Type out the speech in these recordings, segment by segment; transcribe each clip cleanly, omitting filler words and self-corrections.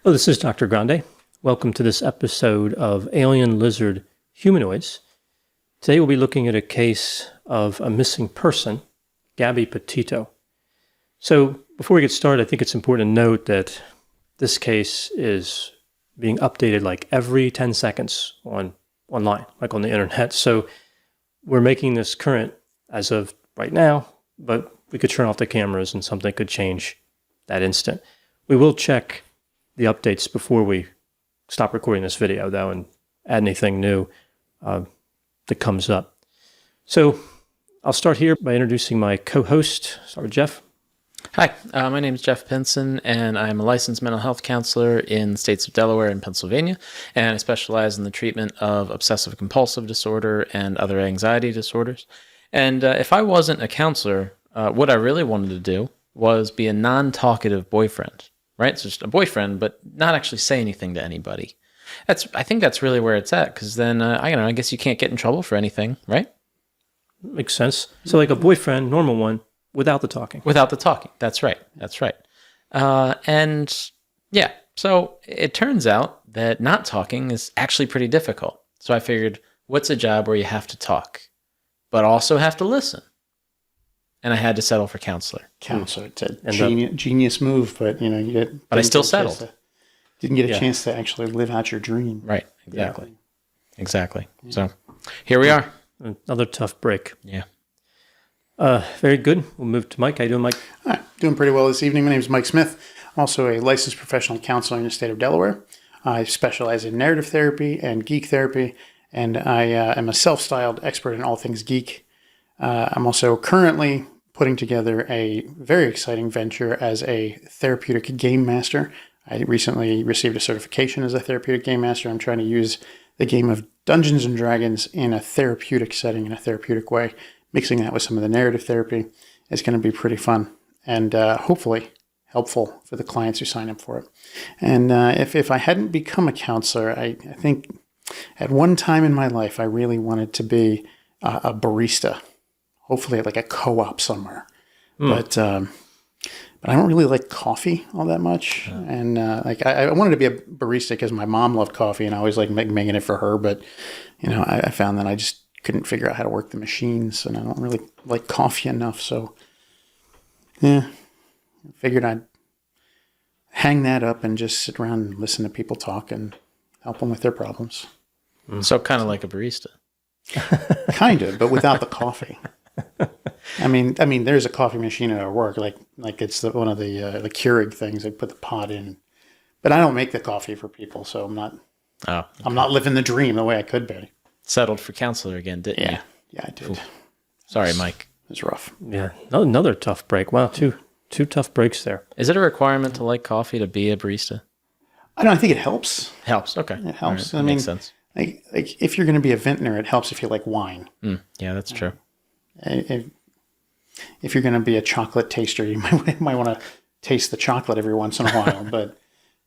Hello, this is Dr. Grande. Welcome to this episode of Alien Lizard Humanoids. Today we'll be looking at a case of a missing person, Gabby Petito. So before we get started, I think it's important to note that this case is being updated like every 10 seconds online, like on the internet. So we're making this current as of right now, but we could turn off the cameras and something could change that instant. We will check the updates before we stop recording this video, though, and add anything new that comes up. So I'll start here by introducing my co-host. Start with Jeff. Hi, my name is Jeff Pincin, and I'm a licensed mental health counselor in the states of Delaware and Pennsylvania, and I specialize in the treatment of obsessive-compulsive disorder and other anxiety disorders. And if I wasn't a counselor, what I really wanted to do was be a non-talkative boyfriend. Right? So just a boyfriend, but not actually say anything to anybody. I think that's really where it's at, because then, I guess you can't get in trouble for anything, right? Makes sense. So like a boyfriend, normal one, without the talking. Without the talking. That's right. And yeah, so it turns out that not talking is actually pretty difficult. So I figured, what's a job where you have to talk, but also have to listen? And I had to settle for counselor. Counselor, it's a genius move, but But I still settled. Didn't get a chance to actually live out your dream. Right, exactly. Yeah. So here we are. Another tough break. Yeah. Very good. We'll move to Mike. How you doing, Mike? All right, doing pretty well this evening. My name is Mike Smith. I'm also a licensed professional counselor in the state of Delaware. I specialize in narrative therapy and geek therapy, and I am a self-styled expert in all things geek. I'm also currently putting together a very exciting venture as a therapeutic game master. I recently received a certification as a therapeutic game master. I'm trying to use the game of Dungeons and Dragons in a therapeutic setting, in a therapeutic way. Mixing that with some of the narrative therapy is going to be pretty fun and hopefully helpful for the clients who sign up for it. And if I hadn't become a counselor, I think at one time in my life, I really wanted to be a barista. Hopefully at like a co-op somewhere. But I don't really like coffee all that much. And I wanted to be a barista because my mom loved coffee and I always liked making it for her. But, I found that I just couldn't figure out how to work the machines and I don't really like coffee enough. So, I figured I'd hang that up and just sit around and listen to people talk and help them with their problems. So kind of like a barista. Kind of, but without the coffee. I mean, there's a coffee machine at our work, like it's one of the Keurig things. They put the pot in, but I don't make the coffee for people, so I'm not. Oh, okay. I'm not living the dream the way I could be. Settled for counselor again, didn't you? Yeah, I did. Ooh. Sorry, Mike. It was rough. Yeah, another tough break. Wow, two tough breaks there. Is it a requirement to like coffee to be a barista? I think it helps. Helps. Okay, it helps. Right. Makes sense. Like if you're going to be a vintner, it helps if you like wine. Yeah, that's true. If you're going to be a chocolate taster, you might want to taste the chocolate every once in a while. But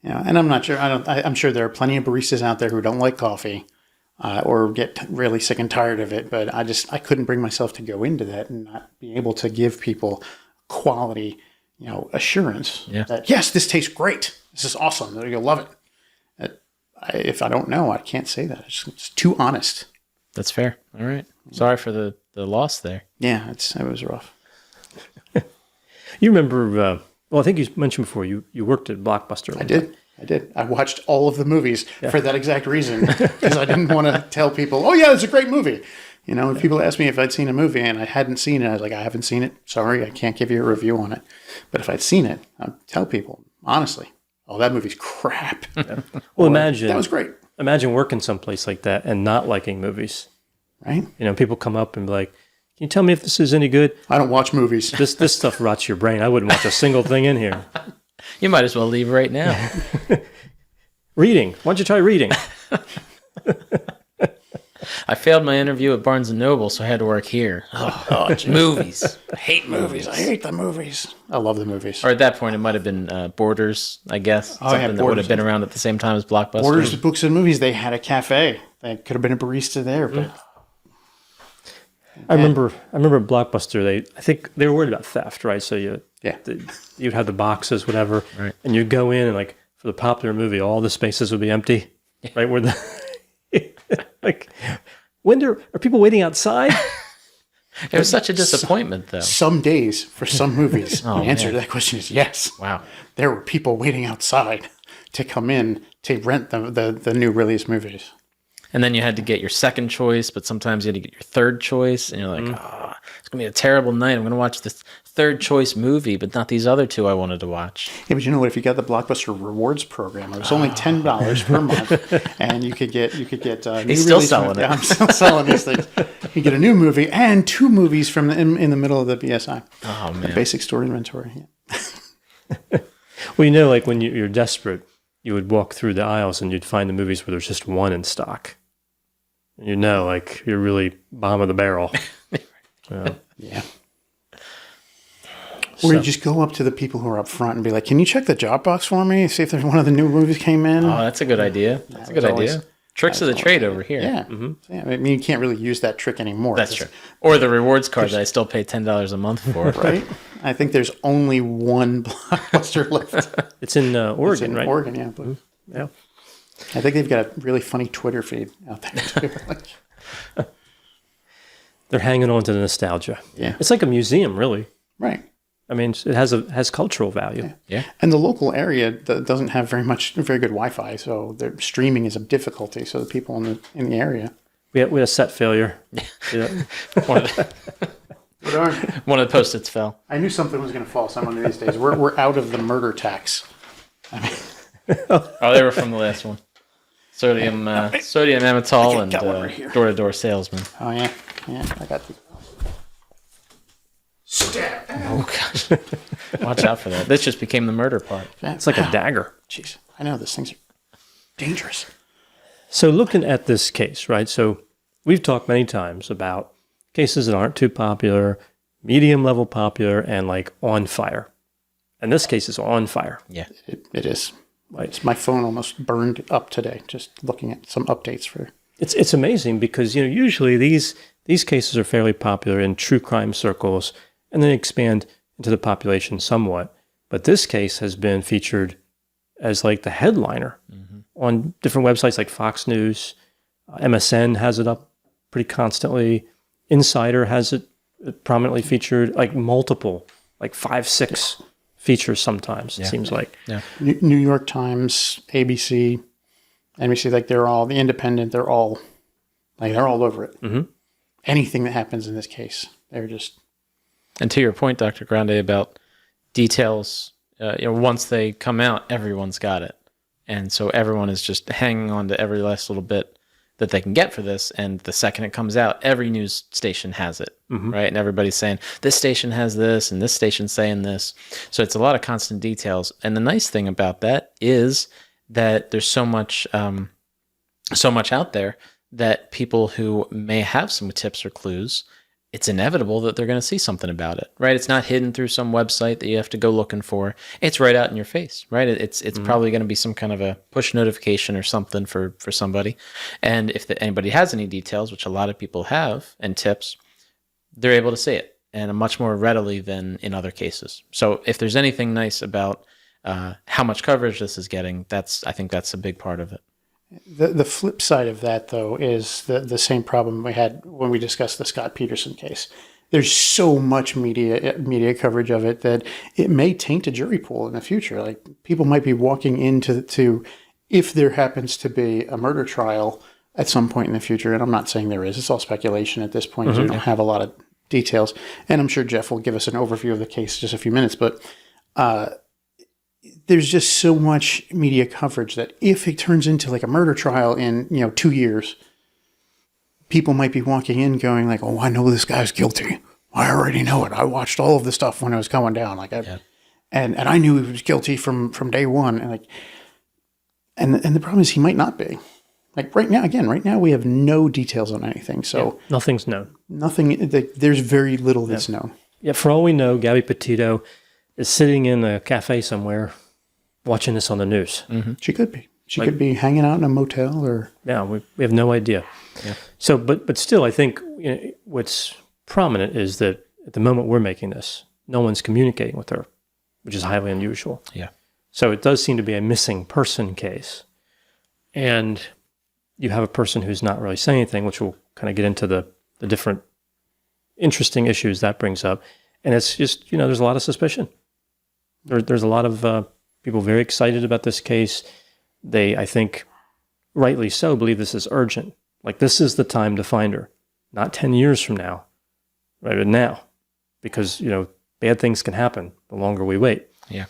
and I'm not sure. I'm sure there are plenty of baristas out there who don't like coffee or get really sick and tired of it. But I couldn't bring myself to go into that and not be able to give people quality, assurance that yes, this tastes great. This is awesome. You'll love it. If I don't know, I can't say that. It's too honest. That's fair. All right. Sorry for the loss there. Yeah, it was rough. You remember, I think you mentioned before, you worked at Blockbuster. I did. I watched all of the movies for that exact reason, because I didn't want to tell people, oh yeah, it's a great movie. If people asked me if I'd seen a movie and I hadn't seen it, I was like, I haven't seen it. Sorry, I can't give you a review on it. But if I'd seen it, I'd tell people, honestly, oh, that movie's crap. Yeah. Well, imagine. That was great. Imagine working someplace like that and not liking movies. Right? People come up and be like, can you tell me if this is any good? I don't watch movies. This stuff rots your brain. I wouldn't watch a single thing in here. You might as well leave right now. Reading. Why don't you try reading? I failed my interview at Barnes & Noble, so I had to work here. Movies. I hate movies. I hate the movies. I love the movies. Or at that point, it might have been Borders, I guess. Oh, something that would have been around at the same time as Blockbuster. Borders, Books and Movies, they had a cafe. They could have been a barista there, but... I remember Blockbuster, I think they were worried about theft, right? So you'd have the boxes, whatever, right. And you'd go in and like for the popular movie, all the spaces would be empty, right? Where the like, are people waiting outside? It was such a disappointment, though. Some days for some movies, the answer man. to that question is yes. Wow. There were people waiting outside to come in to rent the new release movies. And then you had to get your second choice, but sometimes you had to get your third choice, and you're like, it's going to be a terrible night. I'm going to watch this third choice movie, but not these other two I wanted to watch. Yeah, but you know what? If you got the Blockbuster rewards program, it was only $10 per month, and you could get. He's still selling it. I'm still selling these things. You get a new movie and two movies from in the middle of the BSI. Oh man, the basic store inventory. Yeah. Well, you know, like when you're desperate, you would walk through the aisles and you'd find the movies where there's just one in stock. You know, like you're really bottom of the barrel. Yeah. Or you just go up to the people who are up front and be like, "Can you check the job box for me? See if there's one of the new movies came in." Oh, that's a good idea. That's a good idea. Tricks of the trade over here. Yeah. Yeah. I mean, you can't really use that trick anymore. That's true. Or the rewards card that I still pay $10 a month for. Right. I think there's only one Blockbuster left. It's in Oregon, right? Oregon, yeah. But Yeah. I think they've got a really funny Twitter feed out there too. They're hanging on to the nostalgia. Yeah. It's like a museum, really. Right. I mean, it has cultural value. Yeah. And the local area doesn't have very good Wi-Fi, so their streaming is a difficulty. So the people in the area. We had a set failure. One of the Post-its fell. I knew something was going to fall some of these days. We're out of the murder tax. Oh, they were from the last one. Sodium amytal and door-to-door salesman. Oh yeah, I got these. Stab. Oh gosh, watch out for that. This just became the murder part. It's like a dagger. Jeez, I know these things are dangerous. So looking at this case, right? So we've talked many times about cases that aren't too popular, medium level popular, and like on fire. And this case is on fire. Yeah, it is. My phone almost burned up today just looking at some updates for. It's amazing because usually these cases are fairly popular in true crime circles and then expand into the population somewhat. But this case has been featured as like the headliner on different websites like Fox News, MSN has it up pretty constantly, Insider has it prominently featured, like multiple, like 5, 6 features sometimes, it seems like. Yeah. New York Times, ABC, NBC, like they're all, The Independent, they're all over it. Mm-hmm. Anything that happens in this case, they're just... And to your point, Dr. Grande, about details, once they come out, everyone's got it. And so everyone is just hanging on to every last little bit that they can get for this. And the second it comes out, every news station has it, right? And everybody's saying, this station has this, and this station's saying this. So it's a lot of constant details. And the nice thing about that is that there's so much out there that people who may have some tips or clues, it's inevitable that they're going to see something about it, right? It's not hidden through some website that you have to go looking for. It's right out in your face, right? It's probably going to be some kind of a push notification or something for somebody. And if anybody has any details, which a lot of people have, and tips, they're able to see it, and much more readily than in other cases. So if there's anything nice about how much coverage this is getting, I think that's a big part of it. The flip side of that, though, is the same problem we had when we discussed the Scott Peterson case. There's so much media coverage of it that it may taint a jury pool in the future. Like, people might be walking into if there happens to be a murder trial at some point in the future, and I'm not saying there is. It's all speculation at this point. We don't have a lot of details. And I'm sure Jeff will give us an overview of the case in just a few minutes. But there's just so much media coverage that if it turns into like a murder trial in 2 years, people might be walking in going like, "Oh, I know this guy's guilty. I already know it. I watched all of the stuff when it was going down. And I knew he was guilty from day one." And the problem is he might not be. Like right now we have no details on anything. So nothing's known. There's very little that's known. Yeah, for all we know, Gabby Petito is sitting in a cafe somewhere watching this on the news. Mm-hmm. She could be. She could be hanging out in a motel or... Yeah, we have no idea. Yeah. So, but still, I think what's prominent is that at the moment we're making this, no one's communicating with her, which is highly unusual. Yeah. So it does seem to be a missing person case. And you have a person who's not really saying anything, which we'll kind of get into the different interesting issues that brings up. And it's just, there's a lot of suspicion. There's a lot of people very excited about this case. They, I think, rightly so, believe this is urgent. Like, this is the time to find her, not 10 years from now, right? But now, because, bad things can happen the longer we wait. Yeah.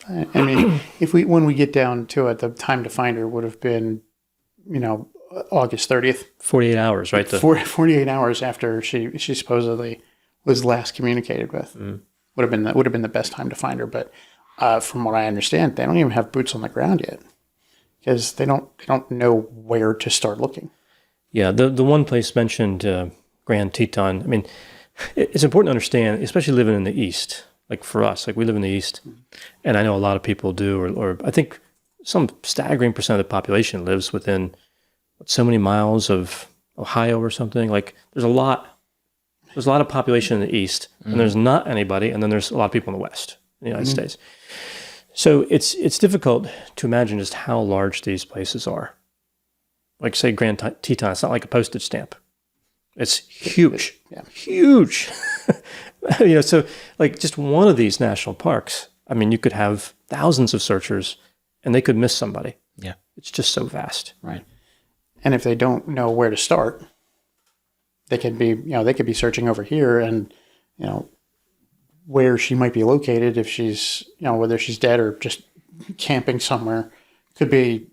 I mean, when we get down to it, the time to find her would have been, August 30th. 48 hours, right? 48 hours after she supposedly was last communicated with. Would have been the best time to find her. But from what I understand, they don't even have boots on the ground yet because they don't know where to start looking. Yeah, the one place mentioned, Grande Teton. I mean, it's important to understand, especially living in the East. Like for us, like we live in the East, and I know a lot of people do, or I think some staggering percent of the population lives within so many miles of Ohio or something. Like there's a lot of population in the East, and there's not anybody, and then there's a lot of people in the West, in the United States. So it's difficult to imagine just how large these places are. Like say Grande Teton, it's not like a postage stamp. It's huge, huge. So like just one of these national parks, I mean, you could have thousands of searchers and they could miss somebody. Yeah. It's just so vast. Right. And if they don't know where to start, they could be searching over here and, where she might be located if she's, whether she's dead or just camping somewhere, could be,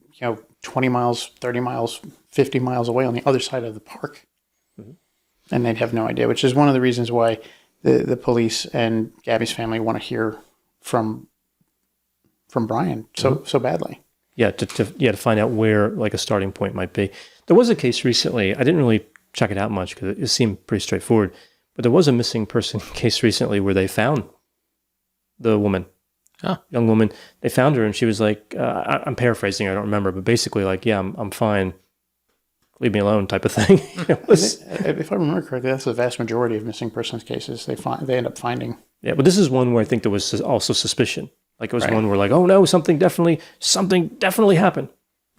20 miles, 30 miles, 50 miles away on the other side of the park. And they'd have no idea, which is one of the reasons why the police and Gabby's family want to hear from Brian so badly. Yeah, to find out where like a starting point might be. There was a case recently. I didn't really check it out much because it seemed pretty straightforward. But there was a missing person case recently where they found the woman, young woman. They found her and she was like, I'm paraphrasing, I don't remember, but basically like, yeah, I'm fine. Leave me alone type of thing. If I remember correctly, that's the vast majority of missing persons cases they end up finding. Yeah, but this is one where I think there was also suspicion. Like it was one where like, oh no, something definitely happened.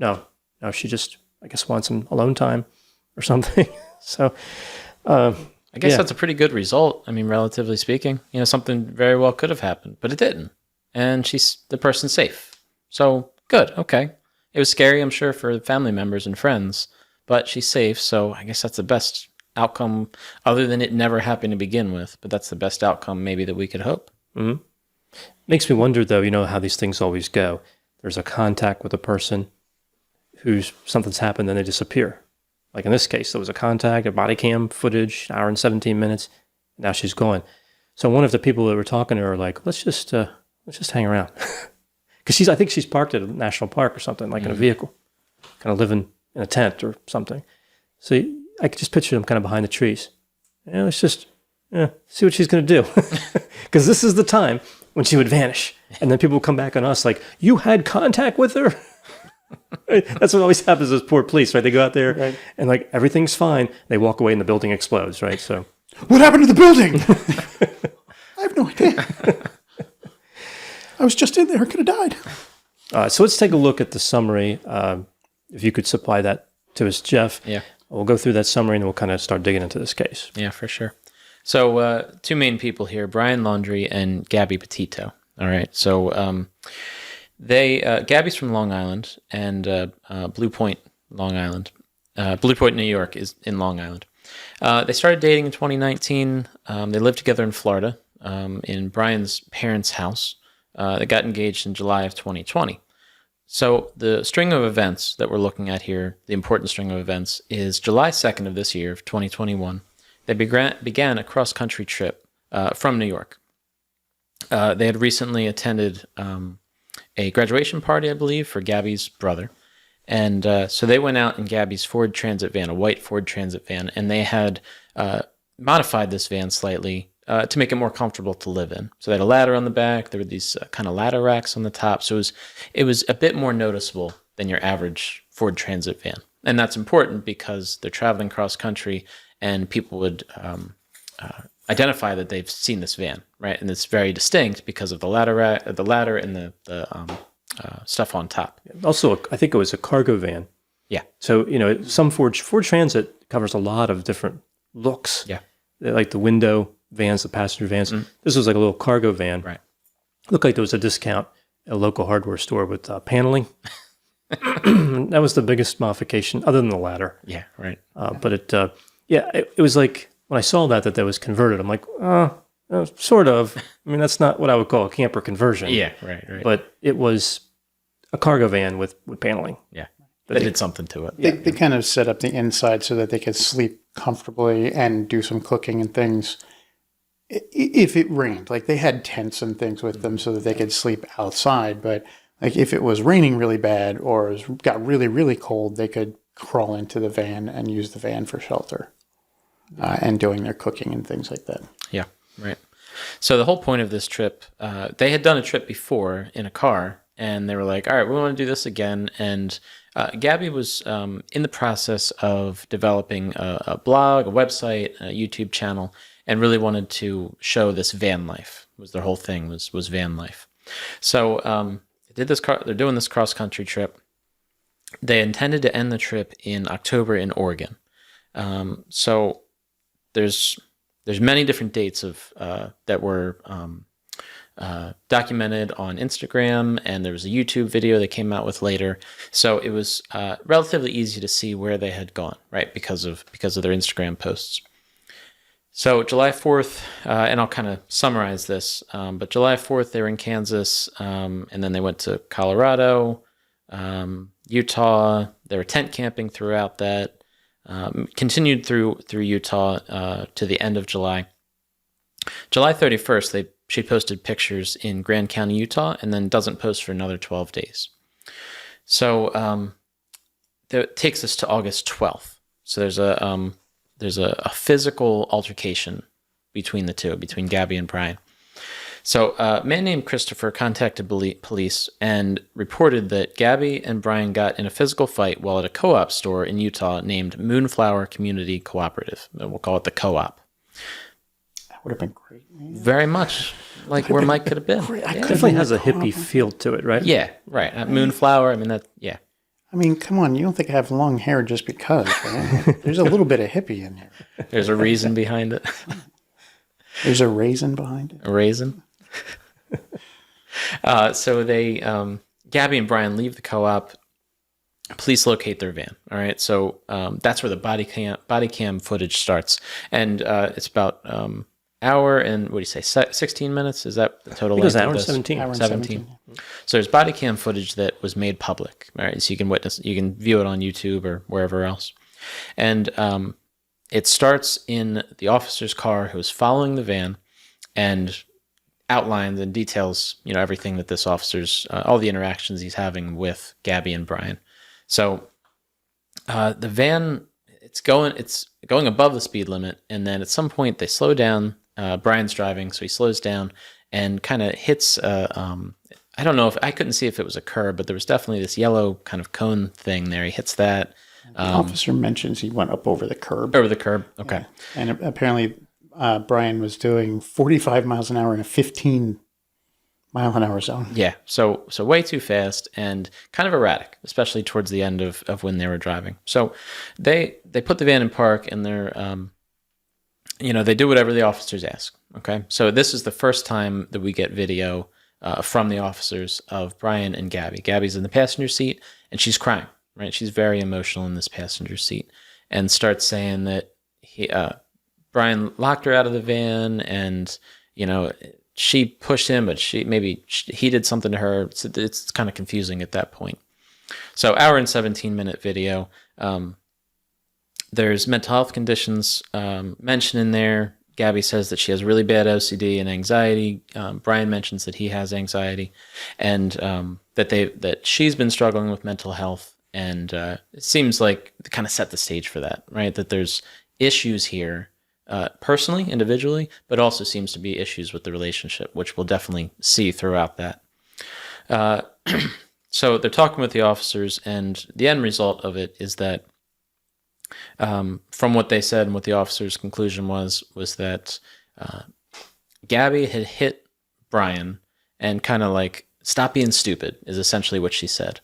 No, she just, I guess, wants some alone time or something. So, I guess that's a pretty good result. I mean, relatively speaking, something very well could have happened, but it didn't. And the person's safe. So good. Okay. It was scary, I'm sure, for family members and friends, but she's safe. So I guess that's the best outcome other than it never happened to begin with. But that's the best outcome maybe that we could hope. Mm-hmm. Makes me wonder, though, how these things always go. There's a contact with a person something's happened, then they disappear. Like in this case, there was a contact, a body cam footage, an hour and 17 minutes. Now she's gone. So I wonder if the people that were talking to her are like, let's just hang around. Because I think she's parked at a national park or something, like in a vehicle, kind of living in a tent or something. So I could just picture them kind of behind the trees. Let's just see what she's going to do. Because this is the time when she would vanish. And then people would come back on us like, you had contact with her? That's what always happens to those poor police, right? They go out there and like everything's fine. They walk away and the building explodes, right? So what happened to the building? I have no idea. I was just in there. I could have died. So let's take a look at the summary. If you could supply that to us, Jeff. Yeah. We'll go through that summary and we'll kind of start digging into this case. Yeah, for sure. So two main people here, Brian Laundrie and Gabby Petito. All right. So Gabby's from Long Island and Blue Point, Long Island. Blue Point, New York is in Long Island. They started dating in 2019. They lived together in Florida, in Brian's parents' house. They got engaged in July of 2020. So the string of events that we're looking at here, the important string of events, is July 2nd of this year, of 2021. They began a cross-country trip from New York. They had recently attended a graduation party, I believe, for Gabby's brother. And so they went out in Gabby's Ford Transit van, a white Ford Transit van, and they had modified this van slightly to make it more comfortable to live in. So they had a ladder on the back. There were these kind of ladder racks on the top. So it was a bit more noticeable than your average Ford Transit van. And that's important because they're traveling cross country and people would identify that they've seen this van, right? And it's very distinct because of the ladder and the stuff on top. Also, I think it was a cargo van. Yeah. So, some Ford Transit covers a lot of different looks. Yeah. Like the window vans, the passenger vans. This was like a little cargo van. Right. Looked like there was a discount at a local hardware store with paneling. That was the biggest modification, other than the ladder. Yeah, right. But it was like, when I saw that was converted, I'm like, sort of. I mean, that's not what I would call a camper conversion. Yeah, right. But it was a cargo van with paneling. Yeah. They did something to it. They kind of set up the inside so that they could sleep comfortably and do some cooking and things if it rained. Like, they had tents and things with them so that they could sleep outside. But like, if it was raining really bad or it got really, really cold, they could crawl into the van and use the van for shelter and doing their cooking and things like that. Yeah, right. So the whole point of this trip, they had done a trip before in a car, and they were like, all right, we want to do this again. And Gabby was in the process of developing a blog, a website, a YouTube channel, and really wanted to show this van life. Was their whole thing was van life. So they're doing this cross-country trip. They intended to end the trip in October in Oregon. So there's many different dates of that were documented on Instagram, and there was a YouTube video they came out with later. So it was relatively easy to see where they had gone, right? Because of their Instagram posts. So July 4th, and I'll kind of summarize this, but July 4th, they were in Kansas, and then they went to Colorado, Utah. They were tent camping throughout that, continued through Utah to the end of July. July 31st, she posted pictures in Grande County, Utah, and then doesn't post for another 12 days. So that takes us to August 12th. So there's a physical altercation between the two, between Gabby and Brian. So a man named Christopher contacted police and reported that Gabby and Brian got in a physical fight while at a co-op store in Utah named Moonflower Community Cooperative. We'll call it the co-op. That would have been great, man. Very much like where Mike could have been. It definitely has a hippie feel to it, right? Yeah, right. Moonflower, I mean, that, yeah. I mean, come on, you don't think I have long hair just because, right? There's a little bit of hippie in there. There's a reason behind it. There's a raisin behind it. A raisin? So they, Gabby and Brian leave the co-op. Police locate their van. All right, so that's where the body cam footage starts, and it's about hour and what do you say, 16 minutes? Is that the total length? It was hour of this? 17. Hour and 17. So there's body cam footage that was made public. All right, so you can view it on YouTube or wherever else, and it starts in the officer's car who is following the van, and outlines and details, everything that this officer's, all the interactions he's having with Gabby and Brian. So the van, it's going above the speed limit, and then at some point they slow down. Brian's driving, so he slows down and kind of hits. I don't know if I couldn't see if it was a curb, but there was definitely this yellow kind of cone thing there. He hits that. The officer mentions he went up over the curb. Over the curb, okay. Yeah. And apparently Brian was doing 45 miles an hour in a 15-mile-an-hour zone. Yeah, so way too fast and kind of erratic, especially towards the end of when they were driving. So they put the van in park, and they're, they do whatever the officers ask, okay? So this is the first time that we get video from the officers of Brian and Gabby. Gabby's in the passenger seat, and she's crying, right? She's very emotional in this passenger seat and starts saying that Brian locked her out of the van, and, she pushed him, but he did something to her. It's kind of confusing at that point. So hour and 17-minute video. There's mental health conditions mentioned in there. Gabby says that she has really bad OCD and anxiety. Brian mentions that he has anxiety, and that she's been struggling with mental health. And it seems like they kind of set the stage for that, right? That there's issues here. Personally, individually, but also seems to be issues with the relationship, which we'll definitely see throughout that. So they're talking with the officers, and the end result of it is that, from what they said and what the officer's conclusion was that Gabby had hit Brian and kind of like, stop being stupid is essentially what she said.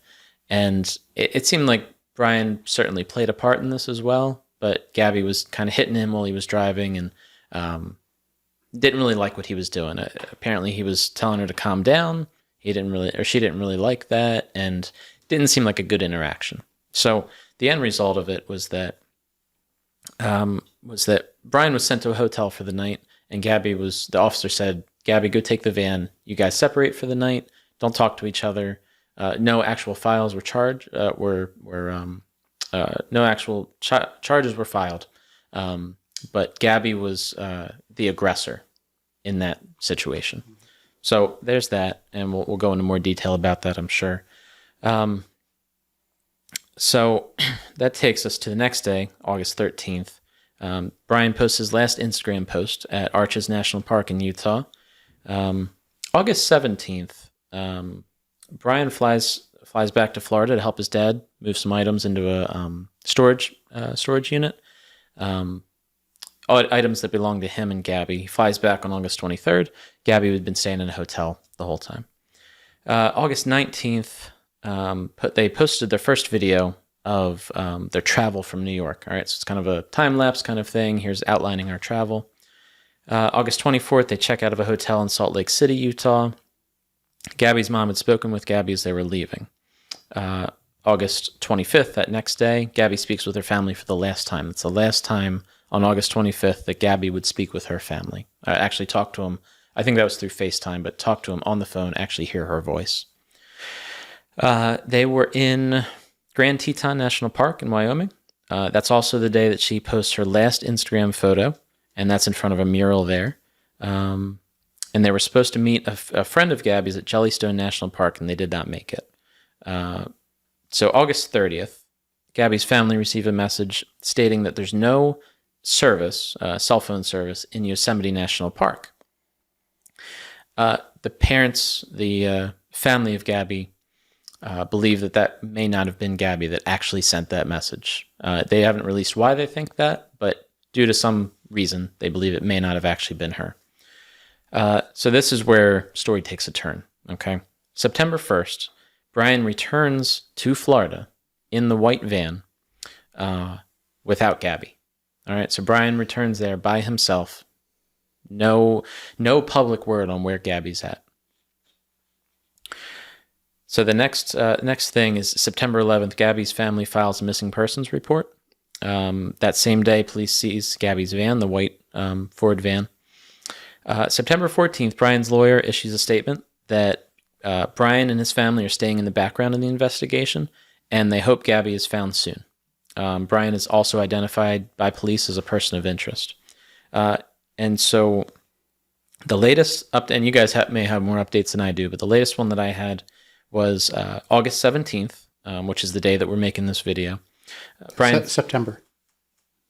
And it seemed like Brian certainly played a part in this as well, but Gabby was kind of hitting him while he was driving and didn't really like what he was doing. Apparently he was telling her to calm down. She didn't really like that, and didn't seem like a good interaction. So the end result of it was that Brian was sent to a hotel for the night, and the officer said, Gabby, go take the van. You guys separate for the night. Don't talk to each other. No actual files were charged. No actual charges were filed. But Gabby was the aggressor in that situation. So there's that, and we'll go into more detail about that, I'm sure. So that takes us to the next day, August 13th. Brian posts his last Instagram post at Arches National Park in Utah. August 17th, Brian flies back to Florida to help his dad move some items into a storage unit. All items that belong to him and Gabby. He flies back on August 23rd. Gabby had been staying in a hotel the whole time. August 19th, they posted their first video of their travel from New York. All right, so it's kind of a time-lapse kind of thing. Here's outlining our travel. August 24th, they check out of a hotel in Salt Lake City, Utah. Gabby's mom had spoken with Gabby as they were leaving. August 25th, that next day, Gabby speaks with her family for the last time. It's the last time on August 25th that Gabby would speak with her family. Actually talk to him. I think that was through FaceTime, but talk to him on the phone, actually hear her voice. They were in Grand Teton National Park in Wyoming. That's also the day that she posts her last Instagram photo, and that's in front of a mural there. And they were supposed to meet a friend of Gabby's at Jellystone National Park, and they did not make it. So August 30th, Gabby's family received a message stating that there's no service, cell phone service, in Yosemite National Park. The parents, the family of Gabby, believe that may not have been Gabby that actually sent that message. They haven't released why they think that, but due to some reason, they believe it may not have actually been her. So this is where story takes a turn, okay? September 1st, Brian returns to Florida in the white van without Gabby. All right, so Brian returns there by himself. No public word on where Gabby's at. So the next thing is September 11th, Gabby's family files a missing persons report. That same day, police seize Gabby's van, the white Ford van. September 14th, Brian's lawyer issues a statement that Brian and his family are staying in the background of the investigation, and they hope Gabby is found soon. Brian is also identified by police as a person of interest. And so the latest update, and you guys may have more updates than I do, but the latest one that I had was August 17th, which is the day that we're making this video. Brian, September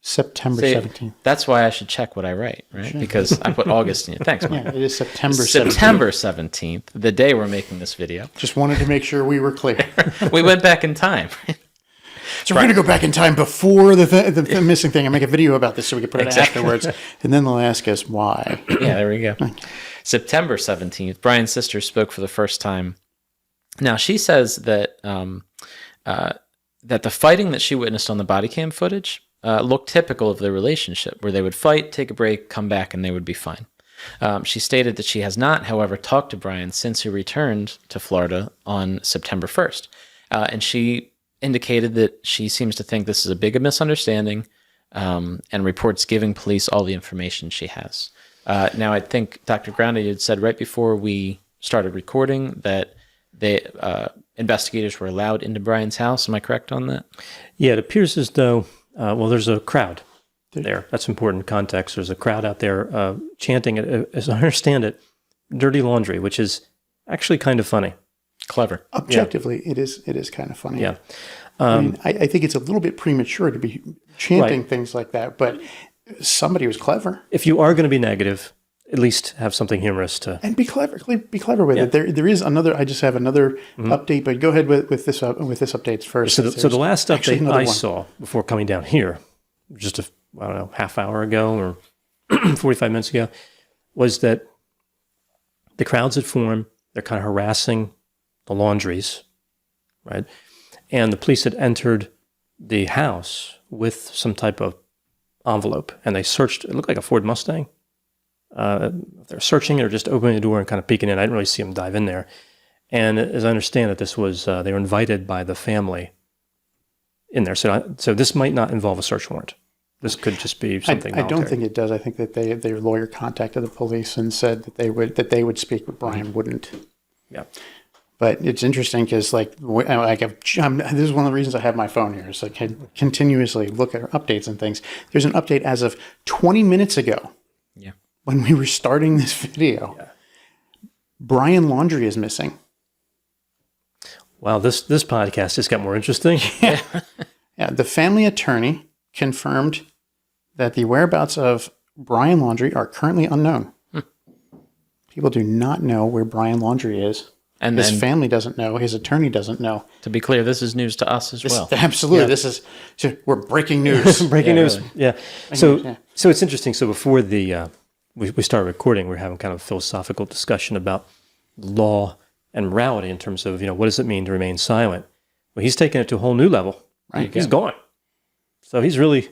17th. That's why I should check what I write, right? Sure. Because I put August in it. Thanks, Mike. Yeah, it is September 17th. September 17th, the day we're making this video. Just wanted to make sure we were clear. We went back in time. So we're going to go back in time before the missing thing and make a video about this so we can put it afterwards. And then they'll ask us why. Yeah, there we go. September 17th, Brian's sister spoke for the first time. Now, she says that that the fighting that she witnessed on the body cam footage looked typical of their relationship, where they would fight, take a break, come back, and they would be fine. She stated that she has not, however, talked to Brian since he returned to Florida on September 1st. And she indicated that she seems to think this is a big misunderstanding and reports giving police all the information she has. Now, I think Dr. Grande had said right before we started recording that the investigators were allowed into Brian's house. Am I correct on that? Yeah, it appears as though, there's a crowd there. That's important context. There's a crowd out there chanting, as I understand it, Dirty Laundrie, which is actually kind of funny. Clever. Objectively, yeah. It is kind of funny. Yeah. I think it's a little bit premature to be chanting things like that, but somebody was clever. If you are going to be negative, at least have something humorous to... And be clever with it. There is another, I just have another update, but go ahead with this update first. So the last update I saw before coming down here, just half hour ago or 45 minutes ago, was that the crowds had formed. They're kind of harassing the Laundries, right? And the police had entered the house with some type of envelope, and they searched. It looked like a Ford Mustang. They're searching it or just opening the door and kind of peeking in. I didn't really see them dive in there. And as I understand it, this was they were invited by the family in there. So this might not involve a search warrant. This could just be something. I don't think it does. I think that their lawyer contacted the police and said that they would speak, but Brian wouldn't. Yeah. But it's interesting because this is one of the reasons I have my phone here. So I can continuously look at updates and things. There's an update as of 20 minutes ago. Yeah. When we were starting this video, Brian Laundrie is missing. Wow, this podcast just got more interesting. Yeah. The family attorney confirmed that the whereabouts of Brian Laundrie are currently unknown. People do not know where Brian Laundrie is. And his family doesn't know. His attorney doesn't know. To be clear, this is news to us as well. Absolutely. Yeah. We're breaking news. Breaking news. Really. Yeah. So it's interesting. So before we started recording, we were having kind of a philosophical discussion about law and morality in terms of, what does it mean to remain silent? Well, he's taken it to a whole new level. Right. He's gone. So he's really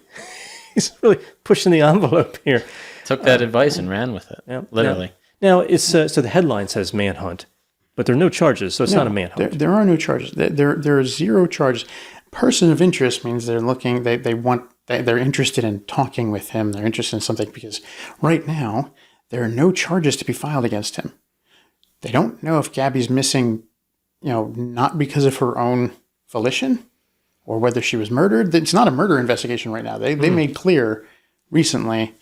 pushing the envelope here. Took that advice and ran with it. Yeah. Literally. Now it's so the headline says manhunt, but there are no charges, so it's not a manhunt. There are no charges. There are zero charges. Person of interest means they're looking. They're interested in talking with him. They're interested in something because right now there are no charges to be filed against him. They don't know if Gabby's missing, not because of her own volition or whether she was murdered. It's not a murder investigation right now. They made clear recently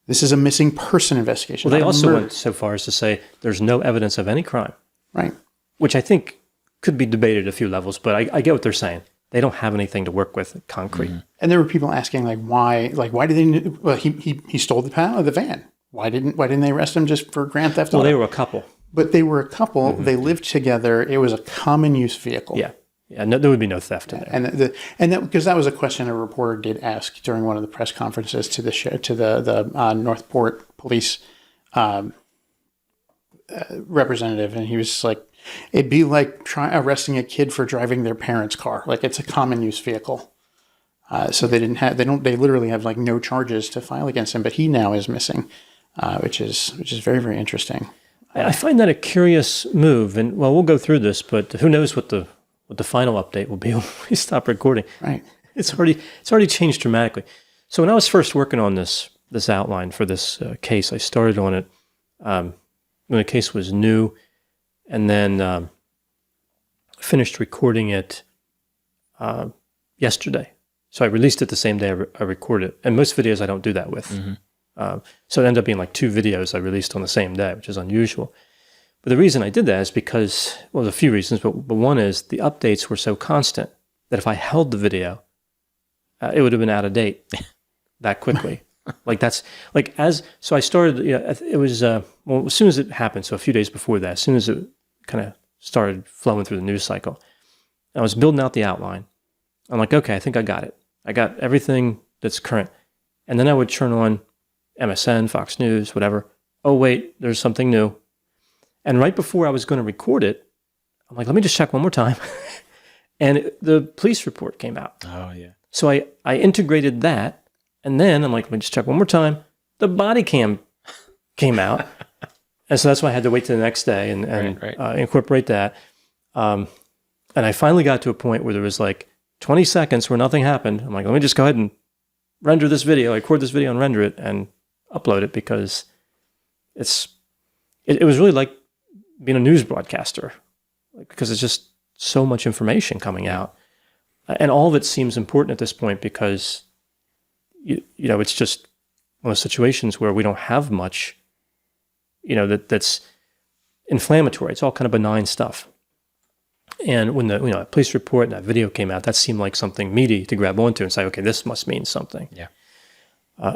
this is a missing person investigation. Well, they also went so far as to say there's no evidence of any crime. Right. Which I think could be debated at a few levels, but I get what they're saying. They don't have anything to work with concrete. Mm-hmm. And there were people asking why did they, well, he stole the van. Why didn't they arrest him just for grand theft auto? Well, they were a couple. But they were a couple. Mm-hmm. They lived together. It was a common use vehicle. Yeah. Yeah. No, there would be no theft in there. And that because that was a question a reporter did ask during one of the press conferences to the Northport police representative, and he was like, "It'd be like arresting a kid for driving their parents' car. It's a common use vehicle." So they literally have no charges to file against him, but he now is missing, which is very, very interesting. I find that a curious move, and we'll go through this, but who knows what the final update will be when we stop recording. Right. It's already changed dramatically. So when I was first working on this outline for this case, I started on it when the case was new, and then finished recording it yesterday. So I released it the same day I recorded it. And most videos I don't do that with. Mm-hmm. So it ended up being 2 videos I released on the same day, which is unusual. But the reason I did that is because, well, there's a few reasons, but one is the updates were so constant that if I held the video, it would have been out of date that quickly. So I started, it was, as soon as it happened, so a few days before that, as soon as it kind of started flowing through the news cycle, I was building out the outline. I'm like, okay, I think I got it. I got everything that's current. And then I would turn on MSN, Fox News, whatever. Oh, wait, there's something new. And right before I was going to record it, I'm like, let me just check one more time. And the police report came out. Oh, yeah. So I integrated that. And then I'm like, let me just check one more time. The body cam came out. And so that's why I had to wait till the next day and incorporate that. And I finally got to a point where there was 20 seconds where nothing happened. I'm like, let me just go ahead and render this video, record this video and render it and upload it because it was really like being a news broadcaster because it's just so much information coming out. And all of it seems important at this point because, it's just one of those situations where we don't have much, that's inflammatory. It's all kind of benign stuff. And when the police report and that video came out, that seemed like something meaty to grab onto and say, okay, this must mean something. Yeah.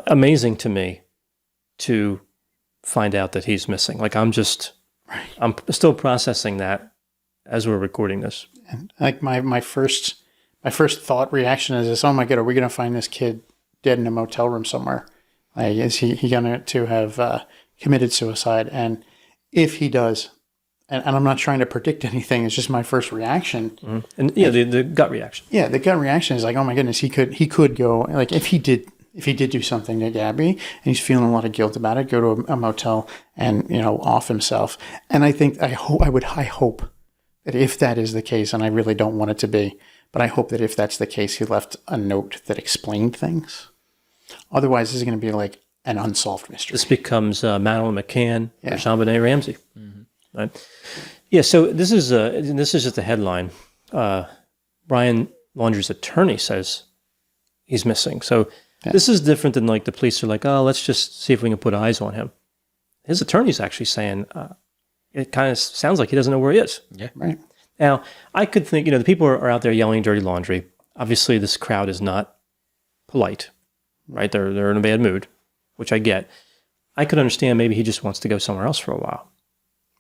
Amazing to me to find out that he's missing. I'm still processing that as we're recording this. And my first thought reaction is this: oh my God, are we going to find this kid dead in a motel room somewhere? Is he going to have committed suicide. And if he does, and I'm not trying to predict anything, it's just my first reaction. Mm-hmm. And the gut reaction. Yeah, the gut reaction is like, oh my goodness, he could go, like if he did do something to Gabby and he's feeling a lot of guilt about it, go to a motel and, off himself. And I think, I hope that if that is the case, and I really don't want it to be, but I hope that if that's the case, he left a note that explained things. Otherwise, this is going to be like an unsolved mystery. This becomes Madeline McCann or JonBenet Ramsey. Mm-hmm. Right? Yeah, so this is just the headline. Brian Laundrie's attorney says he's missing. So this is different than like the police are like, oh, let's just see if we can put eyes on him. His attorney's actually saying it kind of sounds like he doesn't know where he is. Yeah. Right. Now, I could think, the people are out there yelling dirty laundry. Obviously, this crowd is not polite, right? They're in a bad mood, which I get. I could understand maybe he just wants to go somewhere else for a while.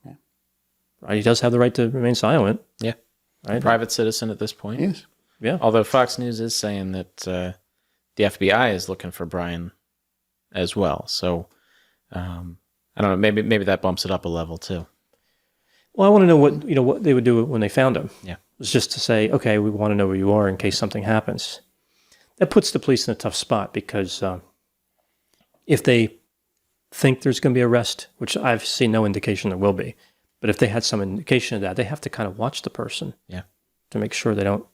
Yeah. Right? He does have the right to remain silent. Yeah. Right? Private citizen at this point. Yes. Yeah. Although Fox News is saying that the FBI is looking for Brian as well. So, I don't know. Maybe that bumps it up a level too. Well, I want to know what they would do when they found him. Yeah. It's just to say, okay, we want to know where you are in case something happens. That puts the police in a tough spot because if they think there's going to be arrest, which I've seen no indication there will be, but if they had some indication of that, they have to kind of watch the person to make sure they don't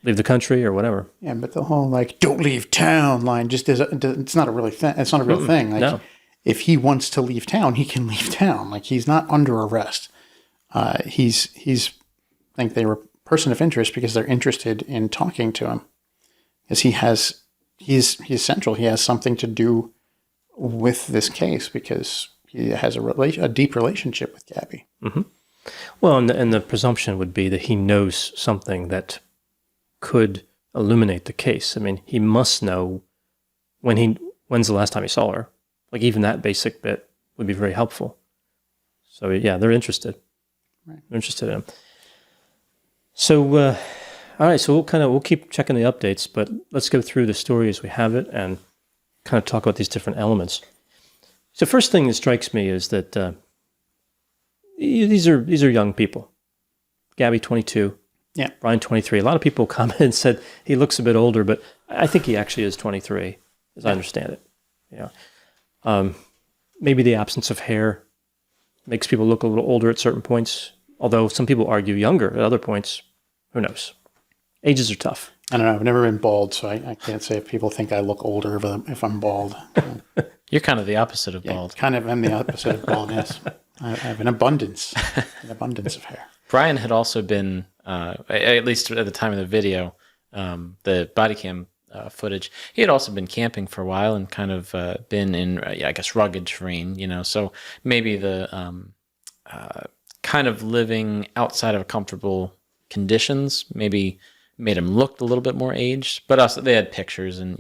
leave the country or whatever. Yeah, but the whole "don't leave town" line just it's not a really thing. It's not a real thing. Like, no. If he wants to leave town, he can leave town. Like, he's not under arrest. He's I think they were a person of interest because they're interested in talking to him, because he's central. He has something to do with this case because he has a deep relationship with Gabby. Mm-hmm. Well, and the presumption would be that he knows something that could illuminate the case. I mean, he must know when's the last time he saw her. Like, even that basic bit would be very helpful. So yeah, they're interested. Right. They're interested in him. So all right, so we'll keep checking the updates, but let's go through the story as we have it and kind of talk about these different elements. So first thing that strikes me is that these are young people. Gabby, 22. Yeah. Brian, 23. A lot of people commented and said he looks a bit older, but I think he actually is 23, as I understand it. Yeah. Maybe the absence of hair makes people look a little older at certain points, although some people argue younger at other points. Who knows? Ages are tough. I don't know. I've never been bald, so I can't say if people think I look older if I'm bald. You're kind of the opposite of bald. Kind of am the opposite of bald, yes. I have an abundance of hair. Brian had also been, at least at the time of the video, the body cam footage, he had also been camping for a while and kind of been in, I guess, rugged terrain, so maybe the kind of living outside of comfortable conditions maybe made him look a little bit more aged, but also they had pictures and,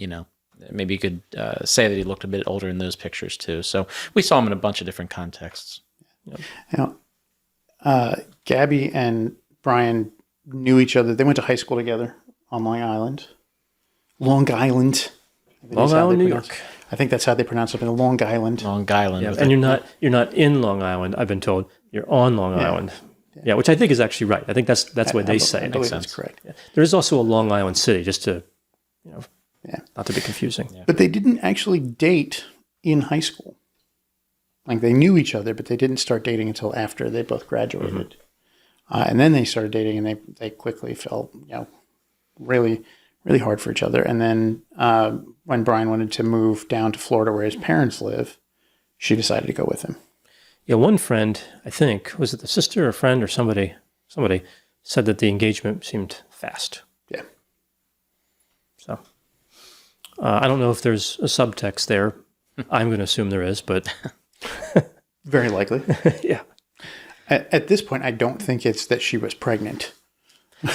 maybe you could say that he looked a bit older in those pictures too. So we saw him in a bunch of different contexts. Yep. Gabby and Brian knew each other. They went to high school together on Long Island. Long Island, New York. I think that's how they pronounce it. Long Island. Long Island. Yeah, and you're not in Long Island. I've been told you're on Long Island. Yeah, which I think is actually right. I think that's what they say. I believe that's correct. Yeah. There is also a Long Island City, just to not to be confusing. Yeah. But they didn't actually date in high school. Like, they knew each other, but they didn't start dating until after they both graduated. Mm-hmm. And then they started dating, and they quickly fell, really, really hard for each other. And then when Brian wanted to move down to Florida where his parents live, she decided to go with him. Yeah, one friend, I think, was it the sister or friend or somebody said that the engagement seemed fast. Yeah. So I don't know if there's a subtext there. I'm going to assume there is, but... Very likely. Yeah. At this point, I don't think it's that she was pregnant.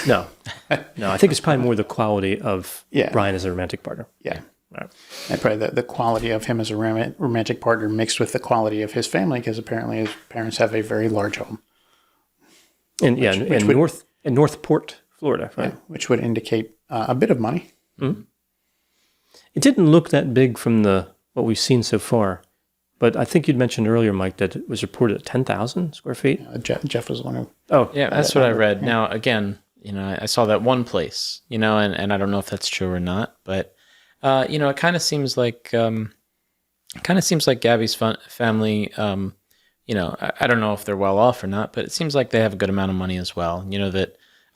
No, I think it's probably more the quality of Brian as a romantic partner. Yeah. Right. And probably the quality of him as a romantic partner mixed with the quality of his family, because apparently his parents have a very large home. And in Northport, Florida, right? Yeah, which would indicate a bit of money. Mm-hmm. It didn't look that big from what we've seen so far. But I think you'd mentioned earlier, Mike, that it was reported at 10,000 square feet. Jeff was the one who. Oh, Yeah, that's what I read. Now, again, I saw that one place, and I don't know if that's true or not, but it kind of seems like Gabby's family. I don't know if they're well off or not, but it seems like they have a good amount of money as well.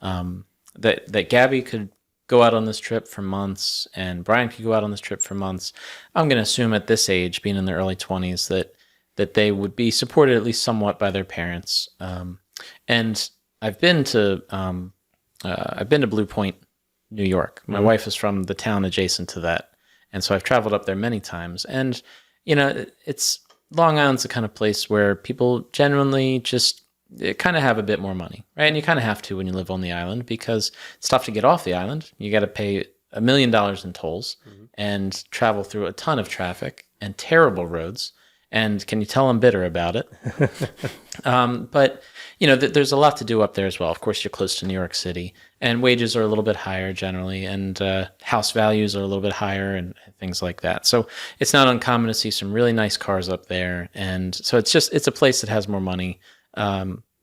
That Gabby could go out on this trip for months, and Brian could go out on this trip for months. I'm going to assume at this age, being in their early 20s, that they would be supported at least somewhat by their parents. And I've been to Blue Point, New York. My wife is from the town adjacent to that, and so I've traveled up there many times. And it's Long Island's the kind of place where people genuinely just kind of have a bit more money, right? And you kind of have to when you live on the island, because it's tough to get off the island. You got to pay $1 million in tolls and travel through a ton of traffic and terrible roads. And can you tell I'm bitter about it? But there's a lot to do up there as well. Of course, you're close to New York City, and wages are a little bit higher generally, and house values are a little bit higher, and things like that. So it's not uncommon to see some really nice cars up there, and so it's a place that has more money.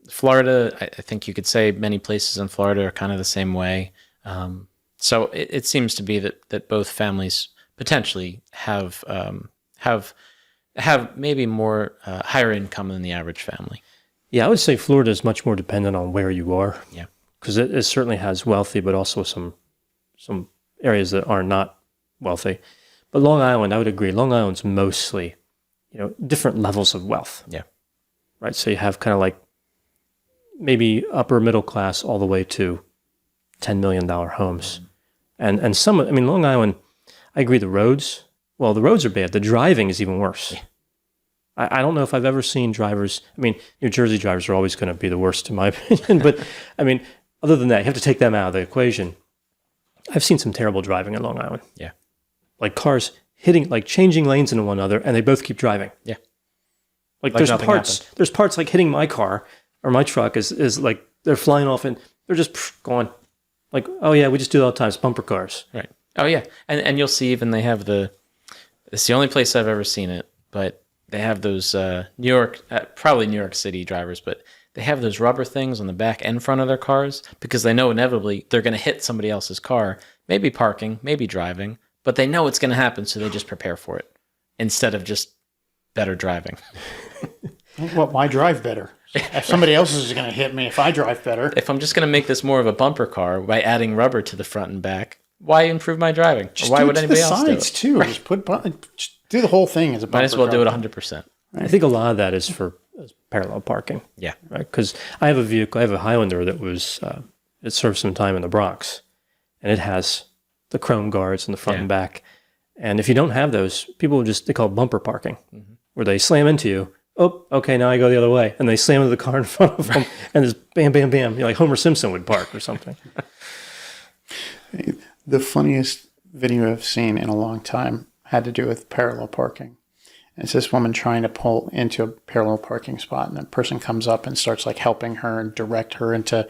Florida, I think you could say many places in Florida are kind of the same way. So it seems to be that both families potentially have maybe more higher income than the average family. Yeah, I would say Florida is much more dependent on where you are. Yeah, because it certainly has wealthy, but also some areas that are not wealthy. But Long Island, I would agree. Long Island's mostly, different levels of wealth. Yeah. Right. So you have kind of like maybe upper middle class all the way to $10 million homes. Mm-hmm. And Long Island, I agree, the roads are bad. The driving is even worse. Yeah. I don't know if I've ever seen drivers. New Jersey drivers are always going to be the worst in my opinion. But other than that, you have to take them out of the equation. I've seen some terrible driving in Long Island. Yeah. Like cars changing lanes into one another, and they both keep driving. Yeah. Like there's parts like hitting my car or my truck is like they're flying off and they're just going like, oh yeah, we just do it all the time. It's bumper cars. Right. Oh yeah. And you'll see even they have it's the only place I've ever seen it, but they have those probably New York City drivers, but they have those rubber things on the back and front of their cars because they know inevitably they're going to hit somebody else's car, maybe parking, maybe driving, but they know it's going to happen, so they just prepare for it instead of just better driving. Well, why drive better? If somebody else is going to hit me, if I drive better. If I'm just going to make this more of a bumper car by adding rubber to the front and back, why improve my driving? Just or why would anybody else do it? Too. Right. Just do the whole thing as a bumper Might as well car. do it 100%. Right. I think a lot of that is for parallel parking. Yeah. Right. Because I have a Highlander that was, it served some time in the Bronx, and it has the chrome guards in the front and back. And if you don't have those, people they call it bumper parking, where they slam into you. Oh, okay, now I go the other way. And they slam into the car in front of them, and there's bam, bam, bam. Like Homer Simpson would park or something. The funniest video I've seen in a long time had to do with parallel parking. And it's this woman trying to pull into a parallel parking spot, and a person comes up and starts helping her and direct her into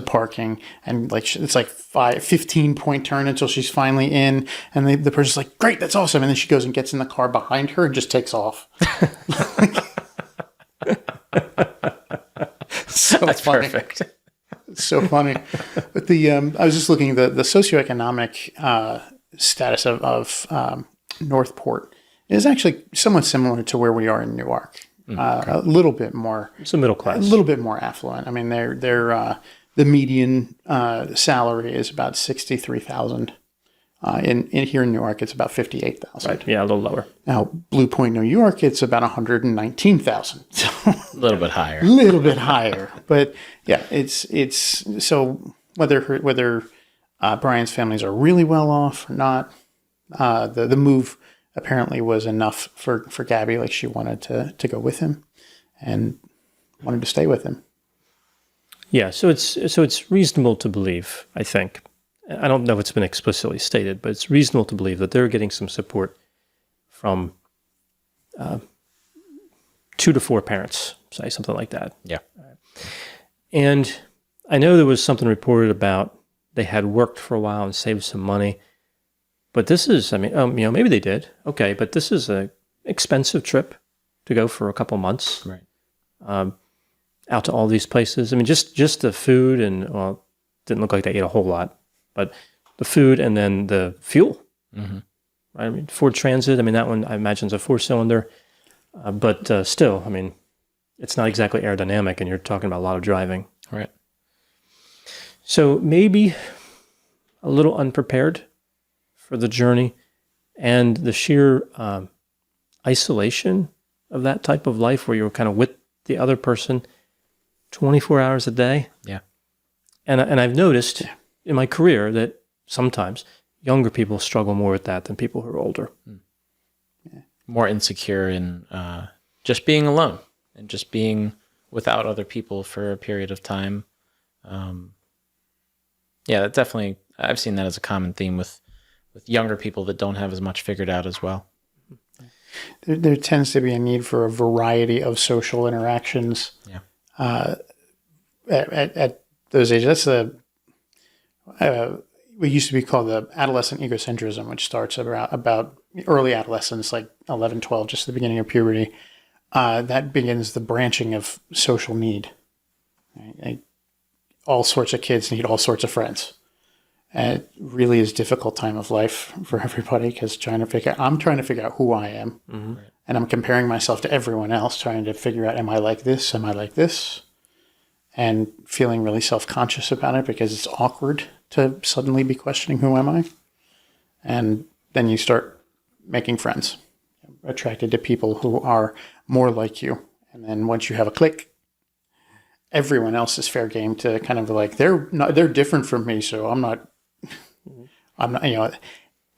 parking, and it's 15-point turn until she's finally in, and the person's like, great, that's awesome, and then she goes and gets in the car behind her and just takes off. So that's funny. Perfect. So funny. But I was just looking at the socioeconomic status of Northport is actually somewhat similar to where we are in Newark. Okay. A little bit more. It's a middle class. A little bit more affluent. They're the median salary is about $63,000. In here in Newark, it's about $58,000. Right. Yeah, a little lower. Now, Blue Point, New York, it's about $119,000. So a little bit higher. A little bit higher, but yeah, it's so whether Brian's families are really well off or not, the move apparently was enough for Gabby. She wanted to go with him and wanted to stay with him. Yeah, so it's reasonable to believe, I think. I don't know if it's been explicitly stated, but it's reasonable to believe that they're getting some support from 2 to 4 parents, say something like that. Yeah. And I know there was something reported about they had worked for a while and saved some money, but this is, maybe they did. Okay, but this is an expensive trip. to go for a couple months. Right. Out to all these places. I mean, just the food and, well, didn't look like they ate a whole lot, but the food and then the fuel. Mm-hmm. Right? I mean, Ford Transit, I mean, that one I imagine is a 4-cylinder, but still, I mean, it's not exactly aerodynamic, and you're talking about a lot of driving. Right. So maybe a little unprepared for the journey and the sheer isolation of that type of life where you're kind of with the other person 24 hours a day. Yeah. And I've noticed in my career that sometimes younger people struggle more with that than people who are older. More insecure in just being alone and just being without other people for a period of time. Yeah, that definitely, I've seen that as a common theme with younger people that don't have as much figured out as well. There tends to be a need for a variety of social interactions. Yeah. At those ages. That's what used to be called the adolescent egocentrism, which starts about early adolescence, like 11, 12, just the beginning of puberty. That begins the branching of social need. Right? All sorts of kids need all sorts of friends. And it really is a difficult time of life for everybody because I'm trying to figure out who I am. Mm-hmm. And I'm comparing myself to everyone else, trying to figure out, am I like this? Am I like this? And feeling really self-conscious about it because it's awkward to suddenly be questioning, who am I? And then you start making friends, attracted to people who are more like you. And then once you have a click, everyone else is fair game to kind of like, they're different from me, so I'm not,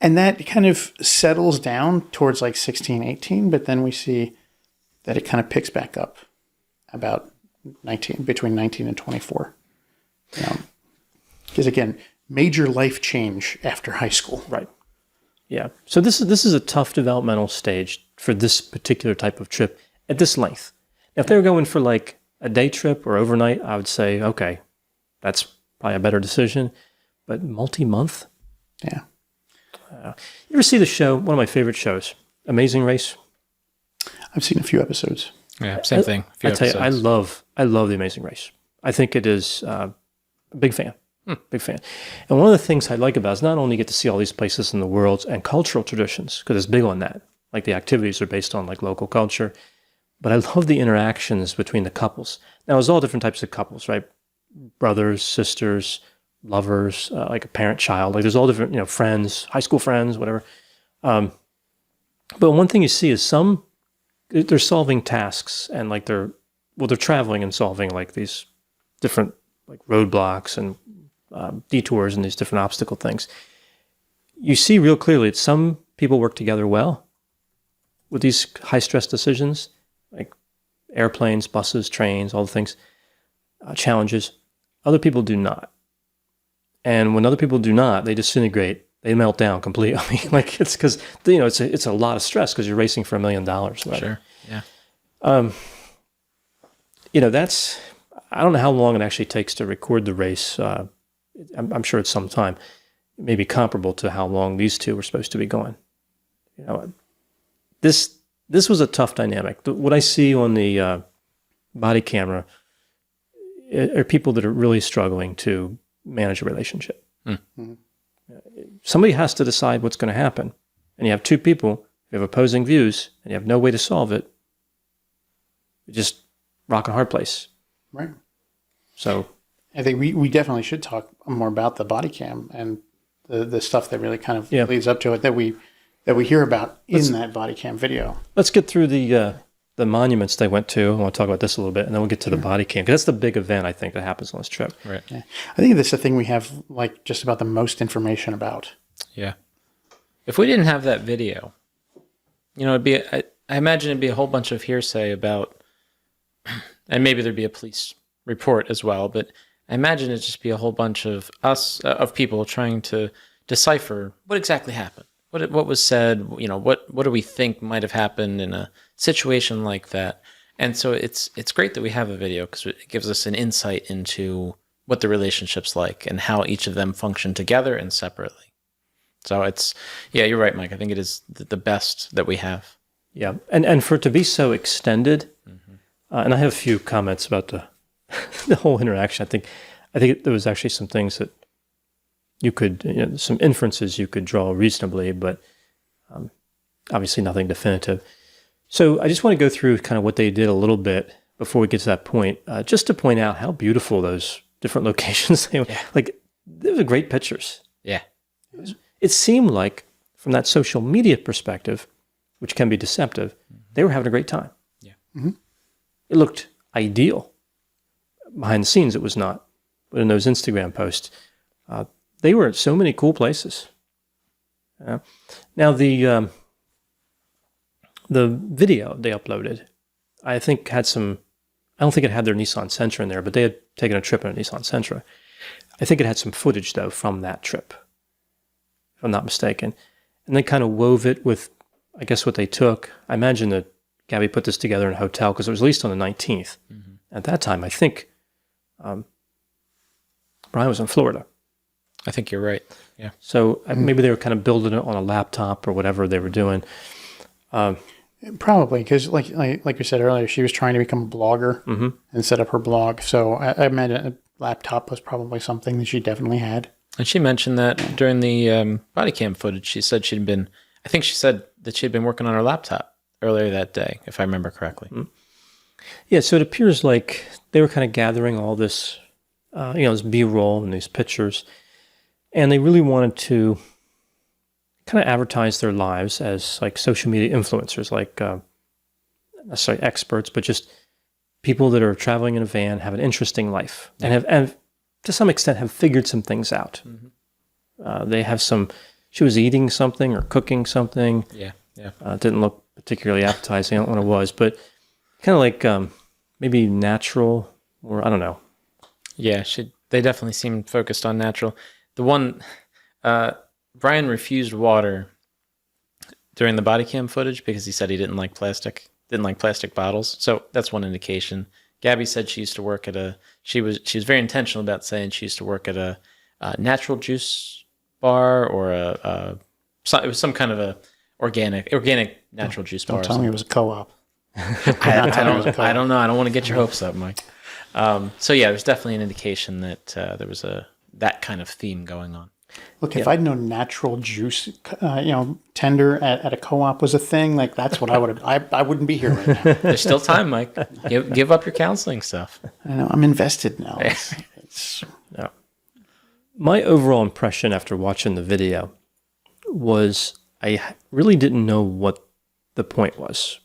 and that kind of settles down towards like 16, 18, but then we see that it kind of picks back up about between 19 and 24. Because again, major life change after high school. Right. Yeah. So this is a tough developmental stage for this particular type of trip at this length. Now, if they were going for like a day trip or overnight, I would say, okay, that's probably a better decision. But multi-month? Yeah. You ever see the show, one of my favorite shows, Amazing Race? I've seen a few episodes. Yeah, same thing. I tell you, I love The Amazing Race. I think it is a big fan. Big fan. And one of the things I like about it is not only get to see all these places in the world and cultural traditions, because it's big on that. Like the activities are based on like local culture. But I love the interactions between the couples. Now, it's all different types of couples, right? Brothers, sisters, lovers, like a parent-child. Like there's all different, friends, high school friends, whatever. But one thing you see is they're solving tasks and like they're traveling and solving like these different like roadblocks and detours and these different obstacle things. You see real clearly that some people work together well with these high-stress decisions, like airplanes, buses, trains, all the things, challenges. Other people do not. And when other people do not, they disintegrate. They melt down completely. Like it's because it's a lot of stress because you're racing for $1 million. Right? Sure. Yeah. That's, I don't know how long it actually takes to record the race. I'm sure it's some time, maybe comparable to how long these two were supposed to be going. This was a tough dynamic. What I see on the body camera are people that are really struggling to manage a relationship. Mm-hmm. Somebody has to decide what's going to happen. And you have two people, you have opposing views, and you have no way to solve it. You just rock a hard place. Right. So I think we definitely should talk more about the body cam and the stuff that really kind of leads up to it that we hear about in that body cam video. Let's get through the monuments they went to. I want to talk about this a little bit, and then we'll get to the body cam, because that's the big event, I think, that happens on this trip. Right. Yeah. I think that's the thing we have like just about the most information about. Yeah. If we didn't have that video, it'd be, I imagine it'd be a whole bunch of hearsay about, and maybe there'd be a police report as well, but I imagine it'd just be a whole bunch of of people trying to decipher what exactly happened. What was said, what do we think might have happened in a situation like that? And so it's great that we have a video because it gives us an insight into what the relationship's like and how each of them function together and separately. So you're right, Mike. I think it is the best that we have. Yeah, and for it to be so extended, and I have a few comments about the the whole interaction. I think there was actually some things that you could, some inferences you could draw reasonably, but obviously nothing definitive. So I just want to go through kind of what they did a little bit before we get to that point, just to point out how beautiful those different locations they were. Yeah. Like, they were great pictures. Yeah. It seemed like, from that social media perspective, which can be deceptive, they were having a great time. Yeah. It looked ideal. Behind the scenes, it was not. But in those Instagram posts, they were at so many cool places. Now, the video they uploaded, I think had some, I don't think it had their Nissan Sentra in there, but they had taken a trip in a Nissan Sentra. I think it had some footage, though, from that trip, if I'm not mistaken. And they kind of wove it with, I guess, what they took. I imagine that Gabby put this together in a hotel because it was released on the 19th. At that time, I think Brian was in Florida. I think you're right. Yeah. So maybe they were kind of building it on a laptop or whatever they were doing. Probably, because like you said earlier, she was trying to become a blogger and set up her blog. So I imagine a laptop was probably something that she definitely had. And she mentioned that during the body cam footage, she said I think she said that she'd been working on her laptop earlier that day, if I remember correctly. Yeah, so it appears like they were kind of gathering all this, this B-roll and these pictures, and they really wanted to kind of advertise their lives as like social media influencers, like not necessarily experts, but just people that are traveling in a van, have an interesting life, and to some extent have figured some things out. They have she was eating something or cooking something. Yeah. Didn't look particularly appetizing. I don't know what it was, but kind of like maybe natural, or I don't know. Yeah, they definitely seemed focused on natural. The one, Brian refused water during the body cam footage because he said he didn't like plastic bottles. So that's one indication. Gabby said she used to work at she was very intentional about saying she used to work at a natural juice bar, or it was some kind of a organic natural juice bar. Don't tell me it was a co-op. I don't know. I don't want to get your hopes up, Mike. So yeah, there's definitely an indication that there was that kind of theme going on. Look, if I'd known natural juice, tender at a co-op was a thing, like that's what I would have. I wouldn't be here right now. There's still time, Mike. Give up your counseling stuff. I know, I'm invested now. Yeah. My overall impression after watching the video was I really didn't know what the point was.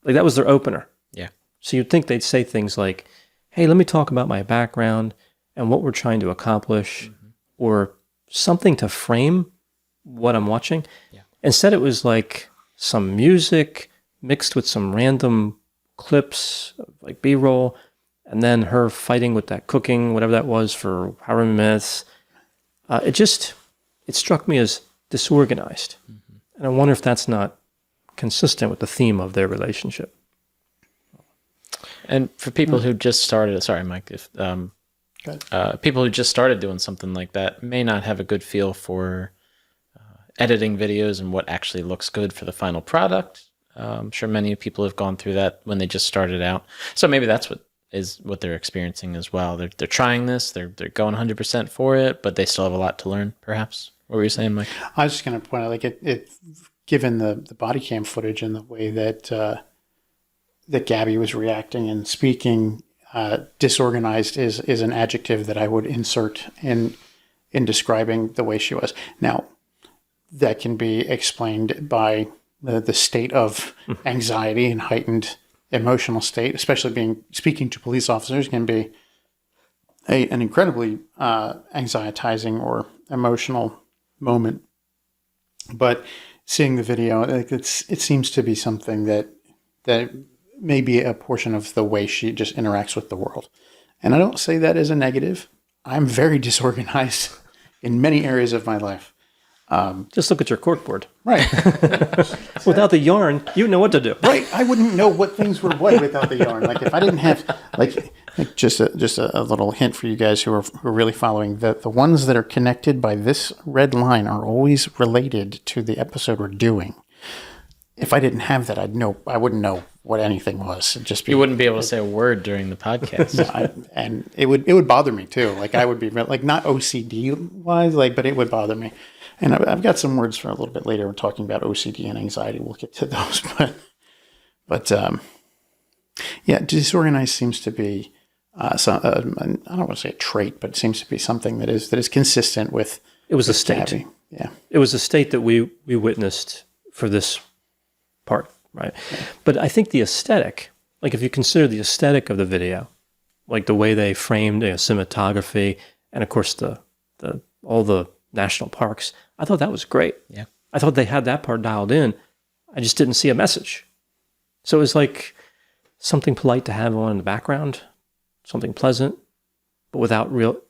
Like, that was their opener. Yeah. So you'd think they'd say things like, hey, let me talk about my background and what we're trying to accomplish, or something to frame what I'm watching. Yeah. Instead, it was like some music mixed with some random clips, like B-roll, and then her fighting with that cooking, whatever that was, for however many minutes. It struck me as disorganized. And I wonder if that's not consistent with the theme of their relationship. And for people who just started, sorry, Mike, if people who just started doing something like that may not have a good feel for editing videos and what actually looks good for the final product. I'm sure many people have gone through that when they just started out. So maybe that's what they're experiencing as well. They're trying this, they're going 100% for it, but they still have a lot to learn, perhaps. What were you saying, Mike? I was just going to point out, like, it given the body cam footage and the way that Gabby was reacting and speaking, disorganized is an adjective that I would insert in describing the way she was. Now, that can be explained by the state of anxiety and heightened emotional state, especially speaking to police officers, can be an incredibly anxietizing or emotional moment. But seeing the video, it seems to be something that may be a portion of the way she just interacts with the world. And I don't say that as a negative. I'm very disorganized in many areas of my life. Just look at your corkboard. Right. Without the yarn, you know what to do. Right. I wouldn't know what things were what without the yarn. Like, if I didn't have, just a little hint for you guys who are really following, the ones that are connected by this red line are always related to the episode we're doing. if I didn't have that, I wouldn't know what anything was. It'd just be, You wouldn't be able to say a word during the podcast. and it would bother me too. Like I would be like, not OCD wise, like, but it would bother me. And I've got some words for a little bit later. We're talking about OCD and anxiety. We'll get to those, but yeah, disorganized seems to be I don't want to say a trait, but it seems to be something that is consistent with. It was a state. Gabby. Yeah, it was a state that we witnessed for this part, right? Yeah. But I think the aesthetic, like if you consider the aesthetic of the video, like the way they framed cinematography, and of course all the national parks, I thought that was great. Yeah, I thought they had that part dialed in. I just didn't see a message. So it was like something polite to have on in the background, something pleasant, but without real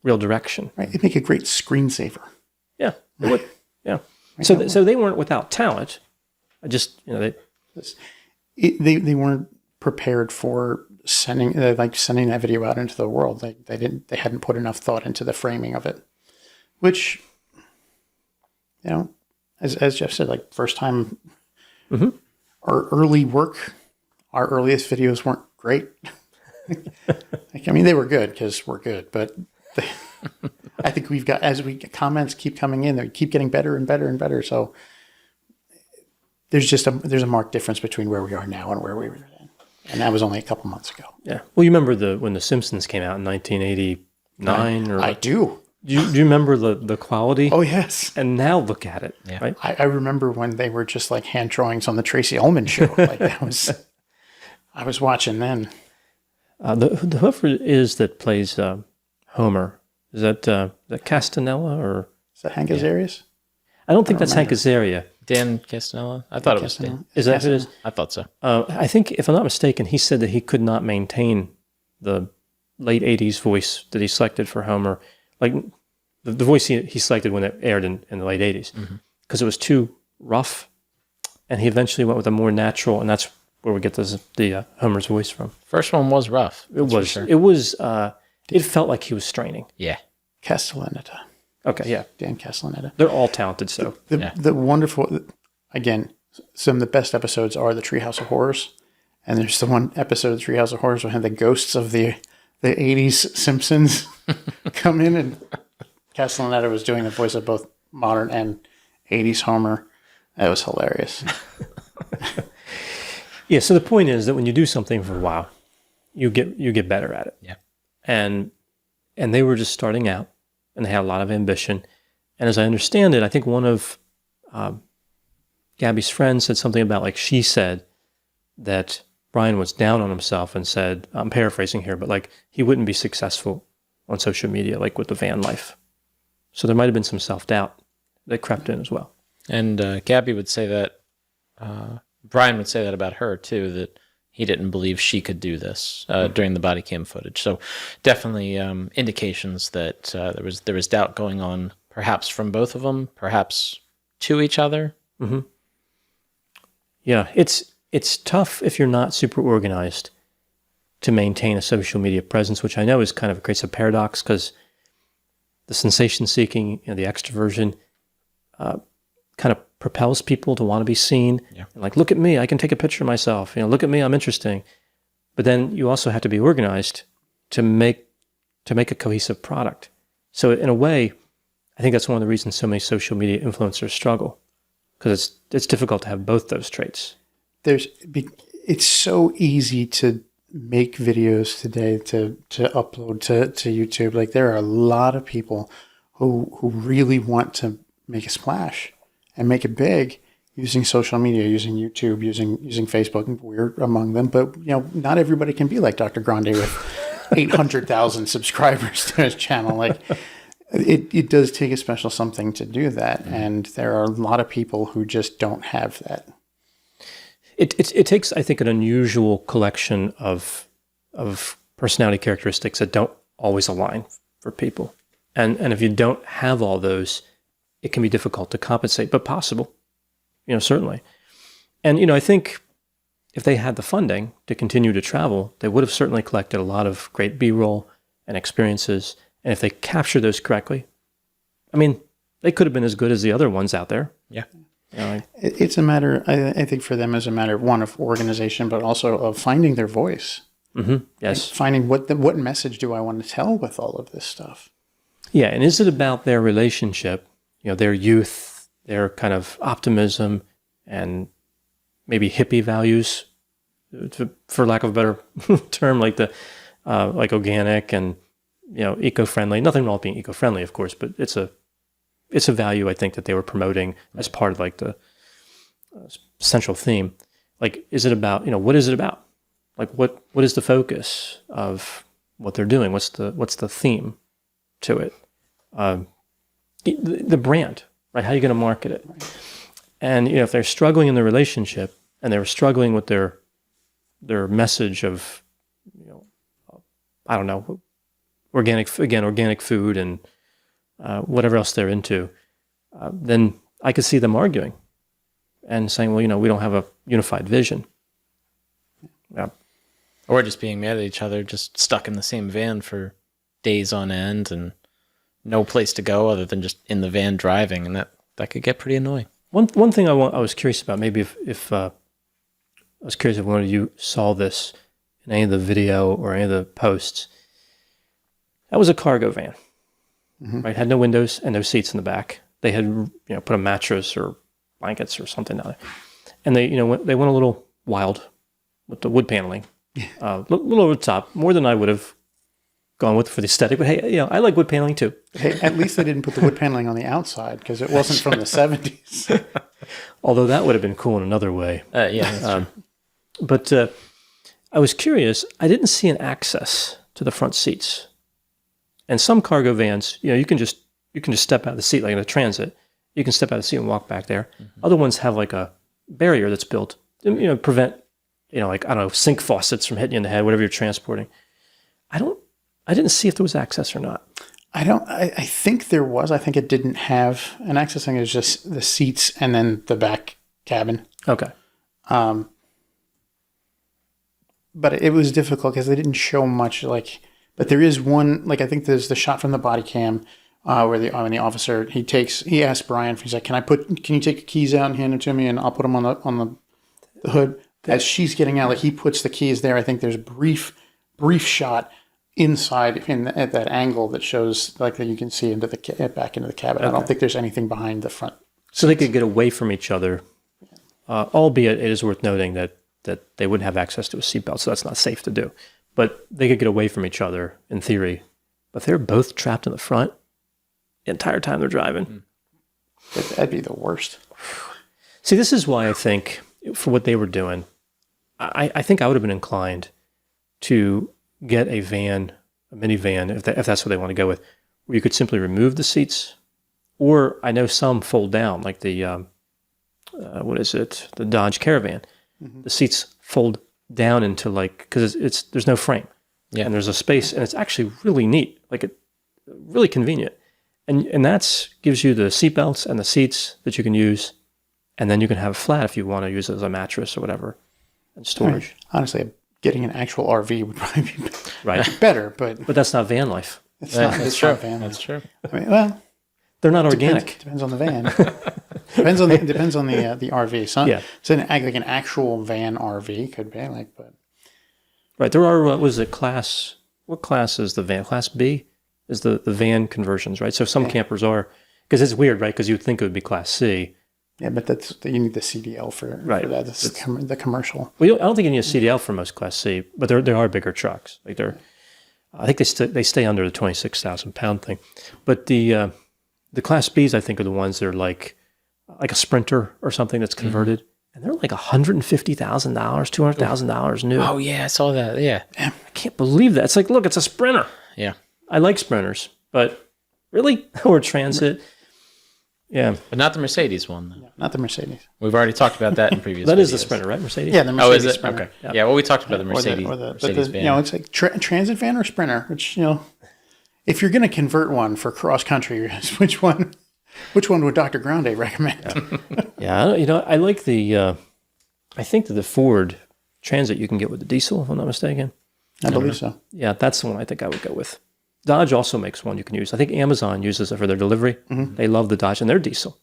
direction. Right. It'd make a great screensaver. Yeah, it would. Yeah. So they weren't without talent. I just, they weren't prepared for sending that video out into the world. They hadn't put enough thought into the framing of it, which, as Jeff said, like first time, our early work, our earliest videos weren't great. They were good because we're good, but I think we've got, as comments keep coming in, they keep getting better and better and better. So there's a marked difference between where we are now and where we were then. And that was only a couple months ago. Yeah. Well, you remember when The Simpsons came out in 1989? I do. Do you remember the quality? Oh, yes. And now look at it. Yeah. Right? I remember when they were just like hand drawings on the Tracy Ullman show. Like that was, I was watching then. Whoever it is that plays Homer, is that Castanella or? Is that Hank Azarias? I don't think that's Hank Azaria. Dan Castanella? I thought it was Dan. Is that who it is? I thought so. I think, if I'm not mistaken, he said that he could not maintain the late 80s voice that he selected for Homer. Like the voice he selected when it aired in the late 80s. Because it was too rough. And he eventually went with a more natural, and that's where we get the Homer's voice from. First one was rough. It was. Sure. It was. It felt like he was straining. Yeah. Castellaneta. Okay, yeah. Dan Castellaneta. They're all talented, so. The wonderful, again, some of the best episodes are the Treehouse of Horrors. And there's the one episode of the Treehouse of Horrors where the ghosts of the 80s Simpsons come in, and Castellaneta was doing the voice of both modern and 80s Homer. That was hilarious. Yeah, so the point is that when you do something for a while, you get better at it. Yeah. And they were just starting out, and they had a lot of ambition. And as I understand it, I think one of Gabby's friends said something about, like, she said that Brian was down on himself and said, I'm paraphrasing here, but like he wouldn't be successful on social media, like with the van life. So there might have been some self-doubt that crept in as well. And Gabby would say that, Brian would say that about her too, that he didn't believe she could do this during the body cam footage. So definitely indications that there was doubt going on, perhaps from both of them, perhaps to each other. Mm-hmm. Yeah, it's tough if you're not super organized to maintain a social media presence, which I know is kind of creates a paradox because the sensation seeking, the extroversion, kind of propels people to want to be seen. Yeah. And like, look at me, I can take a picture of myself. Look at me, I'm interesting. But then you also have to be organized to make a cohesive product. So in a way, I think that's one of the reasons so many social media influencers struggle, because it's difficult to have both those traits. It's so easy to make videos today to upload to YouTube. Like there are a lot of people who really want to make a splash and make it big using social media, using YouTube, using Facebook. We're among them, but not everybody can be like Dr. Grande with 800,000 subscribers to his channel. Like it does take a special something to do that, and there are a lot of people who just don't have that. It takes, I think, an unusual collection of personality characteristics that don't always align for people. And if you don't have all those, it can be difficult to compensate, but possible, certainly. And, I think if they had the funding to continue to travel, they would have certainly collected a lot of great B-roll and experiences. And if they captured those correctly, they could have been as good as the other ones out there. Yeah. You know, like, It's a matter, I think for them, is a matter, one, of organization, but also of finding their voice. yes. Finding what message do I want to tell with all of this stuff. Yeah, and is it about their relationship, their youth, their kind of optimism, and maybe hippie values, for lack of a better term, like like organic and eco-friendly. Nothing wrong with being eco-friendly, of course, but it's a value I think that they were promoting as part of like the central theme. Like, is it about what is it about? Like, what is the focus of what they're doing? What's the theme to it? The brand, right? How are you going to market it? Right. And if they're struggling in their relationship and they're struggling with their message of I don't know, organic food and whatever else they're into, then I could see them arguing and saying, well, we don't have a unified vision. Yeah. Or just being mad at each other, just stuck in the same van for days on end and no place to go other than just in the van driving, and that could get pretty annoying. One thing I was curious about, maybe if I was curious if one of you saw this in any of the video or any of the posts. That was a cargo van, right? Had no windows and no seats in the back. They had put a mattress or blankets or something down there, and they they went a little wild with the wood paneling, a little over the top, more than I would have gone with for the aesthetic. But hey, I like wood paneling too. Hey, at least they didn't put the wood paneling on the outside because it wasn't from the 70s. Although that would have been cool in another way. Yeah, that's true. But I was curious. I didn't see an access to the front seats. And some cargo vans, you can just step out of the seat, like in a transit. You can step out of the seat and walk back there. Other ones have like a barrier that's built, prevent, like, I don't know, sink faucets from hitting you in the head, whatever you're transporting. I didn't see if there was access or not. I think there was. I think it didn't have an access thing. It was just the seats and then the back cabin. Okay. But it was difficult because they didn't show much. But there is one. I think there's the shot from the body cam where the officer he asks Brian. He's like, can you take the keys out and hand them to me, and I'll put them on the hood. As she's getting out, he puts the keys there. I think there's a brief shot inside at that angle that shows that you can see back into the cabin. Okay. I don't think there's anything behind the front. So they could get away from each other, albeit it is worth noting that they wouldn't have access to a seatbelt, so that's not safe to do. But they could get away from each other in theory. But they're both trapped in the front the entire time they're driving. That'd be the worst. See, this is why I think for what they were doing, I think I would have been inclined to get a minivan, if that's what they want to go with, where you could simply remove the seats, or I know some fold down, like the the Dodge Caravan. The seats fold down into because there's no frame, and there's a space, and it's actually really neat, really convenient, and that gives you the seat belts and the seats that you can use, and then you can have a flat if you want to use it as a mattress or whatever, and storage. Right. Honestly, getting an actual RV would probably be better, but that's not van life. It's true. not van life. That's true. I mean, well, they're not organic. Depends on the van. depends on the RV. So an actual van RV could be but right. There are what class is the van? Class B is the van conversions, right? So some campers are, because it's weird, right? Because you'd think it would be Class C. Yeah, but you need the CDL for that. That's the commercial. Well, I don't think you need a CDL for most Class C, but there are bigger trucks. I think they stay under the 26,000 pound thing. But the Class Bs, I think, are the ones that are like a Sprinter or something that's converted, and they're like $150,000, $200,000 new. Oh yeah, I saw that. Yeah, I can't believe that. It's like, look, it's a Sprinter. Yeah, I like Sprinters, but really, or Transit. Yeah. But not the Mercedes one, though. Yeah, not the Mercedes. We've already talked about that in previous That videos. is the Sprinter, right? Mercedes? Yeah, the Mercedes is it? Sprinter. Okay. Yeah, well, we talked about the Mercedes, Mercedes van. It's like transit van or Sprinter, which, if you're going to convert one for cross country, which one would Dr. Grande recommend? Yeah, I like I think that the Ford Transit you can get with the diesel, if I'm not mistaken. I believe so. Yeah, that's the one I think I would go with. Dodge also makes one you can use. I think Amazon uses it for their delivery. They love the Dodge, and they're diesel.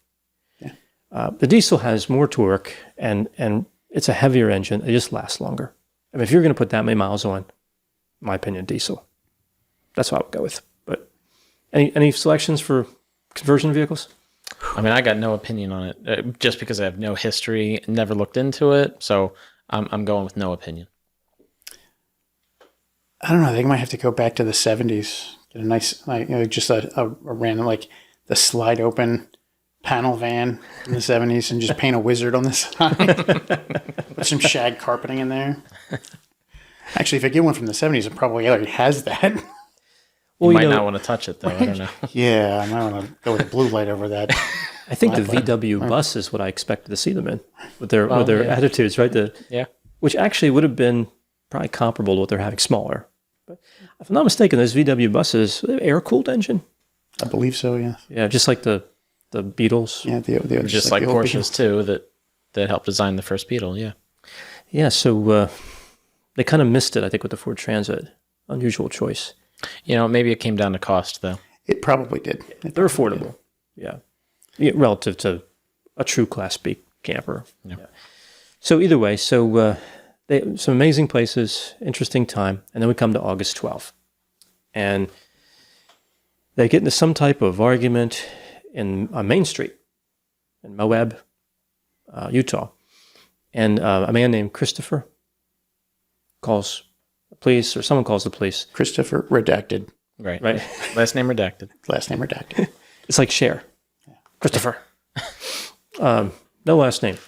Yeah. The diesel has more torque and it's a heavier engine. It just lasts longer. I mean, if you're going to put that many miles on, in my opinion, diesel. That's what I would go with. But any selections for conversion vehicles? I mean, I got no opinion on it, just because I have no history, never looked into it. So I'm going with no opinion. I don't know. I think I might have to go back to the 70s. Get a nice, just a random, like the slide open panel van in the 70s and just paint a wizard on the side. Put some shag carpeting in there. Actually, if I get one from the 70s, it probably already has that. Well, you might not want to touch it, though. I don't know. Yeah, I might want to go with a blue light over that. I think the VW bus is what I expected to see them in with their attitudes, right? Which actually would have been probably comparable to what they're having smaller. But if I'm not mistaken, those VW buses, they have air-cooled engine. I believe so, yeah. Yeah, just like the Beetles. Yeah, just like Porsches, too, that helped design the first Beetle, yeah. Yeah, so they kind of missed it, I think, with the Ford Transit. Unusual choice. Maybe it came down to cost, though. It probably did. They're affordable, yeah, relative to a true Class B camper. Yeah. So either way, some amazing places, interesting time, and then we come to August 12th. And they get into some type of argument on Main Street in Moab, Utah. And a man named Christopher calls the police, or someone calls the police. Christopher redacted. Right. Last name redacted. Last name redacted. It's like Cher. Yeah. Christopher. No last name.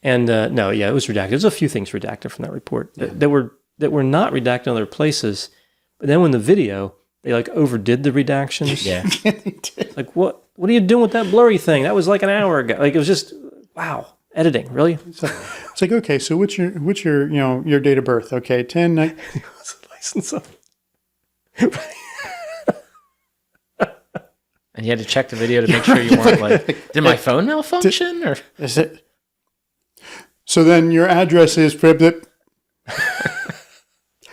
And it was redacted. There's a few things redacted from that report that were not redacted in other places. But then when the video, they like overdid the redactions. Yeah. They did. Like what are you doing with that blurry thing? That was like an hour ago. Like it was just wow. Editing, really? It's like okay, so what's your your date of birth? Okay, 10. What's the license on? And you had to check the video to make sure you weren't like, did my phone malfunction? Or is it? So then your address is I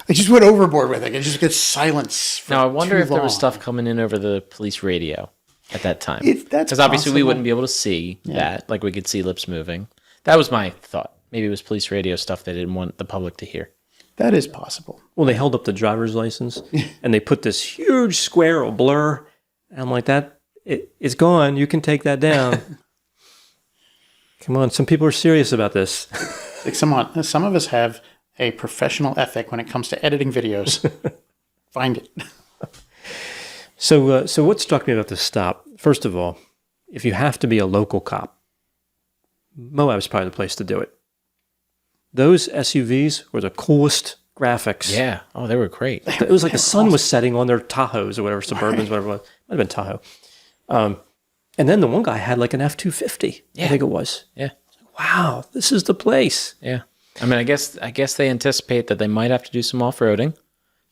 just went overboard with it. It just gets silence. Now I wonder if there was stuff coming in over the police radio at that time. That's because obviously we wouldn't be able to see that. Like we could see lips moving. That was my thought. Maybe it was police radio stuff they didn't want the public to hear. That is possible. Well, they held up the driver's license and they put this huge square of blur. And I'm like, it's gone. You can take that down. Come on. Some people are serious about this. Like some of us have a professional ethic when it comes to editing videos. Find it. So what struck me about this stop, first of all, if you have to be a local cop, Moab's probably the place to do it. Those SUVs were the coolest graphics. Yeah. Oh, they were great. It was like the sun was setting on their Tahoes or whatever, Suburbans, whatever it was. Might have been Tahoe. And then the one guy had like an F-250, I think it was. Yeah. Wow, this is the place. Yeah. I mean, I guess they anticipate that they might have to do some off-roading.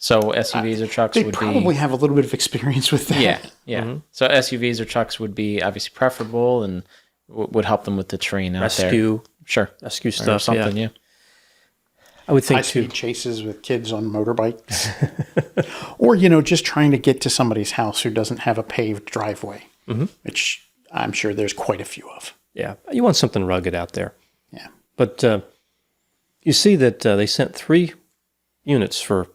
So SUVs or trucks would probably have a little bit of experience with that. Yeah, yeah. Mm-hmm. So SUVs or trucks would be obviously preferable and would help them with the terrain out there. Sure. Rescue stuff, or something, yeah. I would think high-speed chases with kids on motorbikes. Or, just trying to get to somebody's house who doesn't have a paved driveway, which I'm sure there's quite a few of. Yeah. You want something rugged out there. Yeah. But you see that they sent 3 units for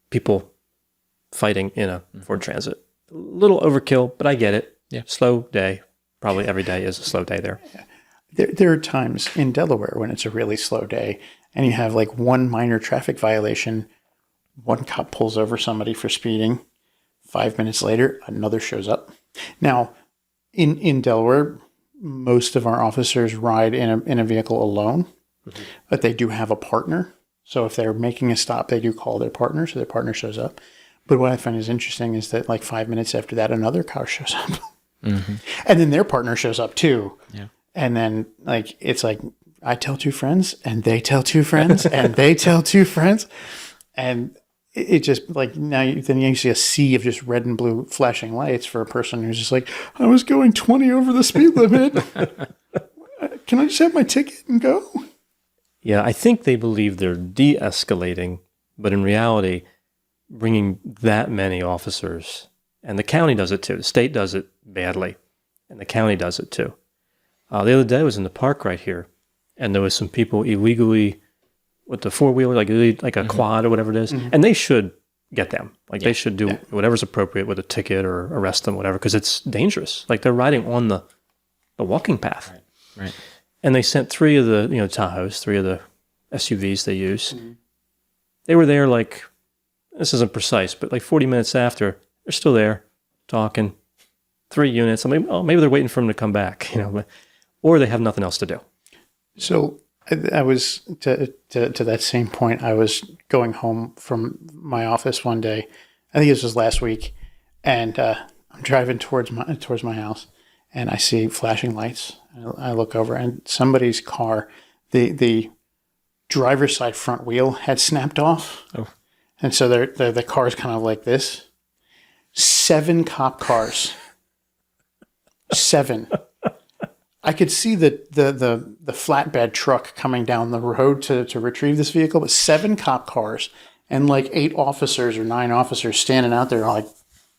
people fighting in a Ford Transit. A little overkill, but I get it. Yeah. Slow day. Probably every day is a slow day there. Yeah. There are times in Delaware when it's a really slow day and you have like one minor traffic violation. One cop pulls over somebody for speeding. 5 minutes later, another shows up. Now, in Delaware, most of our officers ride in a vehicle alone, but they do have a partner. So if they're making a stop, they do call their partner, so their partner shows up. But what I find is interesting is that like 5 minutes after that, another car shows up. And then their partner shows up too. Yeah. And then like it's like I tell 2 friends and they tell 2 friends and they tell 2 friends. And it just like then you see a sea of just red and blue flashing lights for a person who's just like, I was going 20 over the speed limit. Can I just have my ticket and go? Yeah, I think they believe they're de-escalating, but in reality, bringing that many officers, and the county does it too, the state does it badly, and the county does it too. The other day I was in the park right here, and there was some people illegally with the four-wheeler, like a quad or whatever it is, and they should get them. Like they should do whatever's appropriate with a ticket or arrest them, whatever, because it's dangerous. Like they're riding on the walking path. Right. And they sent 3 of the Tahoes, 3 of the SUVs they use. They were there like, this isn't precise, but like 40 minutes after, they're still there talking. 3 units. I mean, maybe they're waiting for them to come back, or they have nothing else to do. So I was to that same point. I was going home from my office one day. I think this was last week, and I'm driving towards my house, and I see flashing lights. I look over, and somebody's car, the driver's side front wheel had snapped off, and so the car is kind of like this. 7 cop cars. 7. I could see the flatbed truck coming down the road to retrieve this vehicle, but 7 cop cars and like 8 officers or 9 officers standing out there like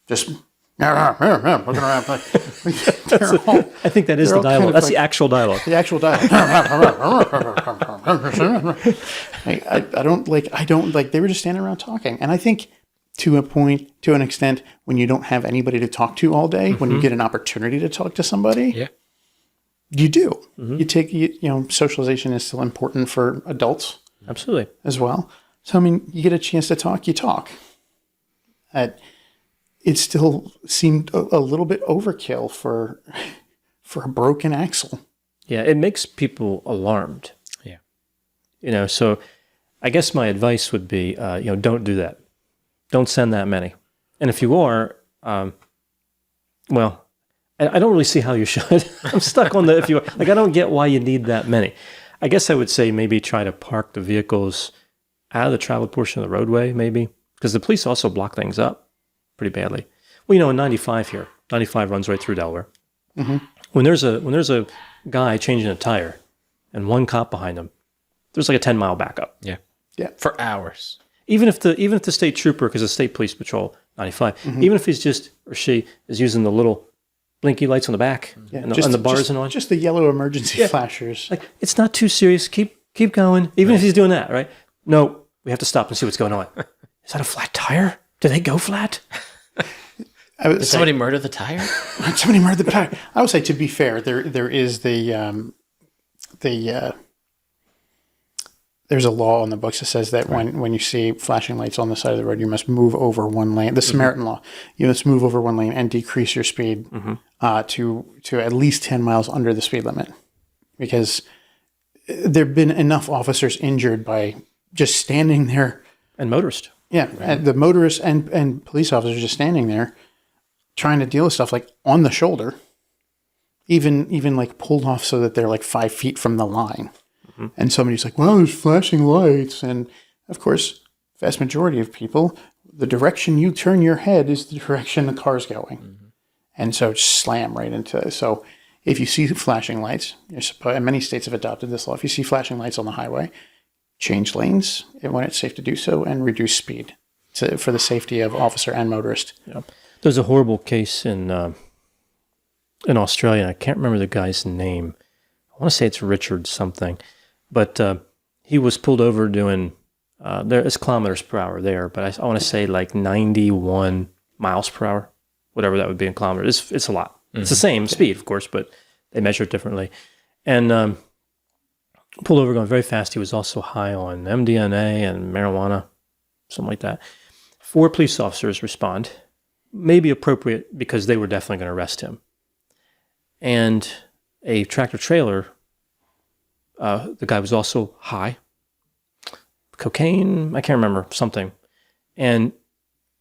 just looking around. Like, I think that is the dialogue. That's the actual dialogue. The actual dialogue. I don't like. They were just standing around talking, and I think to an extent, when you don't have anybody to talk to all day, when you get an opportunity to talk to somebody, you do. You take, socialization is still important for adults. Absolutely. As well. So, I mean, you get a chance to talk, you talk. It still seemed a little bit overkill for a broken axle. Yeah, it makes people alarmed. Yeah. So I guess my advice would be, don't do that. Don't send that many. And if you are, well, I don't really see how you should. I'm stuck on if you are. Like, I don't get why you need that many. I guess I would say maybe try to park the vehicles out of the traveled portion of the roadway, maybe. Because the police also block things up pretty badly. Well, in 95 here, 95 runs right through Delaware. When there's a guy changing a tire and 1 cop behind him, there's like a 10-mile backup. Yeah. For hours. Even if the state trooper, because the state police patrol 95, even if he's just, or she is using the little blinky lights on the back and the bars and on. Just the yellow emergency flashers. Like, it's not too serious. Keep going. Even if he's doing that, right? No, we have to stop and see what's going on. Is that a flat tire? Do they go flat? Did somebody murder the tire? Somebody murdered the tire. I would say, to be fair, there is there's a law on the books that says that when you see flashing lights on the side of the road, you must move over 1 lane. The Samaritan law. You must move over 1 lane and decrease your speed to at least 10 miles under the speed limit. Because there have been enough officers injured by just standing there. And motorists. Yeah, and the motorists and police officers just standing there trying to deal with stuff like on the shoulder, even like pulled off so that they're like 5 feet from the line. And somebody's like, well, there's flashing lights. And of course, vast majority of people, the direction you turn your head is the direction the car's going. And so just slam right into it. So if you see flashing lights, and many states have adopted this law, if you see flashing lights on the highway, change lanes when it's safe to do so and reduce speed for the safety of officer and motorist. Yeah. There's a horrible case in Australia. I can't remember the guy's name. I want to say it's Richard something. But he was pulled over doing, there's kilometers per hour there, but I want to say like 91 miles per hour, whatever that would be in kilometers. It's a lot. It's the same speed, of course, but they measure it differently. And pulled over going very fast. He was also high on MDMA and marijuana, something like that. 4 police officers respond, maybe appropriate because they were definitely going to arrest him. And a tractor trailer, the guy was also high. Cocaine, I can't remember, something. And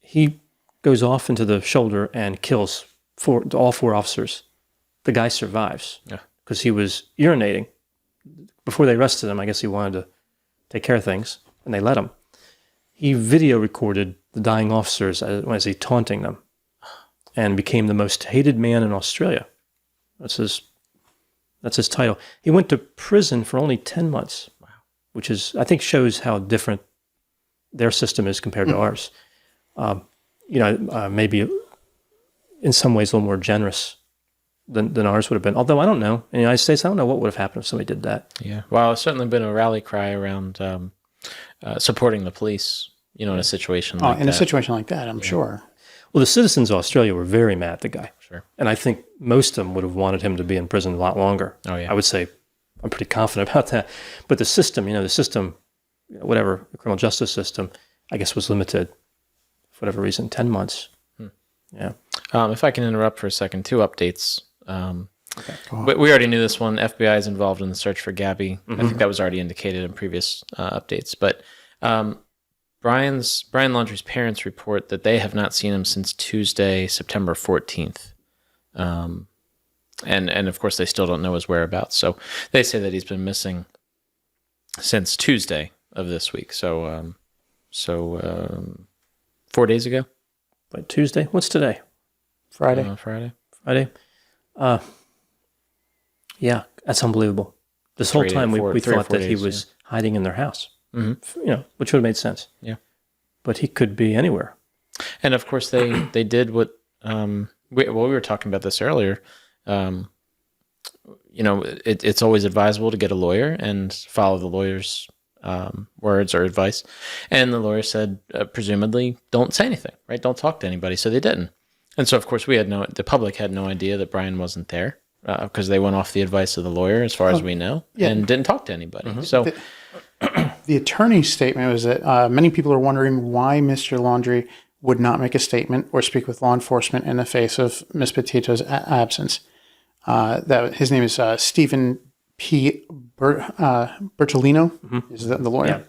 he goes off into the shoulder and kills all 4 officers. The guy survives because he was urinating. Before they arrested him, I guess he wanted to take care of things, and they let him. He video recorded the dying officers as he taunting them and became the most hated man in Australia. That's his title. He went to prison for only 10 months, which is, I think, shows how different their system is compared to ours. Maybe in some ways a little more generous than ours would have been. Although I don't know. In the United States, I don't know what would have happened if somebody did that. Yeah. Well, it's certainly been a rally cry around supporting the police, in a situation like that. In a situation like that, I'm sure. Well, the citizens of Australia were very mad at the guy. Sure. And I think most of them would have wanted him to be in prison a lot longer. Oh, yeah. I would say I'm pretty confident about that. But the system, whatever, the criminal justice system, I guess was limited, for whatever reason, 10 months. Yeah. If I can interrupt for a second, 2 updates. We already knew this one. FBI is involved in the search for Gabby. I think that was already indicated in previous updates. But Brian Laundrie's parents report that they have not seen him since Tuesday, September 14th. And of course, they still don't know his whereabouts. So they say that he's been missing since Tuesday of this week. So 4 days ago. But Tuesday? What's today? Friday. Friday? Yeah, that's unbelievable. This whole time we thought that he was hiding in their house, which would have made sense. Yeah. But he could be anywhere. And of course, they did what, we were talking about this earlier. It's always advisable to get a lawyer and follow the lawyer's words or advice. And the lawyer said, presumably, don't say anything, right? Don't talk to anybody. So they didn't. And so, of course, the public had no idea that Brian wasn't there because they went off the advice of the lawyer, as far as we know, and didn't talk to anybody. So the attorney's statement was that many people are wondering why Mr. Laundrie would not make a statement or speak with law enforcement in the face of Ms. Petito's absence. That his name is Stephen P. Bertolino, is the lawyer.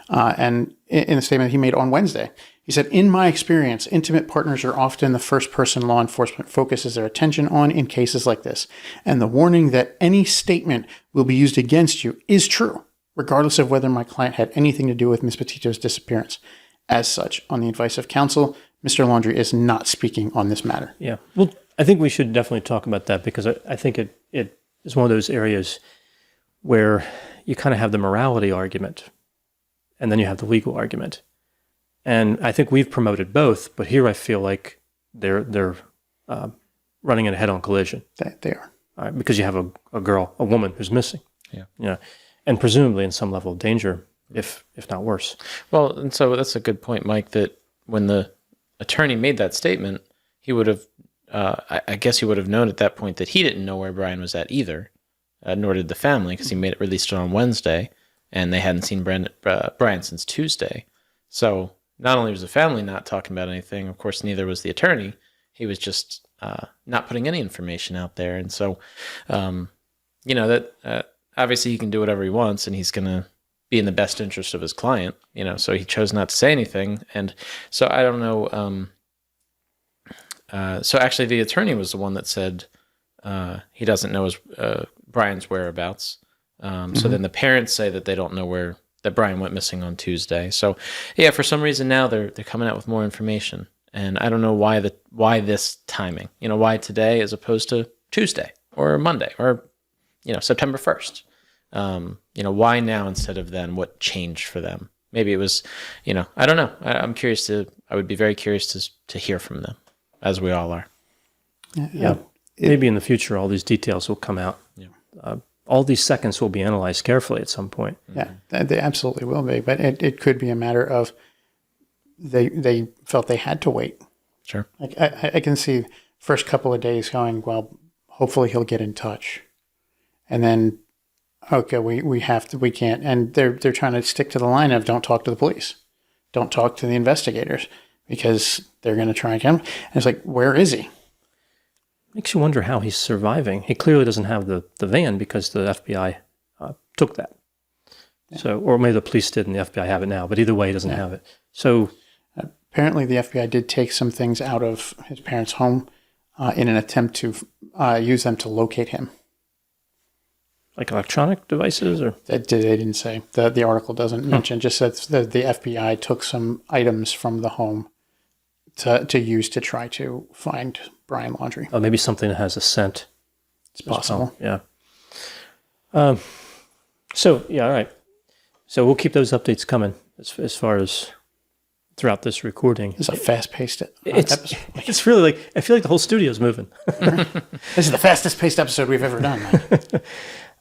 Yeah. And in a statement he made on Wednesday, he said, "In my experience, intimate partners are often the first person law enforcement focuses their attention on in cases like this. And the warning that any statement will be used against you is true, regardless of whether my client had anything to do with Ms. Petito's disappearance. As such, on the advice of counsel, Mr. Laundrie is not speaking on this matter." Yeah. Well, I think we should definitely talk about that because I think it is one of those areas where you kind of have the morality argument and then you have the legal argument. And I think we've promoted both, but here I feel like they're running in a head-on collision. They are. Because you have a woman who's missing. Yeah. And presumably in some level of danger, if not worse. Well, and so that's a good point, Mike, that when the attorney made that statement, he would have, I guess he would have known at that point that he didn't know where Brian was at either, nor did the family, because he released it on Wednesday, and they hadn't seen Brian since Tuesday. So not only was the family not talking about anything, of course, neither was the attorney. He was just not putting any information out there. And so, that obviously he can do whatever he wants, and he's going to be in the best interest of his client, so he chose not to say anything. And so I don't know. So actually the attorney was the one that said he doesn't know Brian's whereabouts. So then the parents say that they don't know that Brian went missing on Tuesday. So yeah, for some reason now they're coming out with more information. And I don't know why this timing, why today as opposed to Tuesday or Monday or, September 1st. Why now instead of then? What changed for them? Maybe it was, I don't know. I would be very curious to hear from them, as we all are. Yeah. Maybe in the future, all these details will come out. Yeah. All these seconds will be analyzed carefully at some point. Yeah, they absolutely will be. But it could be a matter of they felt they had to wait. Sure. Like I can see first couple of days going, well, hopefully he'll get in touch. And then, okay, we can't. And they're trying to stick to the line of don't talk to the police. Don't talk to the investigators because they're going to try and get him. And it's like, where is he? Makes you wonder how he's surviving. He clearly doesn't have the van because the FBI took that. Yeah. So, or maybe the police did and the FBI have it now, but either way, he doesn't have it. So apparently the FBI did take some things out of his parents' home in an attempt to use them to locate him. Like electronic devices? Or they didn't say. The article doesn't mention, just says that the FBI took some items from the home to use to try to find Brian Laundrie. Oh, maybe something that has a scent. It's possible. Well. Yeah. So, yeah, all right. So we'll keep those updates coming as far as throughout this recording. It's a fast-paced episode. It's really like, I feel like the whole studio's moving. This is the fastest-paced episode we've ever done.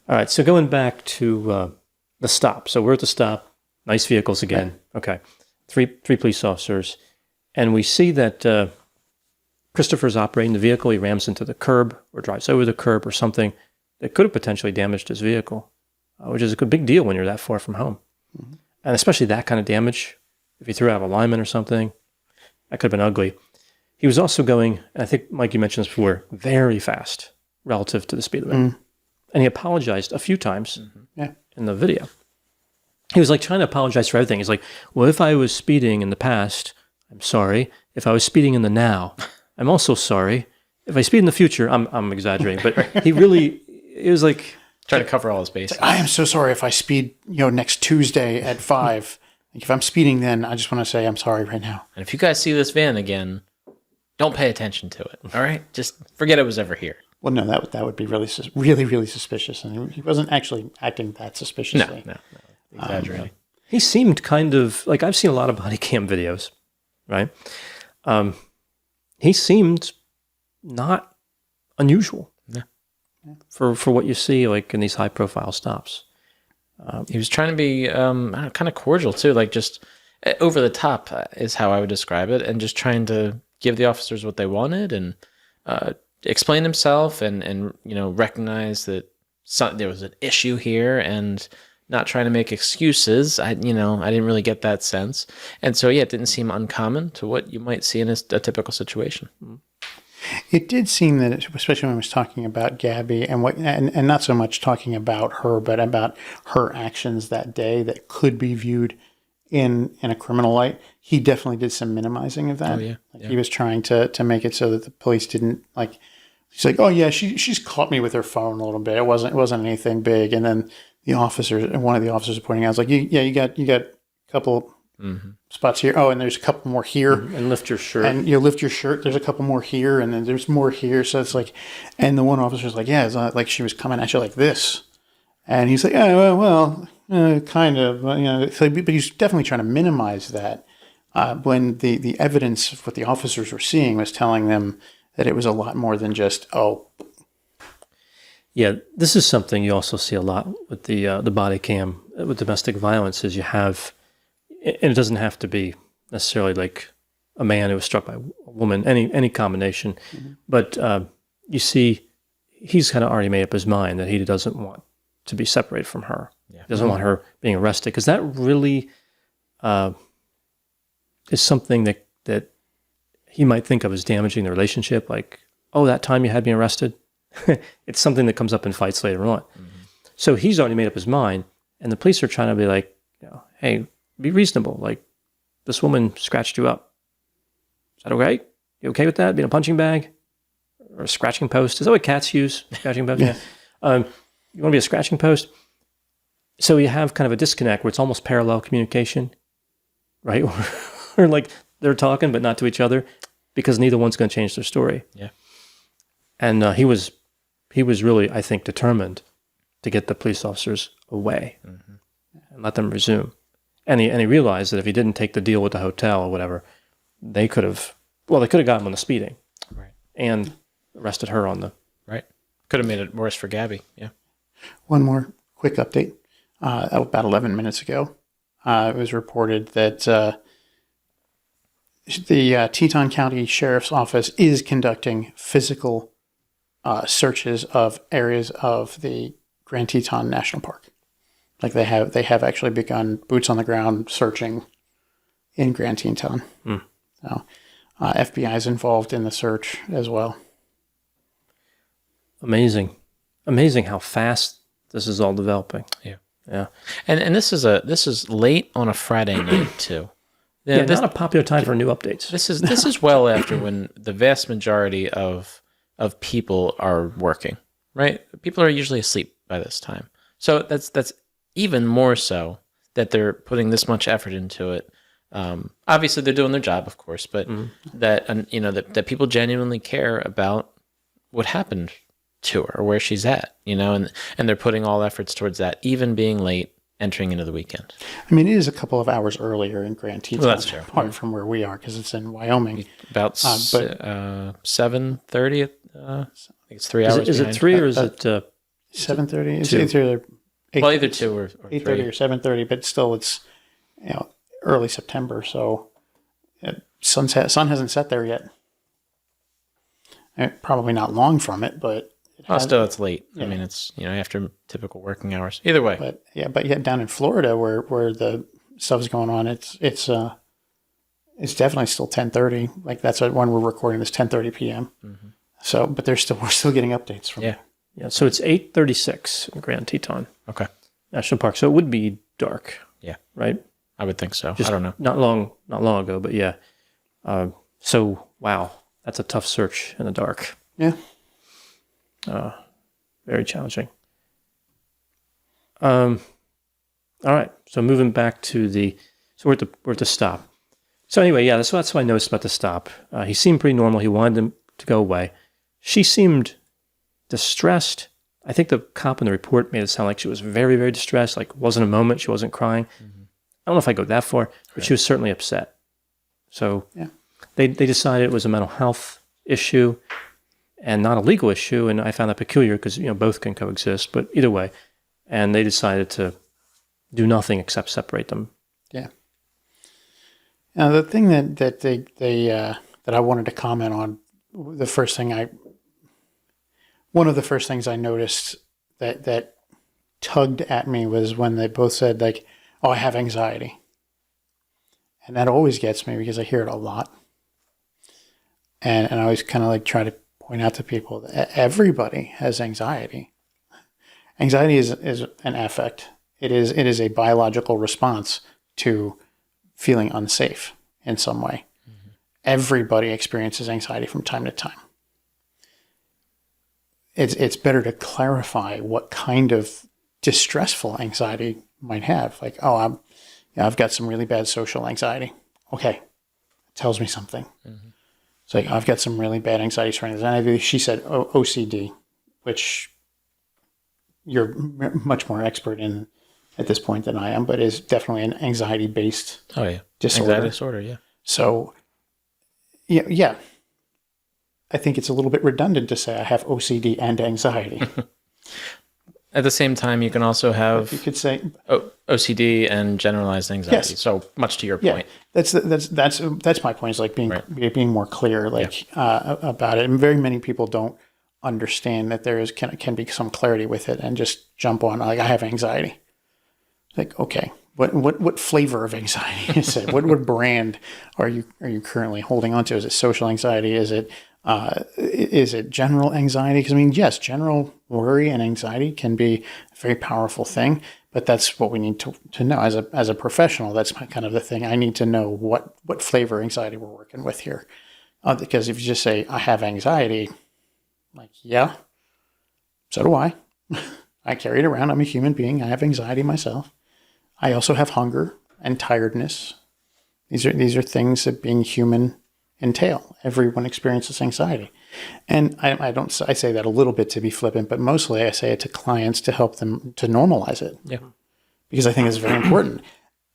All right, so going back to the stop. So we're at the stop, nice vehicles again. Right. Okay, three police officers. And we see that Christopher's operating the vehicle. He rams into the curb or drives over the curb or something that could have potentially damaged his vehicle, which is a big deal when you're that far from home. Mm-hmm. And especially that kind of damage, if he threw out of alignment or something, that could have been ugly. He was also going, and I think, Mike, you mentioned this before, very fast relative to the speed limit. Mm. And he apologized a few times in the video. He was like trying to apologize for everything. He's like, well, if I was speeding in the past, I'm sorry. If I was speeding in the now, I'm also sorry. If I speed in the future, I'm exaggerating. But he really, it was like... Trying to cover all his bases. I am so sorry if I speed, next Tuesday at 5. If I'm speeding then, I just want to say I'm sorry right now. And if you guys see this van again, don't pay attention to it, all right? Just forget it was ever here. Well, no, that would be really suspicious. And he wasn't actually acting that suspiciously. No. Exaggerating. He seemed kind of, like I've seen a lot of body cam videos, right? He seemed not unusual for what you see like in these high-profile stops. He was trying to be kind of cordial too, like just over the top is how I would describe it, and just trying to give the officers what they wanted and explain himself and recognize that there was an issue here and not trying to make excuses. I didn't really get that sense, and so it didn't seem uncommon to what you might see in a typical situation. Mm-hmm. It did seem that, especially when I was talking about Gabby and not so much talking about her, but about her actions that day that could be viewed in a criminal light, he definitely did some minimizing of that. Oh, yeah. He was trying to make it so that the police didn't like. He's like, oh yeah, she's caught me with her phone a little bit. It wasn't anything big. And then one of the officers pointing out, was like, you got a couple. Mm-hmm. Spots here. Oh, and there's a couple more here. And lift your shirt. And you lift your shirt. There's a couple more here, and then there's more here. So it's like, and the one officer's like, yeah, it's not like she was coming at you like this. And he's like, yeah, well, kind of. But he's definitely trying to minimize that when the evidence of what the officers were seeing was telling them that it was a lot more than just, oh. Yeah, this is something you also see a lot with the body cam, with domestic violence, is you have... And it doesn't have to be necessarily like a man who was struck by a woman, any combination. Mm-hmm. But you see, he's kind of already made up his mind that he doesn't want to be separated from her. Yeah. He doesn't want her being arrested, because that really is something that he might think of as damaging the relationship. Like, oh, that time you had me arrested? It's something that comes up in fights later on. Mm-hmm. So he's already made up his mind, and the police are trying to be like, hey, be reasonable. Like, this woman scratched you up. Is that okay? You okay with that? Being a punching bag or a scratching post? Is that what cats use? Scratching post? Yeah. You want to be a scratching post? So you have kind of a disconnect where it's almost parallel communication, right? Or like they're talking but not to each other, because neither one's going to change their story. Yeah. And he was really, I think, determined to get the police officers away and let them resume. And he realized that if he didn't take the deal with the hotel or whatever, they could have got him on the speeding, right, and arrested her on the right. Could have made it worse for Gabby. Yeah. One more quick update. About 11 minutes ago, it was reported that the Teton County Sheriff's Office is conducting physical searches of areas of the Grand Teton National Park. Like they have actually begun boots on the ground searching in Grand Teton. Mm. So FBI is involved in the search as well. Amazing how fast this is all developing. Yeah. And this is late on a Friday night too. Yeah, not a popular time for new updates. This is well after when the vast majority of people are working, right? People are usually asleep by this time. So that's even more so that they're putting this much effort into it. Obviously, they're doing their job, of course, but that people genuinely care about what happened to her or where she's at, and they're putting all efforts towards that, even being late entering into the weekend. I mean, it is a couple of hours earlier in Grand Teton, Well, that's fair. apart from where we are, because it's in Wyoming. About 7:30. I think it's 3 hours. Is it 3 or is it 7:30? It's 2? either either 2 or 8:30 3. or 7:30, but still, it's early September, so sun hasn't set there yet. Probably not long from it, but Still, it's late. Yeah. I mean, it's after typical working hours. Either way, but down in Florida where the stuff's going on, it's definitely still 10:30. Like that's when we're recording this, 10:30 p.m. Mm-hmm. So, but we're still getting updates from Yeah. Yeah, so it's 8:36 in Grand Teton Okay. National Park. So it would be dark. Yeah. Right? I would think so. Just I don't know. Not long ago, but yeah. So wow, that's a tough search in the dark. Yeah. Very challenging. All right. So moving back to we're at the stop. So anyway, yeah, that's what I noticed about the stop. He seemed pretty normal. He wanted him to go away. She seemed distressed. I think the cop in the report made it sound like she was very, very distressed. Like, wasn't a moment. She wasn't crying. Mm-hmm. I don't know if I go that far, but she was certainly upset. So yeah. They decided it was a mental health issue and not a legal issue. And I found that peculiar because, both can coexist, but either way. And they decided to do nothing except separate them. Yeah. Now, the thing that I wanted to comment on, one of the first things I noticed that tugged at me was when they both said, like, oh, I have anxiety. And that always gets me because I hear it a lot. And I always kind of like try to point out to people that everybody has anxiety. Anxiety is an affect. It is a biological response to feeling unsafe in some way. Mm-hmm. Everybody experiences anxiety from time to time. It's better to clarify what kind of distressful anxiety might have. Like, oh, I've got some really bad social anxiety. Okay, it tells me something. Mm-hmm. It's like, I've got some really bad anxiety surrounding this. And she said OCD, which you're much more expert in at this point than I am, but is definitely an anxiety-based disorder. Anxiety disorder, yeah. So, yeah. I think it's a little bit redundant to say I have OCD and anxiety. At the same time, you can also have you could say OCD and generalized anxiety. Yes. So much to your point. That's my point. Is like being more clear, about it. And very many people don't understand that there can be some clarity with it, and just jump on like I have anxiety. Like, okay, what flavor of anxiety is it? What brand are you currently holding on to? Is it social anxiety? Is it general anxiety? Because I mean, yes, general worry and anxiety can be a very powerful thing, but that's what we need to know as a professional. That's kind of the thing. I need to know what flavor anxiety we're working with here, because if you just say I have anxiety, like yeah, so do I. I carry it around. I'm a human being. I have anxiety myself. I also have hunger and tiredness. These are things that being human entail. Everyone experiences anxiety. And I say that a little bit to be flippant, but mostly I say it to clients to help them to normalize it. Yeah. Because I think it's very important.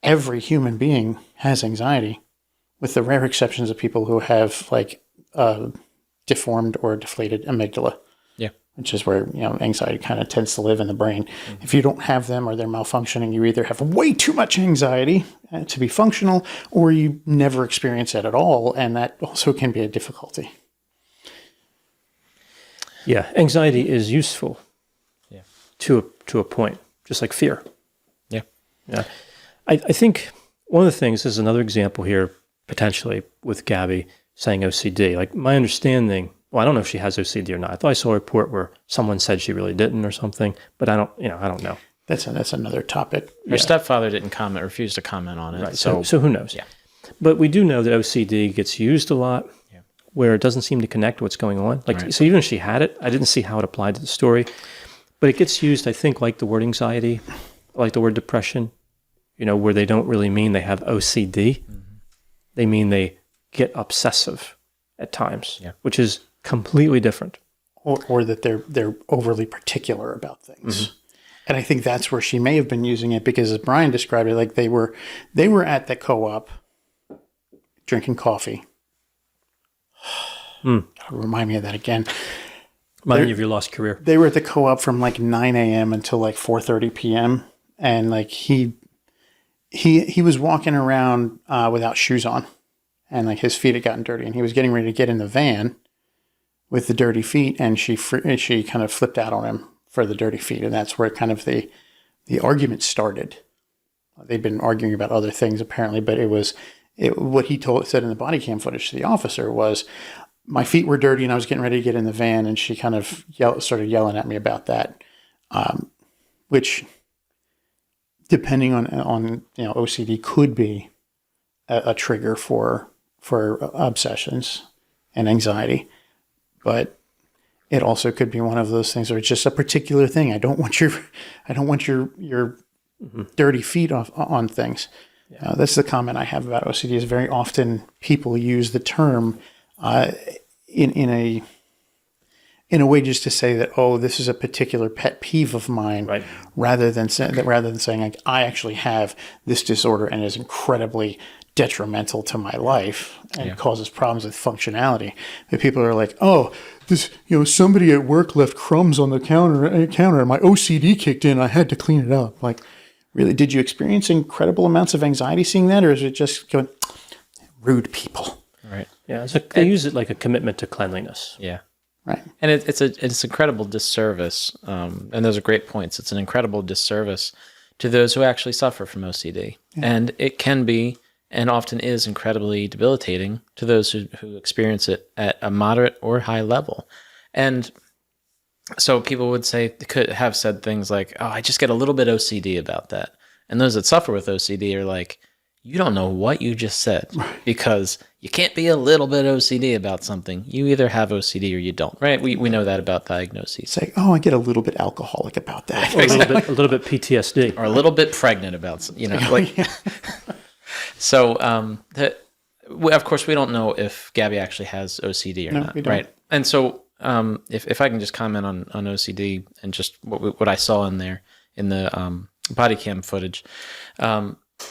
Every human being has anxiety, with the rare exceptions of people who have like deformed or deflated amygdala. Yeah. Which is where, anxiety kind of tends to live in the brain. Mm-hmm. If you don't have them or they're malfunctioning, you either have way too much anxiety to be functional, or you never experience it at all. And that also can be a difficulty. Yeah. Anxiety is useful to a point, just like fear. Yeah. Yeah. I think one of the things is another example here, potentially with Gabby saying OCD. Like my understanding, well, I don't know if she has OCD or not. I thought I saw a report where someone said she really didn't or something, but I don't know. That's another topic. Her stepfather didn't comment, refused to comment on it. Right. So who knows? Yeah. But we do know that OCD gets used a lot where it doesn't seem to connect what's going on. Like, so even if she had it, I didn't see how it applied to the story, but it gets used, I think, like the word anxiety, like the word depression, where they don't really mean they have OCD. Mm-hmm. They mean they get obsessive at times, which is completely different. Or that they're overly particular about things. Mm-hmm. And I think that's where she may have been using it, because as Brian described it, like they were at the co-op drinking coffee. Remind me of that again. Remind you of your lost career. They were at the co-op from like 9 a.m. until like 4:30 p.m. And like he was walking around without shoes on, and like his feet had gotten dirty, and he was getting ready to get in the van with the dirty feet, and she kind of flipped out on him for the dirty feet, and that's where kind of the argument started. They'd been arguing about other things apparently, but what he said in the body cam footage to the officer was, my feet were dirty and I was getting ready to get in the van, and she kind of started yelling at me about that, which, depending on OCD, could be a trigger for obsessions and anxiety, but it also could be one of those things where it's just a particular thing. I don't want your dirty feet on things. Yeah. That's the comment I have about OCD, is very often people use the term in a way just to say that, oh, this is a particular pet peeve of mine, right, rather than saying like, I actually have this disorder and is incredibly detrimental to my life and causes problems with functionality. But people are like, oh, this, somebody at work left crumbs on the counter and my OCD kicked in. I had to clean it up. Like, really, did you experience incredible amounts of anxiety seeing that, or is it just going, rude people? Right. Yeah. They use it like a commitment to cleanliness. Yeah. Right. And it's incredible disservice. And those are great points. It's an incredible disservice to those who actually suffer from OCD. Yeah. And it can be, and often is, incredibly debilitating to those who experience it at a moderate or high level. And so people could have said things like, oh, I just get a little bit OCD about that. And those that suffer with OCD are like, you don't know what you just said, because you can't be a little bit OCD about something. You either have OCD or you don't, right? We know that about diagnoses. Say, oh, I get a little bit alcoholic about that. Or a little bit PTSD. Or a little bit pregnant about, like... So, of course, we don't know if Gabby actually has OCD or not, we don't. Right? And so, if I can just comment on OCD and just what I saw in there in the body cam footage,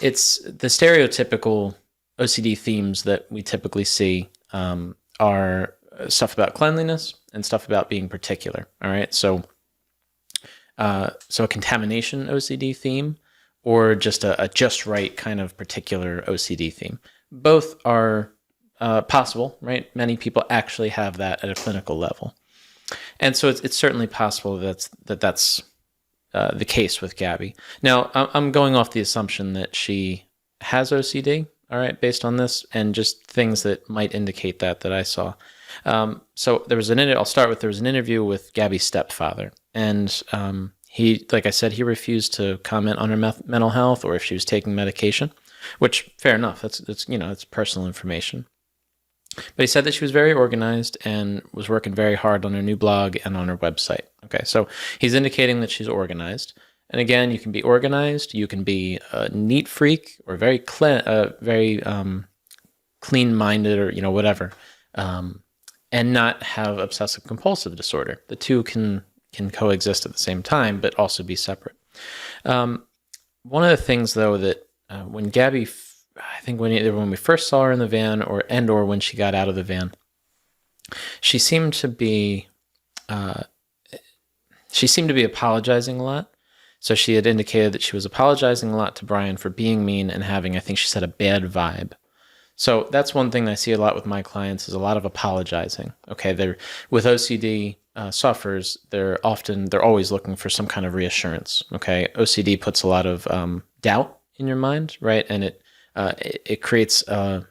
it's the stereotypical OCD themes that we typically see are stuff about cleanliness and stuff about being particular. All right, so a contamination OCD theme, or just a just right kind of particular OCD theme. Both are possible, right? Many people actually have that at a clinical level. And so it's certainly possible that's the case with Gabby. Now, I'm going off the assumption that she has OCD, all right, based on this, and just things that might indicate that I saw. So there was there was an interview with Gabby's stepfather, and he, like I said, he refused to comment on her mental health or if she was taking medication, which, fair enough, it's personal information. But he said that she was very organized and was working very hard on her new blog and on her website. Okay, so he's indicating that she's organized. And again, you can be organized, you can be a neat freak, or very clean-minded, or whatever, and not have obsessive compulsive disorder. The two can coexist at the same time, but also be separate. One of the things, though, that when Gabby, I think when we first saw her in the van, or when she got out of the van, she seemed to be apologizing a lot. So she had indicated that she was apologizing a lot to Brian for being mean and having, I think she said, a bad vibe. So that's one thing I see a lot with my clients, is a lot of apologizing. Okay, they're with OCD sufferers. They're always looking for some kind of reassurance. Okay, OCD puts a lot of doubt in your mind, right? And it creates it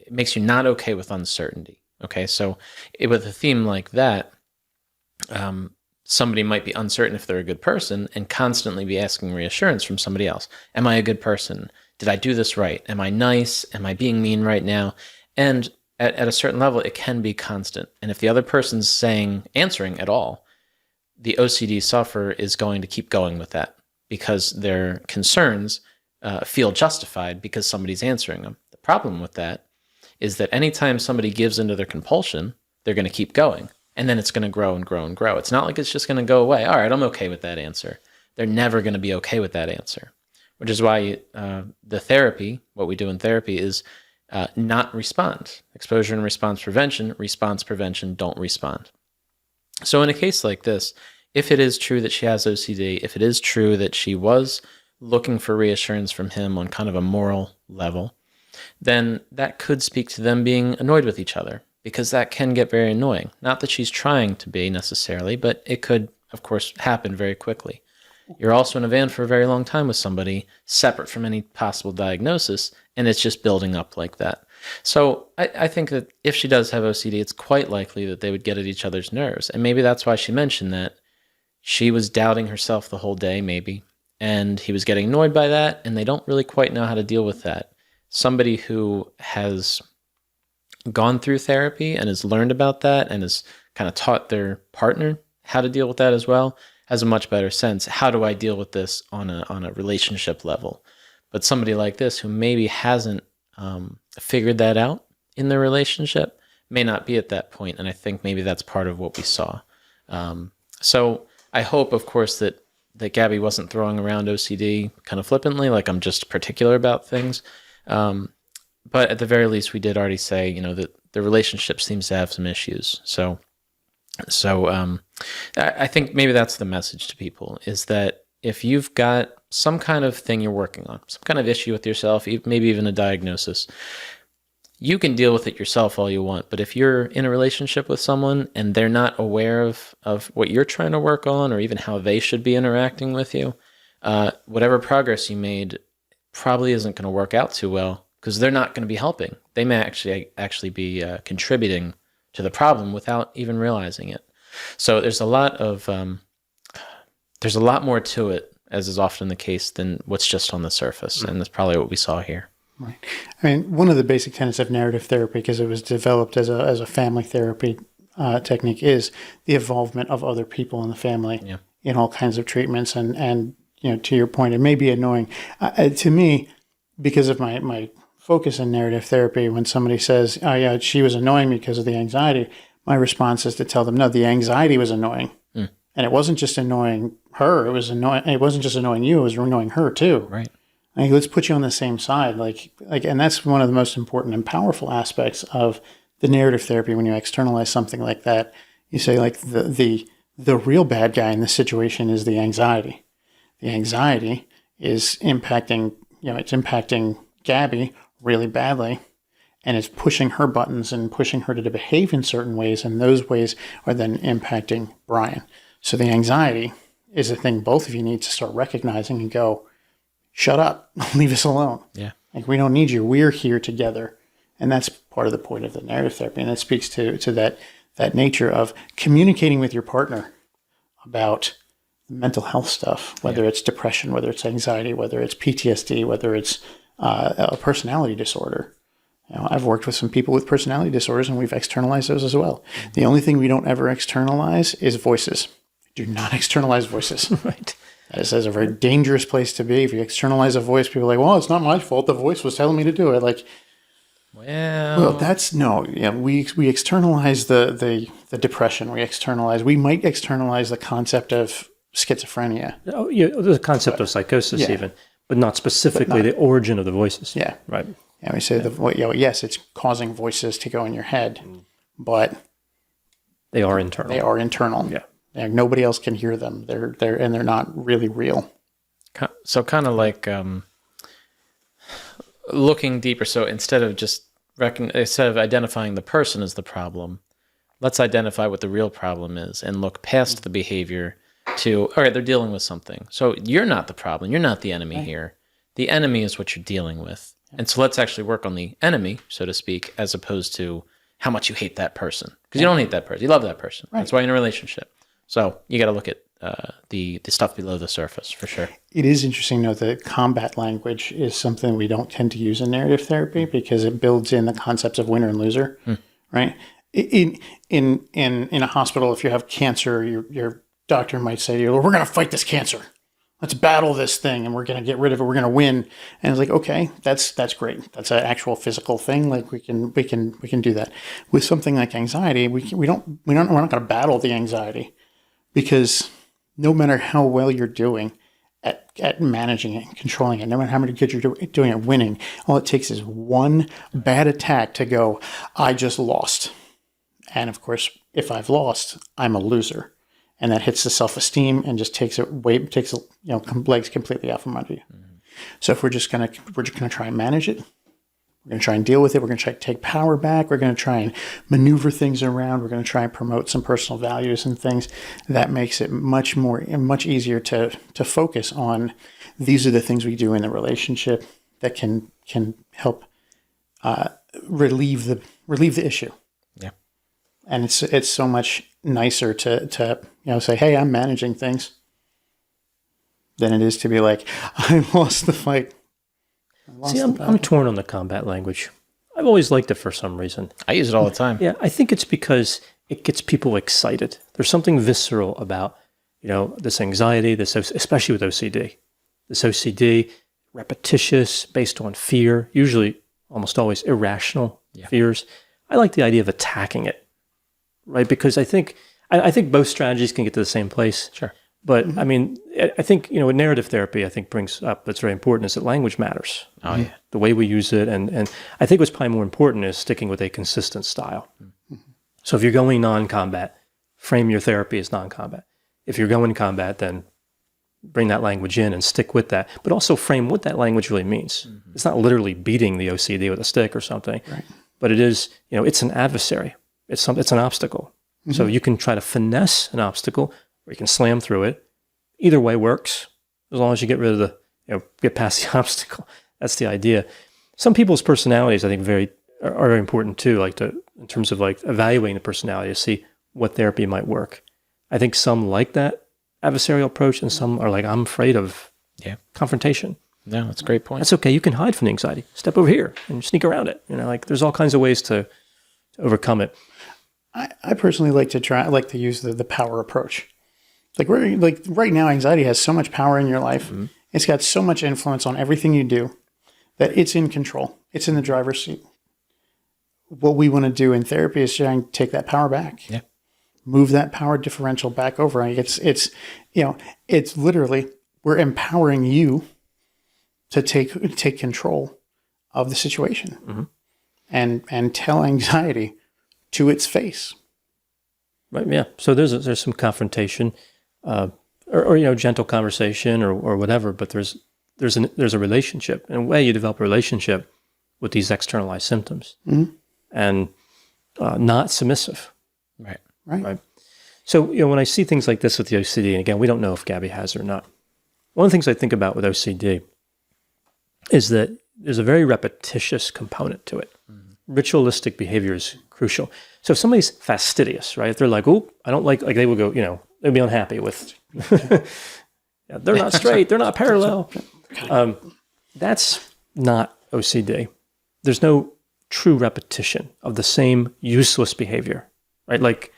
makes you not okay with uncertainty. Okay, so with a theme like that, somebody might be uncertain if they're a good person and constantly be asking reassurance from somebody else. Am I a good person? Did I do this right? Am I nice? Am I being mean right now? And at a certain level, it can be constant. And if the other person's answering at all, the OCD sufferer is going to keep going with that, because their concerns feel justified because somebody's answering them. The problem with that is that anytime somebody gives into their compulsion, they're going to keep going. And then it's going to grow and grow and grow. It's not like it's just going to go away. All right, I'm okay with that answer. they're never going to be okay with that answer, which is why the therapy, what we do in therapy is not respond. Exposure and response prevention, don't respond. So in a case like this, if it is true that she has OCD, if it is true that she was looking for reassurance from him on kind of a moral level, then that could speak to them being annoyed with each other, because that can get very annoying. Not that she's trying to be necessarily, but it could, of course, happen very quickly. You're also in a van for a very long time with somebody separate from any possible diagnosis, and it's just building up like that. So I think that if she does have OCD, it's quite likely that they would get at each other's nerves. And maybe that's why she mentioned that she was doubting herself the whole day, maybe, and he was getting annoyed by that, and they don't really quite know how to deal with that. Somebody who has gone through therapy and has learned about that and has kind of taught their partner how to deal with that as well has a much better sense. How do I deal with this on a relationship level? But somebody like this who maybe hasn't figured that out in their relationship may not be at that point, and I think maybe that's part of what we saw. So I hope, of course, that Gabby wasn't throwing around OCD kind of flippantly, like I'm just particular about things. But at the very least, we did already say, that the relationship seems to have some issues. So I think maybe that's the message to people, is that if you've got some kind of thing you're working on, some kind of issue with yourself, maybe even a diagnosis, you can deal with it yourself all you want. But if you're in a relationship with someone and they're not aware of what you're trying to work on, or even how they should be interacting with you, whatever progress you made probably isn't going to work out too well, because they're not going to be helping. They may actually be contributing to the problem without even realizing it. So there's a lot more to it, as is often the case, than what's just on the surface. And that's probably what we saw here. Right. I mean, one of the basic tenets of narrative therapy, because it was developed as a family therapy technique, is the involvement of other people in the family in all kinds of treatments. And to your point, it may be annoying to me, because of my focus in narrative therapy. When somebody says, "Oh yeah, she was annoying because of the anxiety," my response is to tell them, "No, the anxiety was annoying, and it wasn't just annoying her. It was annoying. It wasn't just annoying you. It was annoying her too." Right. Like, let's put you on the same side. Like, and that's one of the most important and powerful aspects of the narrative therapy. When you externalize something like that, you say, like, the real bad guy in this situation is the anxiety. The anxiety is impacting, it's impacting Gabby really badly, and it's pushing her buttons and pushing her to behave in certain ways, and those ways are then impacting Brian. So the anxiety is a thing both of you need to start recognizing and go, shut up, leave us alone. Yeah. Like, we don't need you. We're here together. And that's part of the point of the narrative therapy. And it speaks to that nature of communicating with your partner about mental health stuff, whether it's depression, whether it's anxiety, whether it's PTSD, whether it's a personality disorder. I've worked with some people with personality disorders, and we've externalized those as well. The only thing we don't ever externalize is voices. Do not externalize voices. Right. That is a very dangerous place to be. If you externalize a voice, people are like, "Well, it's not my fault. The voice was telling me to do it." Like, well, that's no. Yeah, we externalize the depression. We might externalize the concept of schizophrenia. Oh, yeah, the concept of psychosis, even, but not specifically the origin of the voices. Yeah. Right. Yeah, we say yes, it's causing voices to go in your head, but they are internal. They are internal. Yeah. Nobody else can hear them. They're not really real. So kind of like looking deeper. So instead of identifying the person as the problem, let's identify what the real problem is and look past the behavior to, all right, they're dealing with something. So you're not the problem. You're not the enemy here. The enemy is what you're dealing with. And so let's actually work on the enemy, so to speak, as opposed to how much you hate that person. Because you don't hate that person. You love that person. Right. That's why you're in a relationship. So you got to look at the stuff below the surface, for sure. It is interesting to note that combat language is something we don't tend to use in narrative therapy, because it builds in the concepts of winner and loser, right? In a hospital, if you have cancer, your doctor might say to you, "We're going to fight this cancer. Let's battle this thing, and we're going to get rid of it. We're going to win." And it's like, okay, that's great. That's an actual physical thing. Like, we can do that. With something like anxiety, we're not going to battle the anxiety, because no matter how well you're doing, at managing it and controlling it. No matter how many good you're doing at winning, all it takes is one bad attack to go, I just lost. And of course, if I've lost, I'm a loser. And that hits the self-esteem and just takes legs completely out from under you. Mm-hmm. So if we're just gonna try and manage it, we're gonna try and deal with it. We're gonna try to take power back. We're gonna try and maneuver things around. We're gonna try and promote some personal values and things. That makes it much easier to focus on. These are the things we do in the relationship that can help relieve the issue. Yeah, and it's so much nicer to say, hey, I'm managing things, than it is to be like, I lost the fight. See, I'm torn on the combat language. I've always liked it for some reason. I use it all the time. Yeah, I think it's because it gets people excited. There's something visceral about, this anxiety, especially with OCD. This OCD, repetitious, based on fear, usually almost always irrational fears. I like the idea of attacking it, right? Because I think both strategies can get to the same place. Sure. But I mean, I think, what narrative therapy I think brings up that's very important is that language matters. Oh, yeah. The way we use it. And I think what's probably more important is sticking with a consistent style. Mm-hmm. So if you're going non-combat, frame your therapy as non-combat. If you're going combat, then bring that language in and stick with that. But also frame what that language really means. Mm-hmm. It's not literally beating the OCD with a stick or something. Right. But it is, it's an adversary. It's an obstacle. Mm-hmm. So you can try to finesse an obstacle, or you can slam through it. Either way works, as long as you get rid of get past the obstacle. That's the idea. Some people's personalities, I think, are very important too, in terms of evaluating the personality to see what therapy might work. I think some like that adversarial approach, and some are like, I'm afraid of confrontation. No, that's a great point. That's okay. You can hide from the anxiety. Step over here and sneak around it. There's all kinds of ways to overcome it. I personally like to use the power approach. Right now, anxiety has so much power in your life. Mm-hmm. It's got so much influence on everything you do that it's in control. It's in the driver's seat. What we want to do in therapy is try and take that power back. Yeah. Move that power differential back over. It's literally, we're empowering you to take control of the situation. Mm-hmm. and tell anxiety to its face. Right. Yeah. So there's some confrontation, or gentle conversation or whatever. But there's a relationship. In a way, you develop a relationship with these externalized symptoms, mm-hmm. and not submissive. Right. So when I see things like this with the OCD, and again, we don't know if Gabby has it or not. One of the things I think about with OCD is that there's a very repetitious component to it. Mm-hmm. Ritualistic behavior is crucial. So if somebody's fastidious, right? If they're like, oh, I don't like they will go, they'll be unhappy with, they're not straight, they're not parallel. That's not OCD. There's no true repetition of the same useless behavior, right?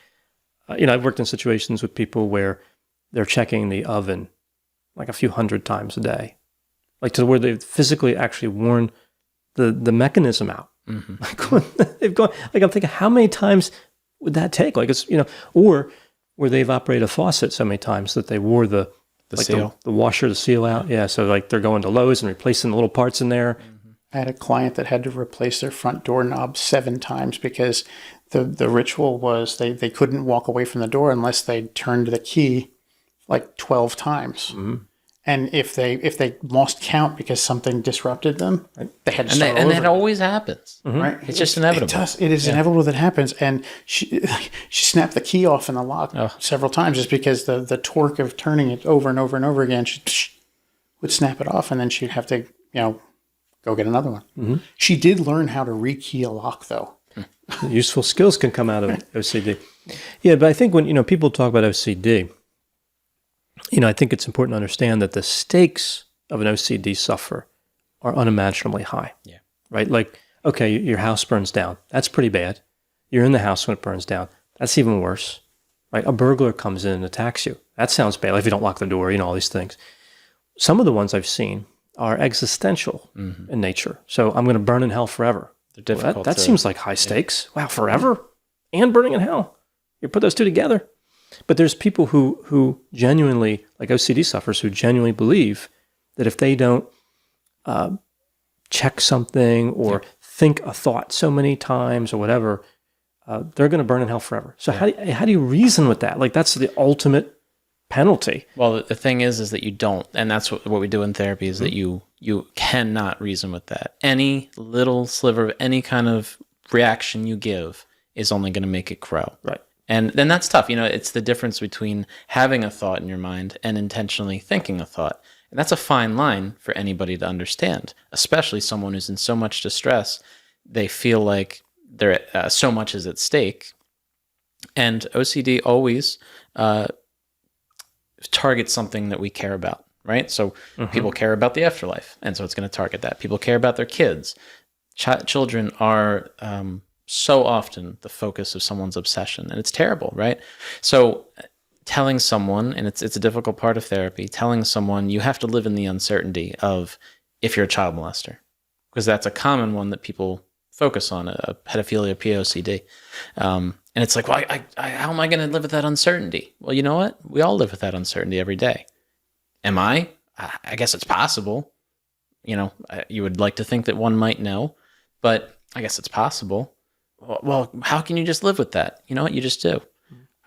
I've worked in situations with people where they're checking the oven like a few hundred times a day, to where they've physically actually worn the mechanism out. Mm-hmm. They've gone, I'm thinking, how many times would that take? Or where they've operated a faucet so many times that they wore the seal, the washer, the seal out. Yeah. So they're going to Lowe's and replacing the little parts in there. Mm-hmm. I had a client that had to replace their front doorknob 7 times because the ritual was they couldn't walk away from the door unless they turned the key 12 times. Mm-hmm. And if they lost count because something disrupted them, they had to start over. And that always happens, mm-hmm. right? It's just inevitable. It is inevitable that happens. And she snapped the key off in the lock several times just because the torque of turning it over and over and over again, she would snap it off, and then she'd have to go get another one. Mm-hmm. She did learn how to rekey a lock, though. Useful skills can come out of OCD. Yeah, but I think when people talk about OCD, I think it's important to understand that the stakes of an OCD sufferer are unimaginably high. Yeah. Right? Okay, your house burns down. That's pretty bad. You're in the house when it burns down. That's even worse. Right? A burglar comes in and attacks you. That sounds bad. If you don't lock the door, all these things. Some of the ones I've seen are existential mm-hmm. in nature. So I'm going to burn in hell forever. They're difficult. That seems like high stakes. Wow, forever? And burning in hell. You put those two together. But there's people who genuinely, like OCD sufferers, who genuinely believe that if they don't check something or think a thought so many times or whatever, they're going to burn in hell forever. So how do you reason with that? Like, that's the ultimate penalty. Well, the thing is that you don't, and that's what we do in therapy is that you cannot reason with that. Any little sliver of any kind of reaction you give is only going to make it grow. Right. And then that's tough. It's the difference between having a thought in your mind and intentionally thinking a thought. And that's a fine line for anybody to understand, especially someone who's in so much distress. They feel like so much is at stake. And OCD always targets something that we care about, right? So people care about the afterlife, and so it's going to target that. People care about their kids. Children are so often the focus of someone's obsession, and it's terrible, right? So telling someone, and it's a difficult part of therapy, telling someone you have to live in the uncertainty of if you're a child molester, because that's a common one that people focus on, a pedophilia POCD. And it's like, well, how am I going to live with that uncertainty? Well, you know what? We all live with that uncertainty every day. Am I? I guess it's possible. You would like to think that one might know, but I guess it's possible. Well, how can you just live with that? You know what? You just do.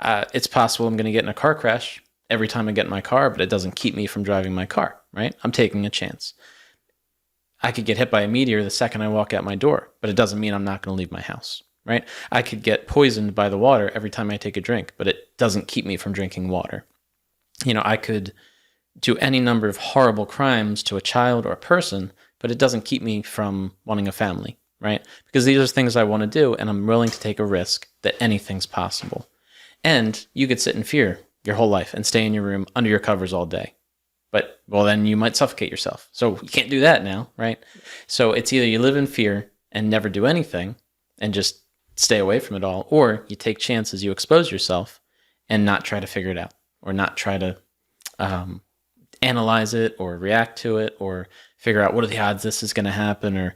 It's possible I'm going to get in a car crash every time I get in my car, but it doesn't keep me from driving my car, right? I'm taking a chance. I could get hit by a meteor the second I walk out my door, but it doesn't mean I'm not going to leave my house, right? I could get poisoned by the water every time I take a drink, but it doesn't keep me from drinking water. I could do any number of horrible crimes to a child or a person, but it doesn't keep me from wanting a family, right? Because these are things I want to do, and I'm willing to take a risk that anything's possible. And you could sit in fear your whole life and stay in your room under your covers all day. But, well, then you might suffocate yourself. So you can't do that now, right? So it's either you live in fear and never do anything and just stay away from it all, or you take chances, you expose yourself and not try to figure it out, or not try to analyze it or react to it, or figure out what are the odds this is going to happen, or,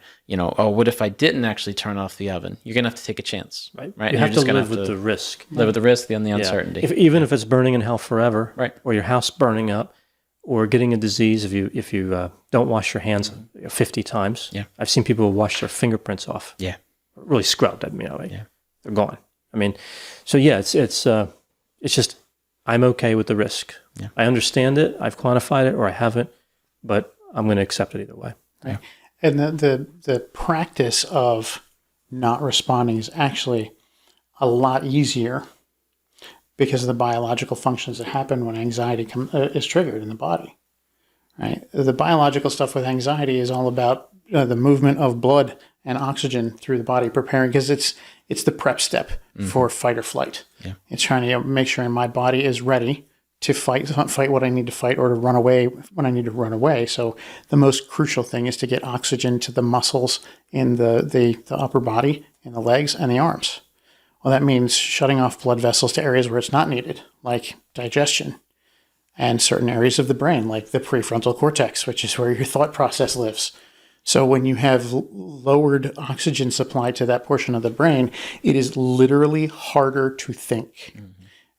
what if I didn't actually turn off the oven? You're going to have to take a chance, right? You have to live with the risk. Live with the risk and the uncertainty. Even if it's burning in hell forever, right, or your house burning up, or getting a disease if you don't wash your hands 50 times. Yeah. I've seen people who wash their fingerprints off. Yeah. Really scrubbed. They're gone. So it's just, I'm okay with the risk. Yeah. I understand it. I've quantified it, or I haven't, but I'm going to accept it either way. Right. And the practice of not responding is actually a lot easier because of the biological functions that happen when anxiety is triggered in the body, right? The biological stuff with anxiety is all about the movement of blood and oxygen through the body, preparing, because it's the prep step for fight or flight. Yeah. It's trying to make sure my body is ready to fight what I need to fight, or to run away when I need to run away. So the most crucial thing is to get oxygen to the muscles in the upper body, in the legs and the arms. Well, that means shutting off blood vessels to areas where it's not needed, like digestion, and certain areas of the brain, like the prefrontal cortex, which is where your thought process lives. So when you have lowered oxygen supply to that portion of the brain, it is literally harder to think. Mm-hmm.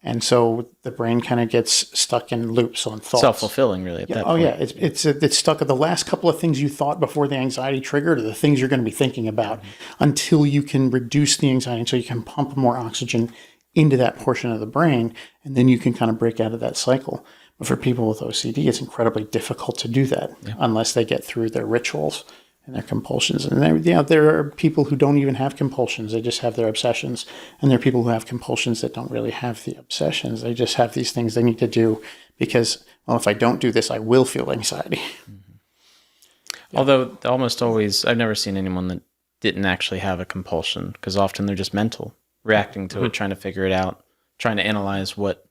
And so the brain kind of gets stuck in loops on thoughts. Self-fulfilling, really, at that point. It's stuck at the last couple of things you thought before the anxiety triggered, or the things you're going to be thinking about, until you can reduce the anxiety, until you can pump more oxygen into that portion of the brain, and then you can kind of break out of that cycle. But for people with OCD, it's incredibly difficult to do that unless they get through their rituals and their compulsions. And there are people who don't even have compulsions. They just have their obsessions. And there are people who have compulsions that don't really have the obsessions. They just have these things they need to do because, well, if I don't do this, I will feel anxiety. Mm-hmm. Although almost always, I've never seen anyone that didn't actually have a compulsion, because often they're just mental, reacting to it, trying to figure it out, trying to analyze what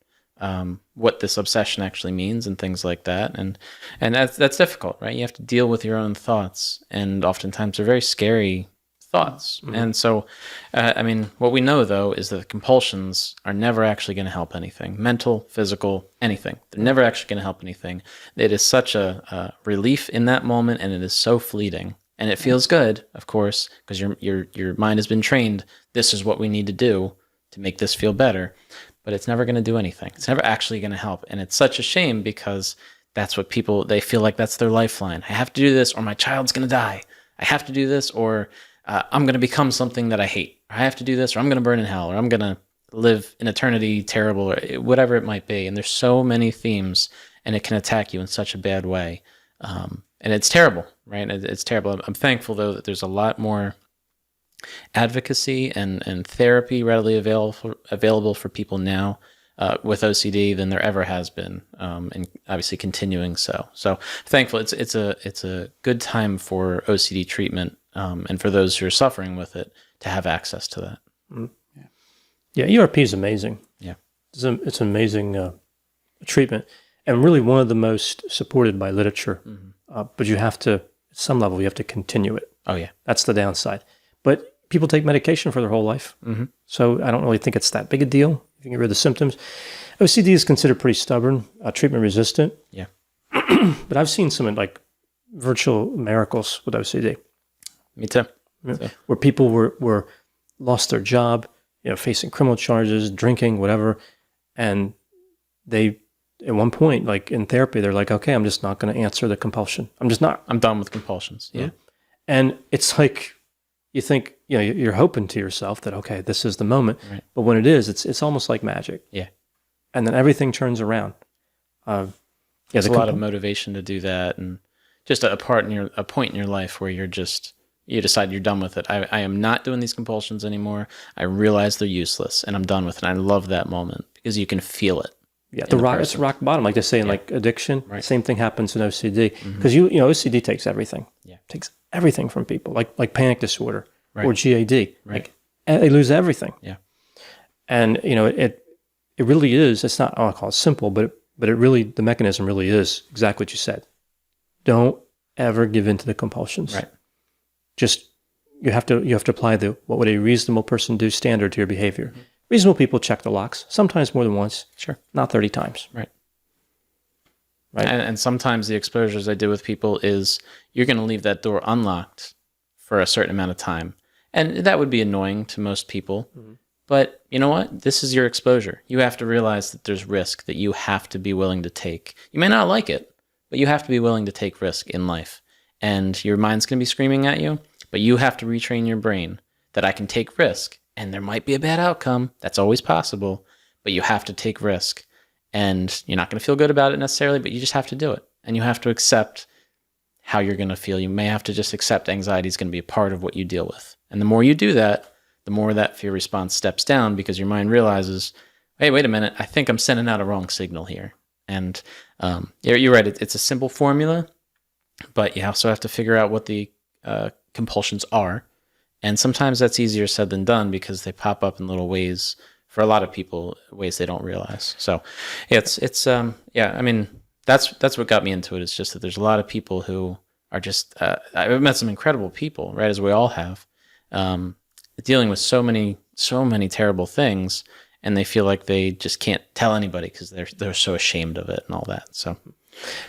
this obsession actually means and things like that. And that's difficult, right? You have to deal with your own thoughts, and oftentimes they're very scary thoughts. Mm-hmm. And so, what we know though is that the compulsions are never actually going to help anything. Mental, physical, anything. They're never actually going to help anything. It is such a relief in that moment, and it is so fleeting. And it feels good, of course, because your mind has been trained. This is what we need to do to make this feel better. but it's never going to do anything. It's never actually going to help. And it's such a shame because that's what people, they feel like that's their lifeline. I have to do this or my child's going to die. I have to do this or I'm going to become something that I hate. I have to do this or I'm going to burn in hell or I'm going to live in eternity terrible or whatever it might be. And there's so many themes and it can attack you in such a bad way. And it's terrible, right? It's terrible. I'm thankful, though, that there's a lot more advocacy and therapy readily available for people now with OCD than there ever has been, and obviously continuing so. So thankful. It's a good time for OCD treatment, and for those who are suffering with it to have access to that. Mm-hmm. Yeah, ERP is amazing. Yeah, it's an amazing treatment, and really one of the most supported by literature. Mm-hmm. But you have to, at some level, you have to continue it. Oh, yeah. That's the downside. But people take medication for their whole life. Mm-hmm. So I don't really think it's that big a deal if you get rid of the symptoms. OCD is considered pretty stubborn, treatment resistant. Yeah. But I've seen some like virtual miracles with OCD. Me too. Where people were lost their job, facing criminal charges, drinking, whatever. And they, at one point, like in therapy, they're like, okay, I'm just not going to answer the compulsion. I'm just not. I'm done with compulsions. Yeah. And it's like, you think, you're hoping to yourself that, okay, this is the moment. Right. But when it is, it's almost like magic. Yeah. And then everything turns around. There's a lot of motivation to do that. And just a point in your life where you decide you're done with it. I am not doing these compulsions anymore. I realize they're useless and I'm done with it. And I love that moment because you can feel it. Yeah, it's rock bottom, like they say in like addiction. Right. Same thing happens in OCD because OCD takes everything. Yeah, takes everything from people, like panic disorder or GAD. Right, like they lose everything. Yeah, and it really is. It's not. I'll call it simple, but it really, the mechanism really is exactly what you said. Don't ever give in to the compulsions. Right. Just you have to apply what would a reasonable person do standard to your behavior. Mm-hmm. Reasonable people check the locks, sometimes more than once. Sure. Not 30 times. Right. And sometimes the exposures I do with people is you're going to leave that door unlocked for a certain amount of time. And that would be annoying to most people. Mm-hmm. But you know what? This is your exposure. You have to realize that there's risk that you have to be willing to take. You may not like it, but you have to be willing to take risk in life. And your mind's going to be screaming at you, but you have to retrain your brain that I can take risk. And there might be a bad outcome. That's always possible. But you have to take risk. And you're not going to feel good about it necessarily, but you just have to do it. And you have to accept how you're going to feel. You may have to just accept anxiety is going to be a part of what you deal with. And the more you do that, the more that fear response steps down because your mind realizes, hey, wait a minute, I think I'm sending out a wrong signal here. And you're right. It's a simple formula, but you also have to figure out what the compulsions are. And sometimes that's easier said than done because they pop up in little ways for a lot of people, ways they don't realize. So I mean, that's what got me into it. It's just that there's a lot of people who are just, I've met some incredible people, right, as we all have, dealing with so many terrible things, and they feel like they just can't tell anybody because they're so ashamed of it and all that. So,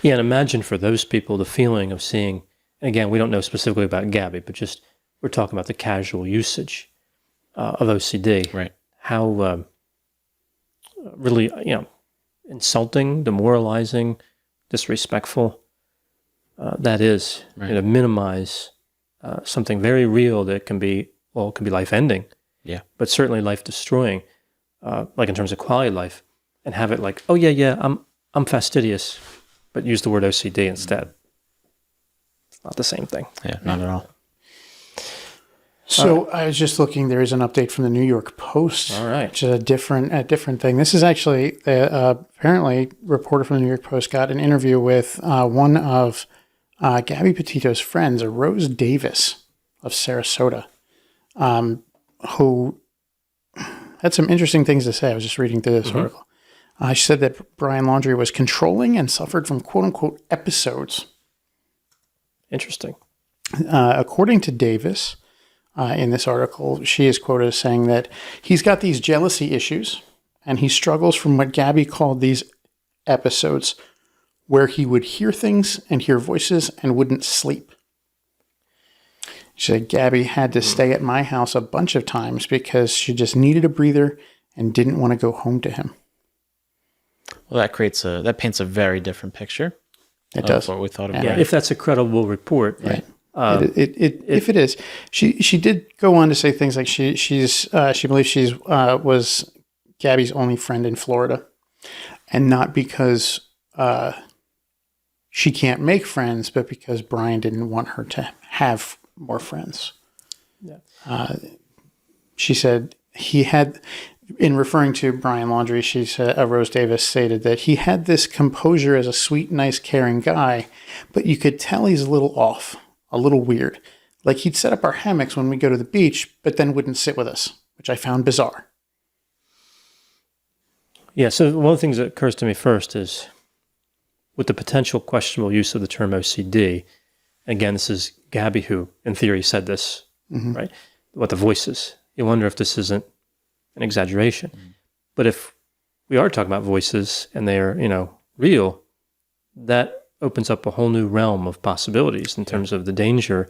yeah, and imagine for those people the feeling of seeing, again, we don't know specifically about Gabby, but just we're talking about the casual usage of OCD. Right. How really, insulting, demoralizing, disrespectful that is. Right. Minimize something very real that can be life-ending. Yeah. But certainly life-destroying, like in terms of quality of life, and have it like, oh yeah, I'm fastidious, but use the word OCD instead. It's not the same thing. Yeah, not at all. So I was just looking. There is an update from the New York Post. All right, which is a different thing. This is actually apparently a reporter from the New York Post got an interview with one of Gabby Petito's friends, Rose Davis of Sarasota, who had some interesting things to say. I was just reading through this article. She said that Brian Laundrie was controlling and suffered from quote unquote episodes. Interesting. According to Davis. In this article, she is quoted as saying that he's got these jealousy issues and he struggles from what Gabby called these episodes where he would hear things and hear voices and wouldn't sleep. She said Gabby had to stay at my house a bunch of times because she just needed a breather and didn't want to go home to him. Well, that paints a very different picture. It does. What we thought of. Yeah, if that's a credible report, right? If it is, she did go on to say things like she believes she's was Gabby's only friend in Florida, and not because she can't make friends, but because Brian didn't want her to have more friends. Yeah. She said he had, in referring to Brian Laundrie, she said, Rose Davis stated that he had this composure as a sweet, nice, caring guy, but you could tell he's a little off, a little weird. Like he'd set up our hammocks when we go to the beach, but then wouldn't sit with us, which I found bizarre. Yeah, so one of the things that occurs to me first is with the potential questionable use of the term OCD, again, this is Gabby who, in theory, said this, right? What the voices. You wonder if this isn't an exaggeration. But if we are talking about voices and they're, real, that opens up a whole new realm of possibilities in terms of the danger.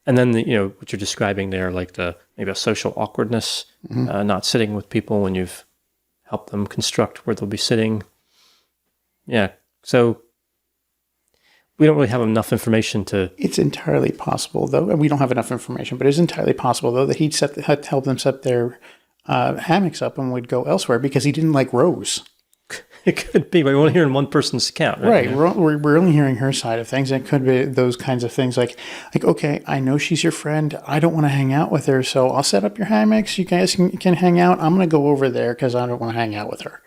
And then, what you're describing there, like maybe a social awkwardness, not sitting with people when you've helped them construct where they'll be sitting. Yeah. So we don't really have enough information to... It's entirely possible, though, and we don't have enough information, but it's entirely possible, though, that he'd help them set their hammocks up and would go elsewhere because he didn't like Rose. It could be, but we're only hearing one person's account, right? Right. We're only hearing her side of things. It could be those kinds of things like, okay, I know she's your friend. I don't want to hang out with her, so I'll set up your hammocks. You guys can hang out. I'm going to go over there because I don't want to hang out with her.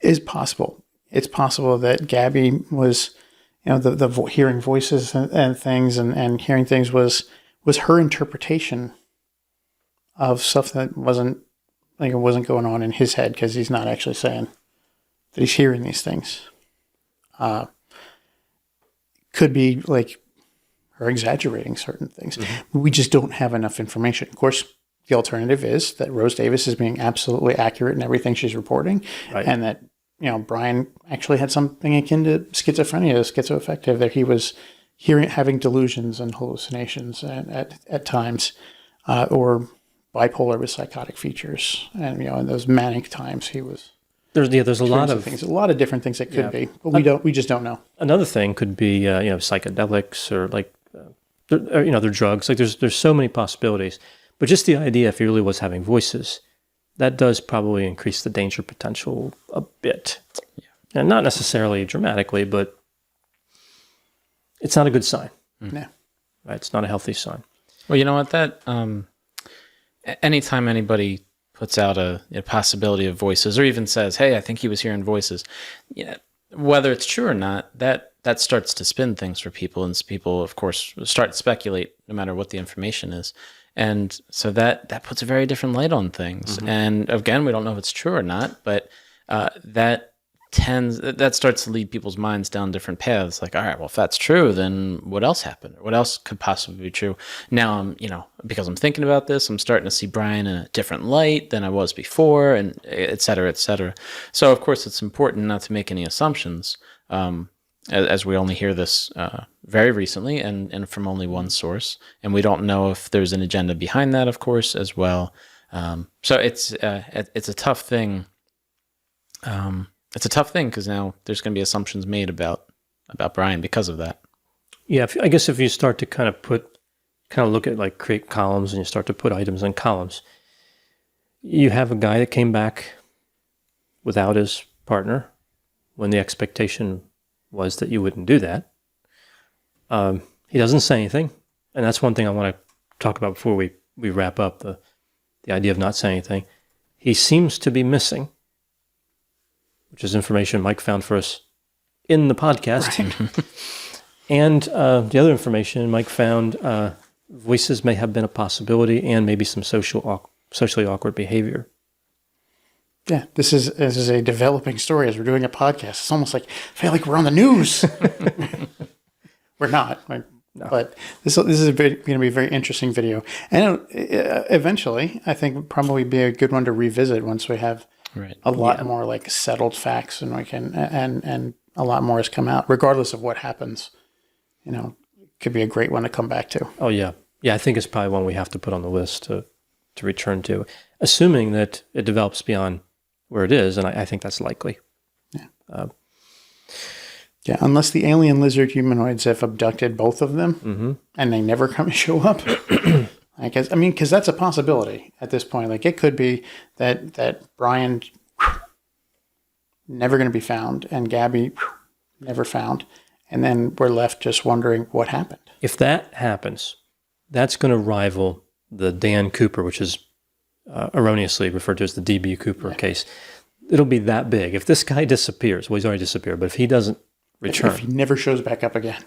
It's possible. It's possible that Gabby was, the hearing voices and things and hearing things was her interpretation of stuff that wasn't going on in his head because he's not actually saying that he's hearing these things. Could be like her exaggerating certain things. We just don't have enough information. Of course, the alternative is that Rose Davis is being absolutely accurate in everything she's reporting, right. And that Brian actually had something akin to schizophrenia, schizoaffective, that he was having delusions and hallucinations at times, or bipolar with psychotic features, and in those manic times he was. There's a lot of things, a lot of different things that could be, but we just don't know. Another thing could be psychedelics or they're drugs. Like there's so many possibilities, but just the idea if he really was having voices, that does probably increase the danger potential a bit, and not necessarily dramatically, but it's not a good sign. No, right? It's not a healthy sign. Well, you know what? That anytime anybody puts out a possibility of voices, or even says, "Hey, I think he was hearing voices," whether it's true or not, that starts to spin things for people, and people, of course, start to speculate no matter what the information is, and so that puts a very different light on things. And again, we don't know if it's true or not, but that starts to lead people's minds down different paths. Like, all right, well, if that's true, then what else happened? What else could possibly be true? Now I'm, because I'm thinking about this, I'm starting to see Brian in a different light than I was before, and et cetera, et cetera. So of course it's important not to make any assumptions, as we only hear this very recently and from only one source. And we don't know if there's an agenda behind that, of course, as well. So it's a tough thing. It's a tough thing because now there's going to be assumptions made about Brian because of that. Yeah, I guess if you start to kind of look at create columns and you start to put items in columns, you have a guy that came back without his partner when the expectation was that you wouldn't do that. He doesn't say anything, and that's one thing I want to talk about before we wrap up, the idea of not saying anything. He seems to be missing, which is information Mike found for us in the podcast. Right. And the other information Mike found, voices may have been a possibility and maybe some socially awkward behavior. Yeah, this is a developing story as we're doing a podcast. It's almost like, I feel like we're on the news. We're not, no. But this is going to be a very interesting video. And eventually, I think probably be a good one to revisit once we have a lot more settled facts, and we can and a lot more has come out, regardless of what happens. Could be a great one to come back to. Oh yeah, I think it's probably one we have to put on the list to return to. assuming that it develops beyond where it is, and I think that's likely. Yeah, unless the alien lizard humanoids have abducted both of them and they never come show up. I guess, because that's a possibility at this point. Like, it could be that Brian never going to be found and Gabby never found. And then we're left just wondering what happened. If that happens, that's going to rival the Dan Cooper, which is erroneously referred to as the D.B. Cooper case. It'll be that big. If this guy disappears, well, he's already disappeared, but if he doesn't return, if he never shows back up again,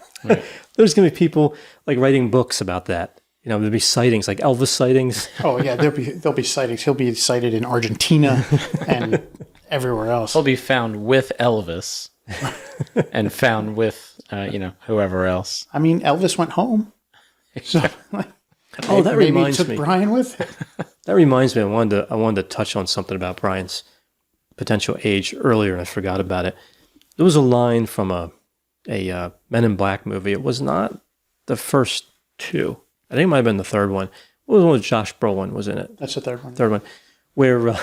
there's going to be people like writing books about that. There'll be sightings, like Elvis sightings. Oh yeah, there'll be sightings. He'll be sighted in Argentina and everywhere else. He'll be found with Elvis and found with whoever else. Elvis went home. So, that reminds me. Took Brian with him. That reminds me. I wanted to touch on something about Brian's potential age earlier, and I forgot about it. There was a line from a Men in Black movie. It was not the first two. I think it might have been the third one. What was the one with Josh Brolin was in it? That's the third one. Third one, where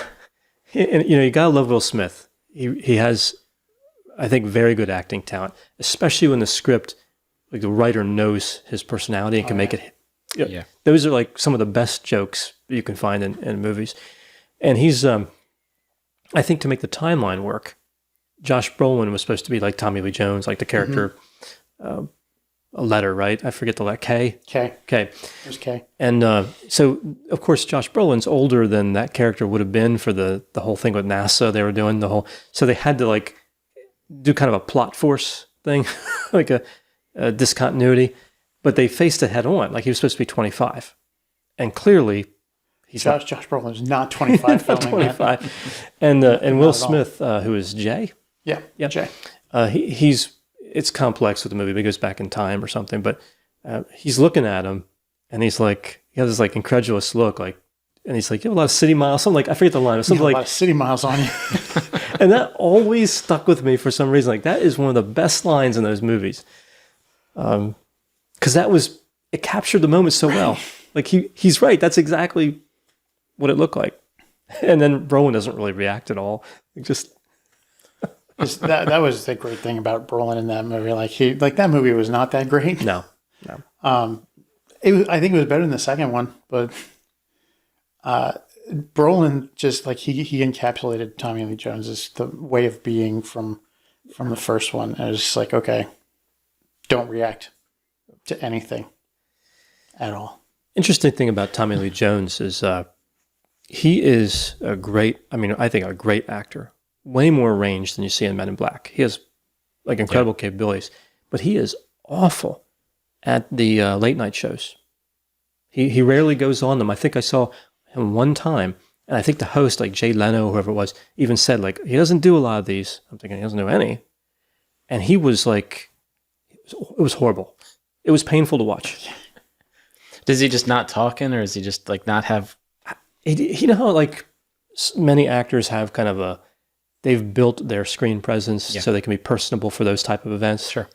you gotta love Will Smith. He has, I think, very good acting talent, especially when the script, like the writer knows his personality and can make it. Yeah, those are like some of the best jokes you can find in movies. And he's, I think, to make the timeline work, Josh Brolin was supposed to be like Tommy Lee Jones, like the character. A letter, right? I forget the letter. K? K. There's K. And so, of course, Josh Brolin's older than that character would have been for the whole thing with NASA. They were doing so they had to like do kind of a plot force thing, like a discontinuity, but they faced it head on. Like, he was supposed to be 25. And clearly, Josh Brolin is not 25 filming 25. And Will Smith, who is Jay? Yeah, Jay. It's complex with the movie. He goes back in time or something, but he's looking at him, and he's like, he has this like incredulous look, like, and he's like, "You have a lot of city miles." Something like, I forget the line. Something like, a lot of city miles on you. And that always stuck with me for some reason. Like, that is one of the best lines in those movies, because it captured the moment so well. Like, he's right. That's exactly what it looked like. And then Brolin doesn't really react at all. That was the great thing about Brolin in that movie. Like that movie was not that great. No. I think it was better than the second one, but Brolin just like he encapsulated Tommy Lee Jones's the way of being from the first one. And it was just like, okay, don't react to anything at all. Interesting thing about Tommy Lee Jones is he is a great actor. Way more range than you see in Men in Black. He has like incredible capabilities, but he is awful at the late night shows. He rarely goes on them. I think I saw him one time, and I think the host, like Jay Leno, whoever it was, even said like, he doesn't do a lot of these. I'm thinking he doesn't do any. And he was like, it was horrible. It was painful to watch. Does he just not talking, or is he just like not have? You know how like many actors have kind of they've built their screen presence so they can be personable for those type of events. Sure.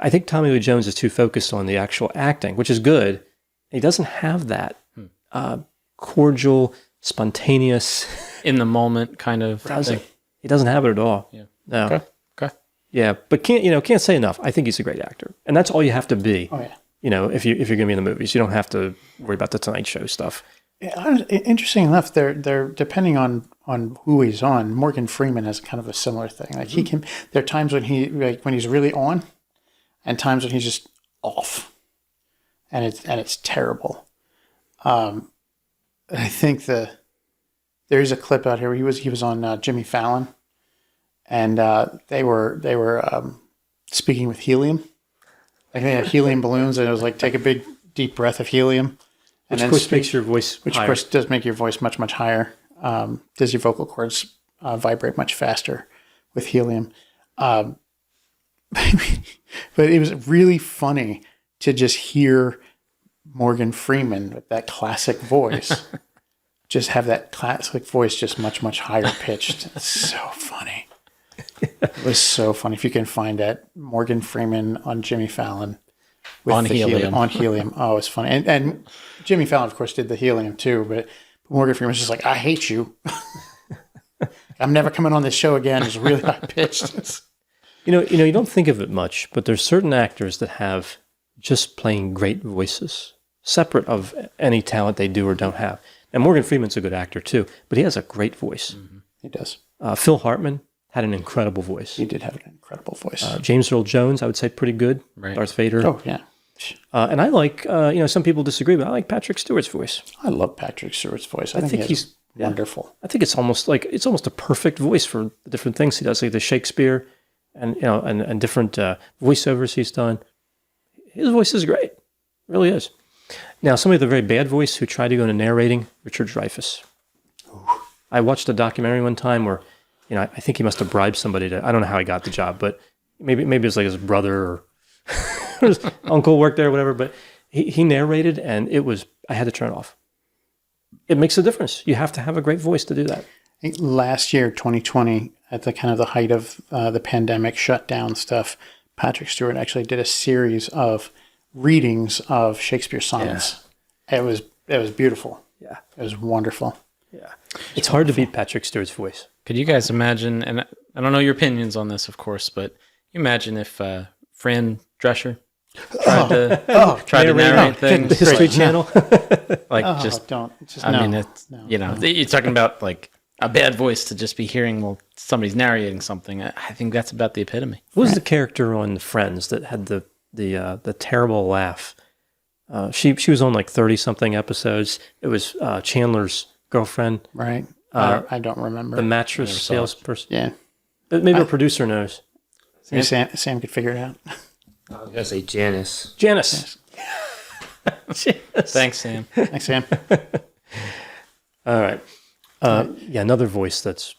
I think Tommy Lee Jones is too focused on the actual acting, which is good. He doesn't have that cordial, spontaneous, in the moment kind of thing. He doesn't have it at all. Yeah. No. Okay. Yeah, but can't say enough. I think he's a great actor, and that's all you have to be. Oh yeah. If you're going to be in the movies, you don't have to worry about the Tonight Show stuff. Yeah, interesting enough, they're depending on who he's on. Morgan Freeman has kind of a similar thing. Like he can, there are times when when he's really on, and times when he's just off, and it's terrible. I think there's a clip out here where he was on Jimmy Fallon, and they were speaking with helium. Like they had helium balloons, and it was like, take a big deep breath of helium. Which of course makes your voice Which higher. of course does make your voice much, much higher. Does your vocal cords vibrate much faster with helium. But it was really funny to just hear Morgan Freeman with that classic voice. Just have that classic voice just much, much higher pitched. It's so funny. It was so funny. If you can find that, Morgan Freeman on Jimmy Fallon. With on helium. On helium. Oh, it's funny. And Jimmy Fallon, of course, did the helium too, but Morgan Freeman's just like, I hate you. I'm never coming on this show again. It's really high pitched. You don't think of it much, but there's certain actors that have just plain great voices, separate of any talent they do or don't have. And Morgan Freeman's a good actor too, but he has a great voice. Mm-hmm. He does. Phil Hartman had an incredible voice. He did have an incredible voice. James Earl Jones, I would say, pretty good. Right. Darth Vader. Oh, yeah. And I like, some people disagree, but I like Patrick Stewart's voice. I love Patrick Stewart's voice. I think he's wonderful. I think it's almost a perfect voice for the different things he does, like the Shakespeare and different voiceovers he's done. His voice is great. It really is. Now, somebody with a very bad voice who tried to go into narrating, Richard Dreyfuss. Ooh. I watched a documentary one time where, I think he must have bribed somebody I don't know how he got the job, but maybe it was like his brother or his uncle worked there or whatever, but he narrated and I had to turn it off. It makes a difference. You have to have a great voice to do that. I think last year, 2020, at the kind of the height of the pandemic shutdown stuff, Patrick Stewart actually did a series of readings of Shakespeare sonnets. Yeah. It was beautiful. Yeah. It was wonderful. Yeah. It's hard to beat Patrick Stewart's voice. Could you guys imagine, and I don't know your opinions on this, of course, but imagine if Fran Drescher tried to narrate things. The History Channel. You're talking about like a bad voice to just be hearing, somebody's narrating something. I think that's about the epitome. What was the character on Friends that had the terrible laugh? She was on like 30-something episodes. It was Chandler's girlfriend. Right. I don't remember. The mattress salesperson. Yeah. Maybe a producer knows. Maybe Sam could figure it out. I was going to say Janice. Janice. Thanks, Sam. Thanks, Sam. All right. Another voice that's,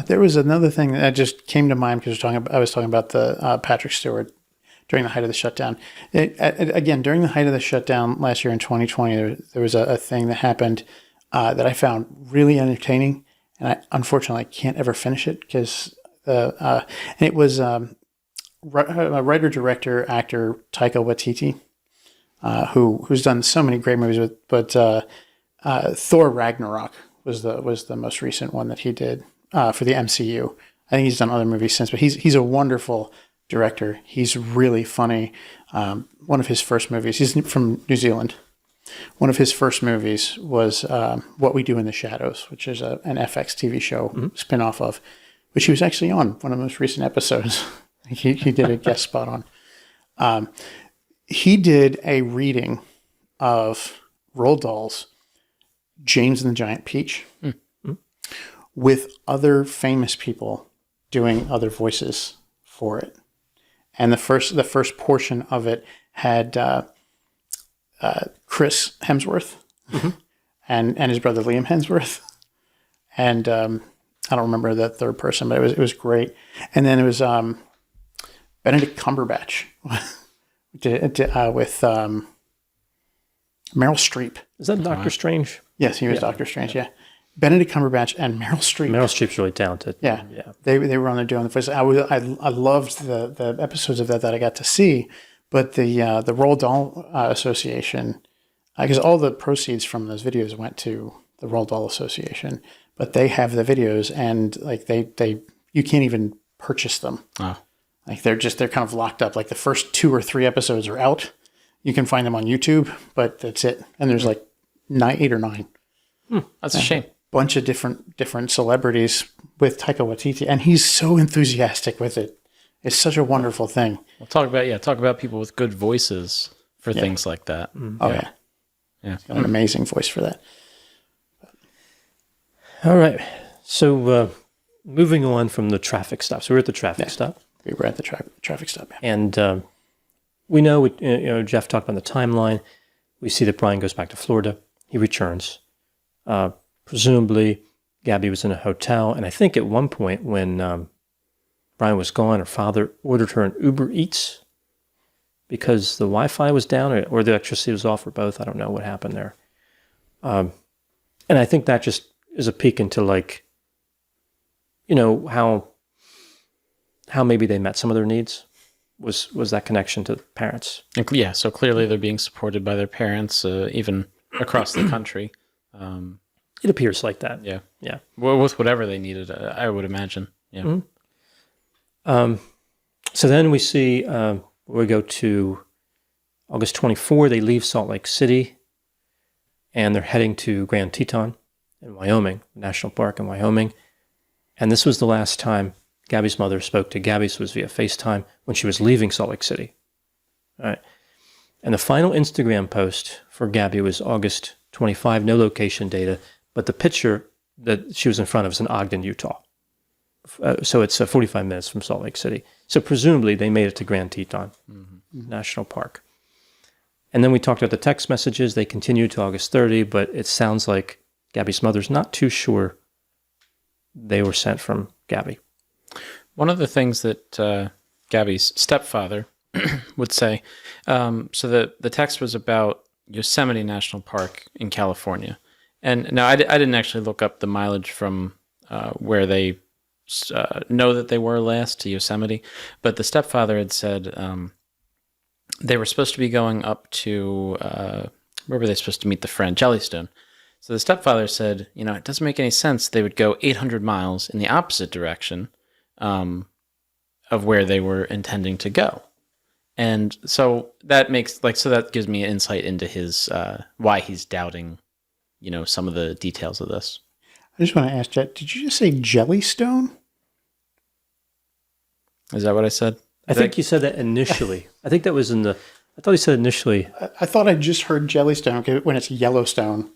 there was another thing that just came to mind because I was talking about the Patrick Stewart during the height of the shutdown. Again, during the height of the shutdown last year in 2020, there was a thing that happened that I found really entertaining, and I unfortunately can't ever finish it because it was writer, director, actor Taika Waititi, who's done so many great movies. But Thor Ragnarok was the most recent one that he did for the MCU. I think he's done other movies since, but he's a wonderful director. He's really funny. One of his first movies, he's from New Zealand. One of his first movies was What We Do in the Shadows, which is an FX TV show spin-off of, which he was actually on one of the most recent episodes. He did a guest spot on. He did a reading of Roald Dahl's James and the Giant Peach with other famous people doing other voices for it. And the first portion of it had Chris Hemsworth and his brother Liam Hemsworth. And I don't remember the third person, but it was great. And then it was Benedict Cumberbatch with Meryl Streep. Is that Doctor Strange? Yes, he was Doctor Strange, yeah. Benedict Cumberbatch and Meryl Streep. Meryl Streep's really talented. Yeah. They were on there doing the voice. I loved the episodes of that I got to see, but the Roald Dahl Association, because all the proceeds from those videos went to the Roald Dahl Association, but they have the videos and like they you can't even purchase them. Oh. Like they're kind of locked up. Like the first 2 or 3 episodes are out. You can find them on YouTube, but that's it. And there's like 8 or 9. That's a shame. Bunch of different celebrities with Taika Waititi, and he's so enthusiastic with it. It's such a wonderful thing. We'll talk about people with good voices for things like that. Oh yeah. He's got an amazing voice for that. All right. So moving on from the traffic stop. So we're at the traffic stop. We were at the traffic stop. Yeah. And we know, Jeff talked about the timeline. We see that Brian goes back to Florida. He returns. Presumably, Gabby was in a hotel. And I think at one point when Brian was gone, her father ordered her an Uber Eats because the Wi-Fi was down or the electricity was off or both. I don't know what happened there. And I think that just is a peek into like, how maybe they met some of their needs. Was that connection to parents? Yeah, so clearly they're being supported by their parents, even across the country. It appears like that. Yeah. Yeah. Well, with whatever they needed, I would imagine. Yeah. So then we see, we go to August 24, they leave Salt Lake City, and they're heading to Grand Teton in Wyoming, National Park in Wyoming. And this was the last time Gabby's mother spoke to Gabby. So it was via FaceTime when she was leaving Salt Lake City. All right. And the final Instagram post for Gabby was August 25, no location data, but the picture that she was in front of is in Ogden, Utah. So it's 45 minutes from Salt Lake City. So presumably they made it to Grand Teton National Park. And then we talked about the text messages. They continued to August 30, but it sounds like Gabby's mother's not too sure they were sent from Gabby. One of the things that Gabby's stepfather would say, so the text was about Yosemite National Park in California. And now I didn't actually look up the mileage from where they know that they were last to Yosemite, but the stepfather had said they were supposed to be going up to, where were they supposed to meet the friend? Jellystone. So the stepfather said, it doesn't make any sense. They would go 800 miles in the opposite direction of where they were intending to go. And so that that gives me an insight into his, why he's doubting, some of the details of this. I just want to ask, Jet, did you just say Jellystone? Is that what I said? I think you said that initially. I think that was I thought he said initially. I thought I just heard Jellystone when it's Yellowstone.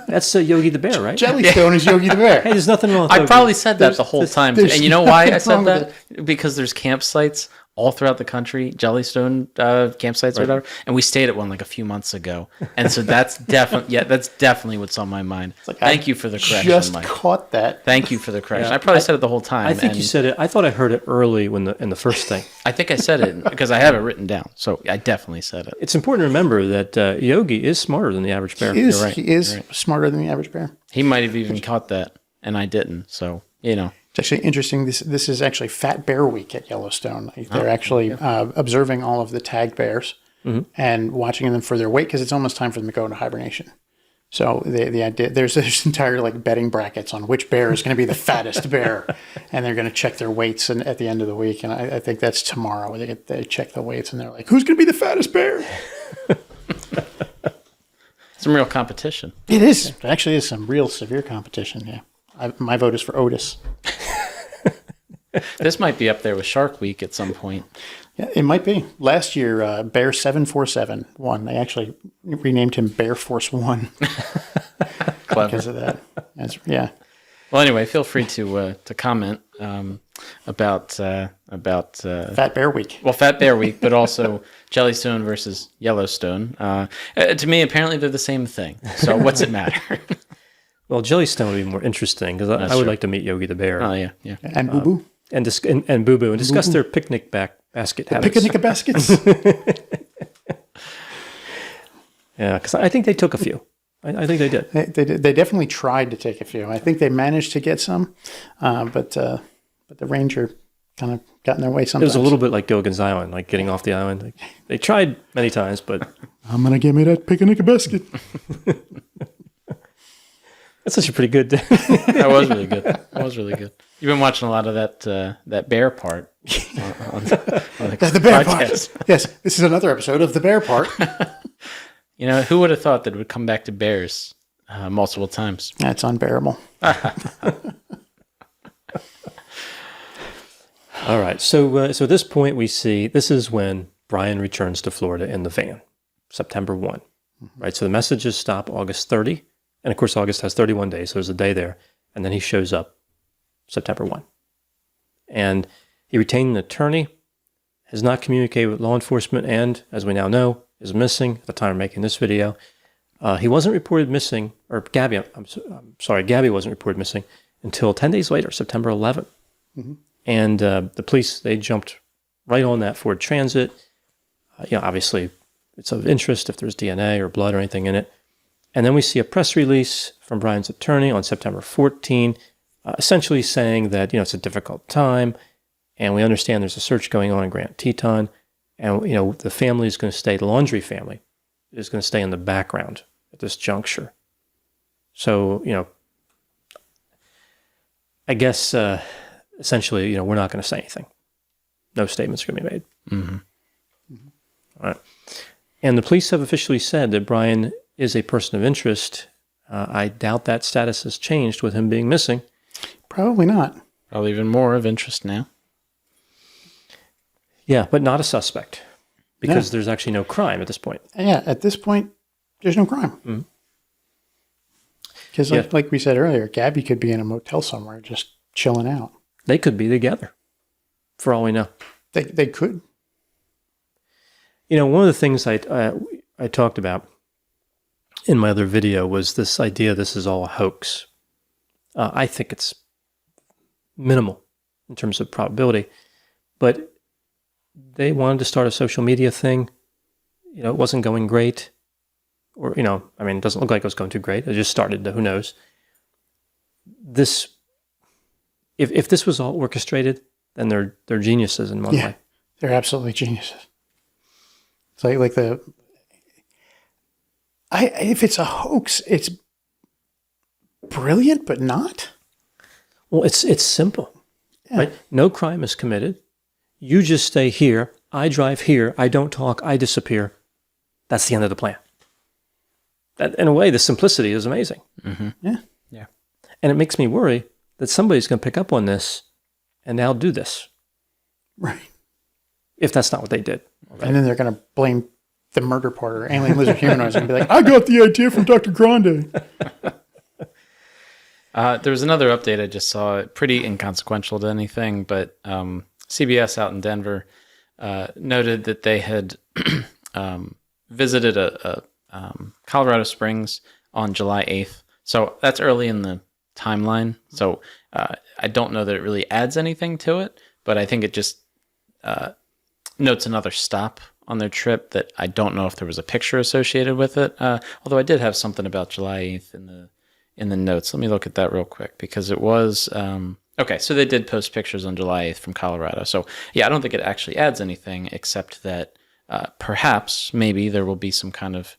That's Yogi the Bear, right? Jellystone is Yogi the Bear. Hey, there's nothing wrong with I Yogi. probably said that the whole time. And you know why I said wrong with that? Because there's campsites all throughout the country, Jellystone campsites or whatever. And we stayed at one like a few months ago. And so that's definitely what's on my mind. Thank you for the correction, Just Mike. caught that. Thank you for the correction. I probably said it the whole time. I think you said it. I thought I heard it early in the first thing. I think I said it because I have it written down. So I definitely said it. It's important to remember that Yogi is smarter than the average bear. He is smarter than the average bear. He might have even caught that, and I didn't. So, It's actually interesting. This is actually Fat Bear Week at Yellowstone. They're actually observing all of the tagged bears and watching them for their weight because it's almost time for them to go into hibernation. So the idea there's entire betting brackets on which bear is going to be the fattest bear, and they're going to check their weights at the end of the week. And I think that's tomorrow where they check the weights and they're like, who's going to be the fattest bear? some real competition. It is. It actually is some real severe competition. Yeah. My vote is for Otis. This might be up there with Shark Week at some point. Yeah, it might be. Last year, Bear 747 won. They actually renamed him Bear Force One Clever. because of that. Yeah. Well, anyway, feel free to comment about Fat Bear Week. Well, Fat Bear Week, but also Jellystone versus Yellowstone. To me, apparently they're the same thing. So what's it matter? Well, Jellystone would be more interesting because I would like to meet Yogi the Bear. Oh yeah. And Boo Boo. And Boo Boo and discuss their picnic basket habits. Picnic baskets. Yeah, because I think they took a few. I think they did. They definitely tried to take a few. I think they managed to get some, but the ranger kind of got in their way sometimes. It was a little bit like Gilligan's Island, like getting off the island. They tried many times, but I'm gonna get me that picnic basket. that's actually pretty good. That was really good. You've been watching a lot of that bear part on the bear podcast. part. Yes, this is another episode of the bear part. Who would have thought that it would come back to bears multiple times? That's unbearable. All right. So at this point, we see this is when Brian returns to Florida in the van, September 1. Right. So the messages stop August 30. And of course, August has 31 days. So there's a day there. And then he shows up September 1. And he retained an attorney, has not communicated with law enforcement, and as we now know, is missing at the time of making this video. He wasn't reported missing, or Gabby, I'm sorry, Gabby wasn't reported missing until 10 days later, September 11th. Mm-hmm. And the police, they jumped right on that Ford Transit. Obviously, it's of interest if there's DNA or blood or anything in it. And then we see a press release from Brian's attorney on September 14, essentially saying that, it's a difficult time, and we understand there's a search going on in Grand Teton, and, the family is going to stay, the Laundrie family is going to stay in the background at this juncture. So, I guess essentially, we're not going to say anything. No statements are going to be made. Mm-hmm. All right. And the police have officially said that Brian is a person of interest. I doubt that status has changed with him being missing. Probably not. Probably even more of interest now. Yeah, but not a suspect because there's actually no crime at this point. Yeah, at this point, there's no crime. Because like we said earlier, Gabby could be in a motel somewhere just chilling out. They could be together, for all we know. They could. One of the things I talked about in my other video was this idea this is all a hoax. I think it's minimal in terms of probability, but they wanted to start a social media thing. It wasn't going great. Or, it doesn't look like it was going too great. It just started, who knows. If this was all orchestrated, then they're geniuses in one way. They're absolutely geniuses. It's like if it's a hoax, it's brilliant, but not. Well, it's simple, right? No crime is committed. You just stay here. I drive here. I don't talk. I disappear. That's the end of the plan. That, in a way, the simplicity is amazing. Mm-hmm. Yeah. And it makes me worry that somebody's going to pick up on this and now do this. Right. If that's not what they did. Right? And then they're going to blame the murder part or alien lizard humanoids and be like, I got the idea from Dr. Grande. There was another update I just saw, pretty inconsequential to anything, but CBS out in Denver noted that they had visited a Colorado Springs on July 8th. So that's early in the timeline. So I don't know that it really adds anything to it, but I think it just notes another stop on their trip that I don't know if there was a picture associated with it. Although I did have something about July 8th in the notes. Let me look at that real quick because it was okay. So they did post pictures on July 8th from Colorado. So yeah, I don't think it actually adds anything except that perhaps maybe there will be some kind of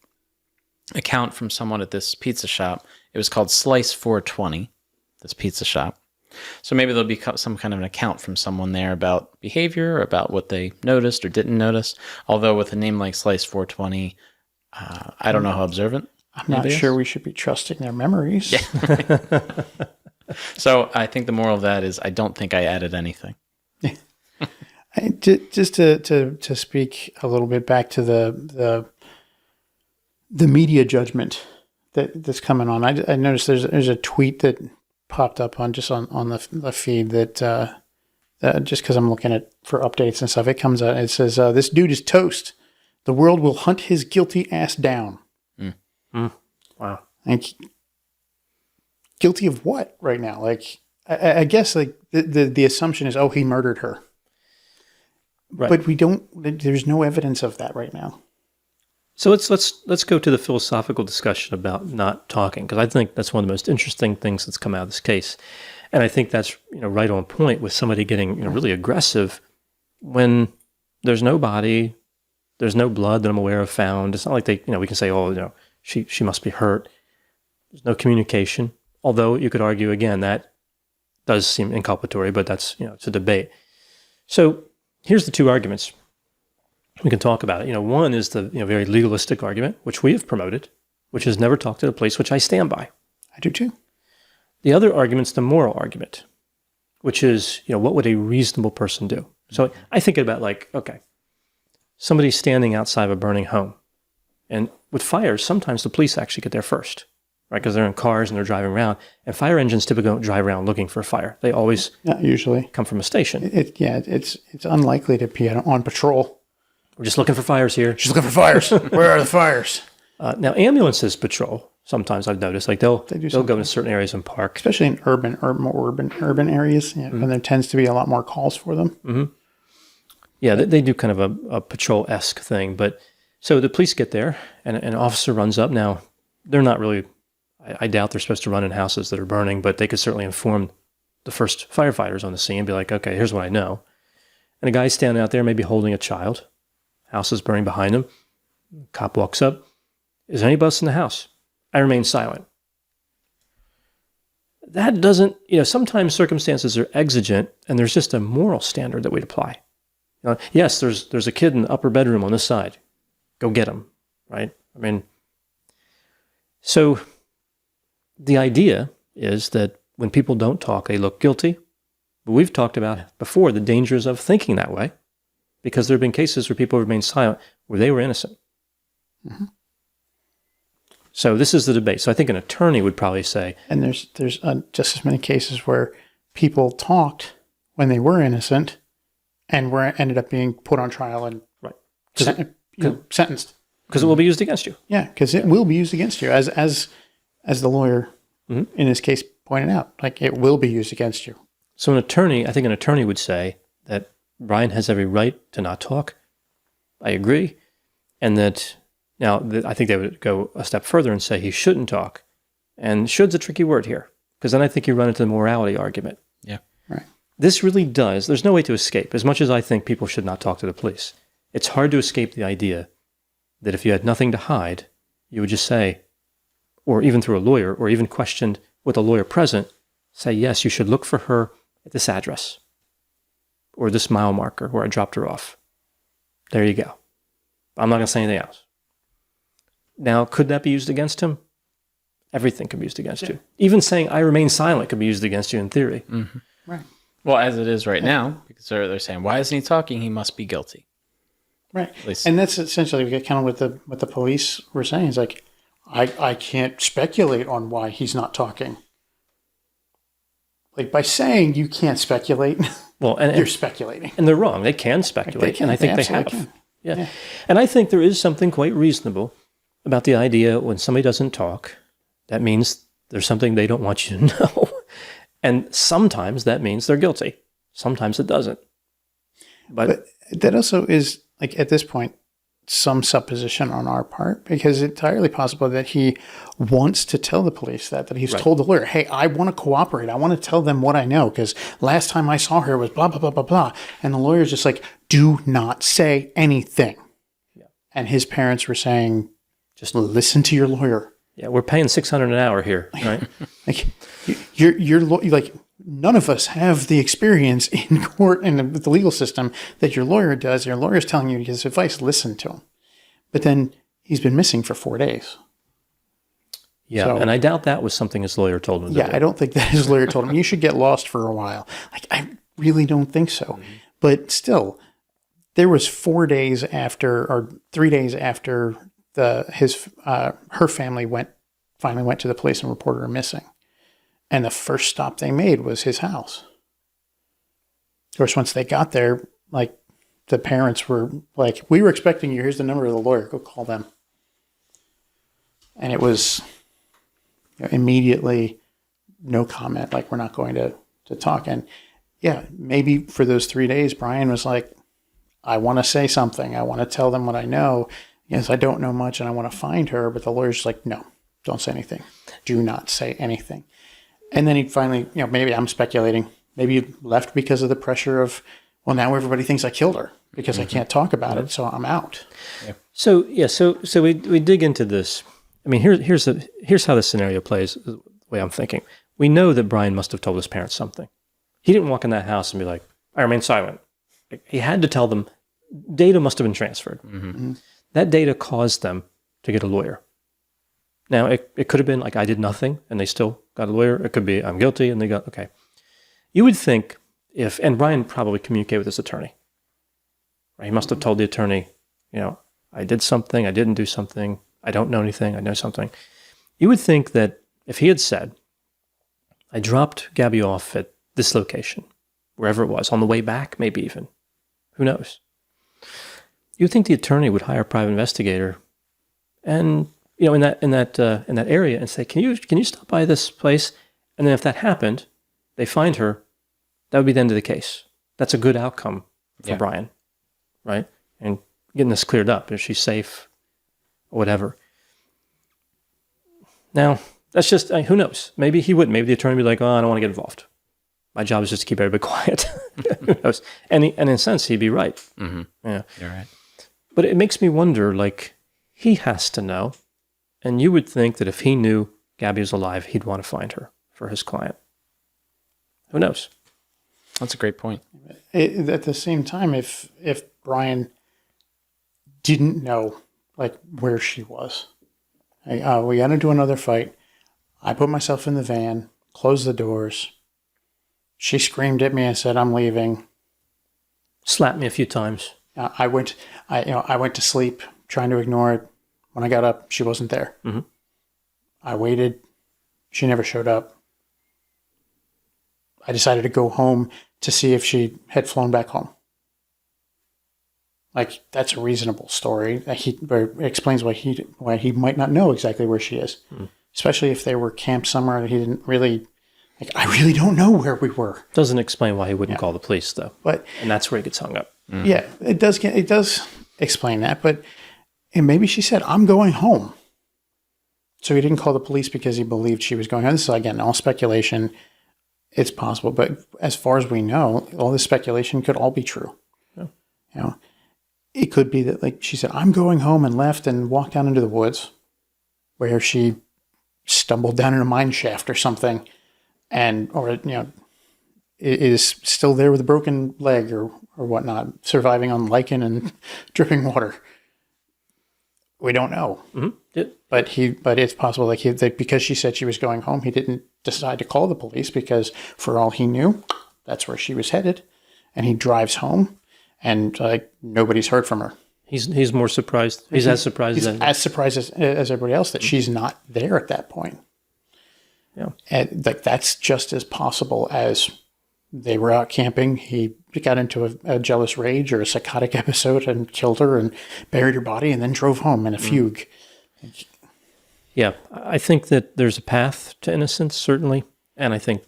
account from someone at this pizza shop. It was called Slice 420, this pizza shop. So maybe there'll be some kind of an account from someone there about behavior, about what they noticed or didn't notice. Although with a name like Slice 420, I don't know how observant. I'm not sure we should be trusting their memories. Yeah. So I think the moral of that is I don't think I added anything. Just to speak a little bit back to the media judgment that's coming on. I noticed there's a tweet that popped up on the feed that just because I'm looking at for updates and stuff, it comes out. It says this dude is toast. The world will hunt his guilty ass down. Wow. Like, guilty of what right now? Like, I guess like the assumption is, oh, he murdered her. Right. But there's no evidence of that right now. So let's go to the philosophical discussion about not talking, because I think that's one of the most interesting things that's come out of this case. And I think that's right on point with somebody getting really aggressive when there's no body, there's no blood that I'm aware of found. It's not like we can say, oh, she must be hurt. There's no communication. Although you could argue again that does seem inculpatory, but that's it's a debate. So here's the two arguments. We can talk about it. One is the very legalistic argument, which we have promoted, which is never talk to the police, which I stand by. I do too. The other argument's the moral argument, which is, what would a reasonable person do? So I think about okay, somebody's standing outside of a burning home. And with fires, sometimes the police actually get there first, right? Because they're in cars and they're driving around. And fire engines typically don't drive around looking for a fire. They always not usually come from a station. It's unlikely to be on patrol. We're just looking for fires here. Just looking for fires. Where are the fires? Now, ambulances patrol. Sometimes I've noticed, they'll go into certain areas and park, especially in more urban areas, and there tends to be a lot more calls for them. Mm-hmm. Yeah, they do kind of a patrol-esque thing. But so the police get there, and an officer runs up. Now, they're not really. I doubt they're supposed to run in houses that are burning, but they could certainly inform the first firefighters on the scene and be like, "Okay, here's what I know." And a guy's standing out there, maybe holding a child. House is burning behind him. Cop walks up. Is anybody else in the house? I remain silent. that doesn't, sometimes circumstances are exigent and there's just a moral standard that we'd apply. Yes, there's a kid in the upper bedroom on this side. Go get him, right? I mean, so the idea is that when people don't talk, they look guilty. But we've talked about before the dangers of thinking that way, because there have been cases where people remain silent where they were innocent. Mm-hmm. So this is the debate. So I think an attorney would probably say... And there's just as many cases where people talked when they were innocent and ended up being put on trial and sentenced. Because it will be used against you. Yeah, because it will be used against you. As the lawyer in this case pointed out, like it will be used against you. So I think an attorney would say that Brian has every right to not talk. I agree. And that... Now, I think they would go a step further and say he shouldn't talk. And should's a tricky word here, because then I think you run into the morality argument. Yeah. Right. This really does. There's no way to escape. As much as I think people should not talk to the police, it's hard to escape the idea that if you had nothing to hide, you would just say, or even through a lawyer, or even questioned with a lawyer present, say, yes, you should look for her at this address, or this mile marker where I dropped her off. There you go. I'm not going to say anything else. Now, could that be used against him? Everything could be used against you. Even saying, I remain silent could be used against you in theory. Mm-hmm. Right. Well, as it is right now, because they're saying, why isn't he talking? He must be guilty. Right. And that's essentially kind of what the police were saying. Is like, I can't speculate on why he's not talking. Like, by saying you can't speculate, well, you're speculating. And they're wrong. They can speculate, and I think they have. Yeah. And I think there is something quite reasonable about the idea when somebody doesn't talk, that means there's something they don't want you to know. And sometimes that means they're guilty. Sometimes it doesn't. But that also is, like, at this point, some supposition on our part, because it's entirely possible that he wants to tell the police that he's told the lawyer, hey, I want to cooperate. I want to tell them what I know, because last time I saw her was blah, blah, blah, blah, blah. And the lawyer's just like, do not say anything. Yeah. And his parents were saying, just listen to your lawyer. Yeah, we're paying $600 an hour here, right? Like, you're like, none of us have the experience in court and the legal system that your lawyer does. Your lawyer's telling you his advice, listen to him. But then he's been missing for 4 days. Yeah, so, and I doubt that was something his lawyer told him to do. I don't think that his lawyer told him, you should get lost for a while. Like, I really don't think so. Mm-hmm. But still, there was 4 days after, or 3 days after her family finally went to the police and reported her missing. And the first stop they made was his house. Of course, once they got there, like, the parents were like, we were expecting you. Here's the number of the lawyer. Go call them. And it was immediately no comment. Like, we're not going to talk. And yeah, maybe for those 3 days, Brian was like, I want to say something. I want to tell them what I know. Yes, I don't know much and I want to find her. But the lawyer's like, no, don't say anything. Do not say anything. And then he finally, maybe I'm speculating, maybe he left because of the pressure of, well, now everybody thinks I killed her because I can't talk about it, so I'm out. Yeah. So we dig into this. I mean, here's how this scenario plays, the way I'm thinking. We know that Brian must have told his parents something. He didn't walk in that house and be like, I remain silent. He had to tell them. Data must have been transferred. Mm-hmm. Mm-hmm. That data caused them to get a lawyer. Now, it could have been like, I did nothing, and they still got a lawyer. It could be, I'm guilty, and they got, okay. You would think and Brian probably communicated with his attorney. Right? He must have told the attorney, I did something, I didn't do something, I don't know anything, I know something. You would think that if he had said, I dropped Gabby off at this location, wherever it was, on the way back, maybe even, who knows? You would think the attorney would hire a private investigator and in that area and say, can you stop by this place? And then if that happened, they find her, that would be the end of the case. That's a good outcome for Brian, right? And getting this cleared up. Is she safe or whatever? Now, that's just, who knows? Maybe he wouldn't. Maybe the attorney would be like, oh, I don't want to get involved. My job is just to keep everybody quiet. Who knows? And in a sense, he'd be right. Mm-hmm. Yeah, you're right. But it makes me wonder, like, he has to know. And you would think that if he knew Gabby was alive, he'd want to find her for his client. Who knows? That's a great point. At the same time, if Brian didn't know like where she was, we got into another fight. I put myself in the van, closed the doors. She screamed at me and said, "I'm leaving." Slapped me a few times. I went to sleep trying to ignore it. When I got up, she wasn't there. Mm-hmm. I waited. She never showed up. I decided to go home to see if she had flown back home. Like, that's a reasonable story. It explains why he might not know exactly where she is. Mm. Especially if they were camped somewhere that he didn't really... Like, I really don't know where we were. Doesn't explain why he wouldn't call the police, though. And that's where he gets hung up. Mm. Yeah, it does explain that. And maybe she said, "I'm going home." So he didn't call the police because he believed she was going home. This is, again, all speculation. It's possible. But as far as we know, all this speculation could all be true. Yeah. It could be that, like she said, "I'm going home," and left and walked down into the woods where she stumbled down in a mine shaft or something, or is still there with a broken leg or whatnot, surviving on lichen and dripping water. We don't know. Mm-hmm. Yeah. But it's possible that because she said she was going home, he didn't decide to call the police because for all he knew, that's where she was headed. And he drives home and nobody's heard from her. He's more surprised. He's as surprised as everybody else that she's not there at that point. Yeah. And that's just as possible as they were out camping. He got into a jealous rage or a psychotic episode and killed her and buried her body and then drove home in a fugue. Yeah, I think that there's a path to innocence, certainly. And I think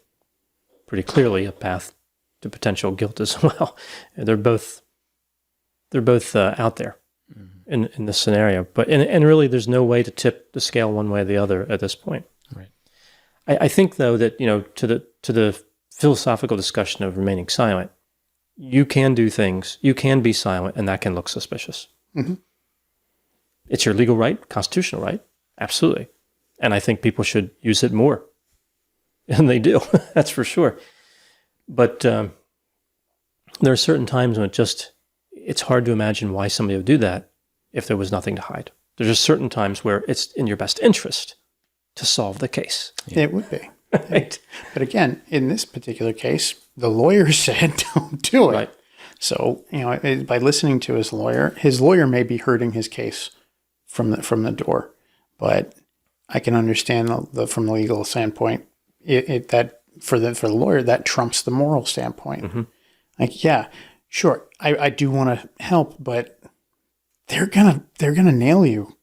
pretty clearly a path to potential guilt as well. They're both out there in this scenario. But and really there's no way to tip the scale one way or the other at this point. Right. I think though that, to the philosophical discussion of remaining silent, you can do things, you can be silent, and that can look suspicious. Mm-hmm. It's your legal right, constitutional right, absolutely. And I think people should use it more. And they do, that's for sure. But there are certain times when it's hard to imagine why somebody would do that if there was nothing to hide. There's just certain times where it's in your best interest to solve the case. Yeah. It would be. Right. But again, in this particular case, the lawyer said don't do it. Right. So, by listening to his lawyer may be hurting his case from the door. But I can understand from the legal standpoint, that for the lawyer, that trumps the moral standpoint. Mm-hmm. Like, yeah, sure, I do want to help, but they're gonna nail you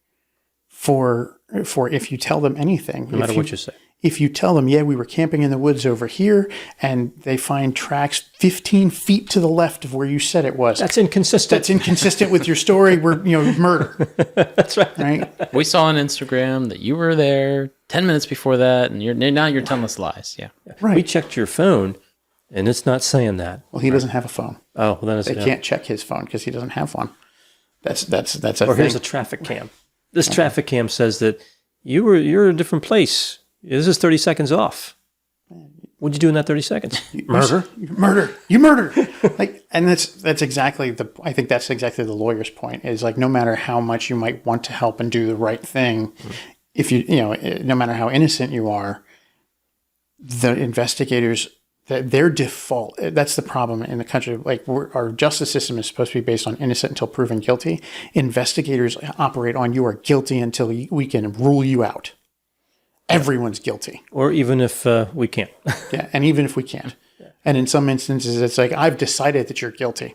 for if you tell them anything. No matter what you say. If you tell them, yeah, we were camping in the woods over here, and they find tracks 15 feet to the left of where you said it was. That's inconsistent. That's inconsistent with your story. We're, murder. That's right. Right? We saw on Instagram that you were there 10 minutes before that, and now you're telling us lies. Yeah. Right. We checked your phone, and it's not saying that. Well, he doesn't have a phone. Oh, well, then they can't check his phone because he doesn't have one. That's a or thing. Here's a traffic cam. This traffic cam says that you're at a different place. This is 30 seconds off. What'd you do in that 30 seconds? Murder. You murdered. And that's exactly I think that's exactly the lawyer's point is no matter how much you might want to help and do the right thing, if no matter how innocent you are, the investigators, their default, that's the problem in the country. Our justice system is supposed to be based on innocent until proven guilty. Investigators operate on you are guilty until we can rule you out. Everyone's guilty. Or even if we can't. Yeah, and even if we can't. Yeah. And in some instances, it's I've decided that you're guilty.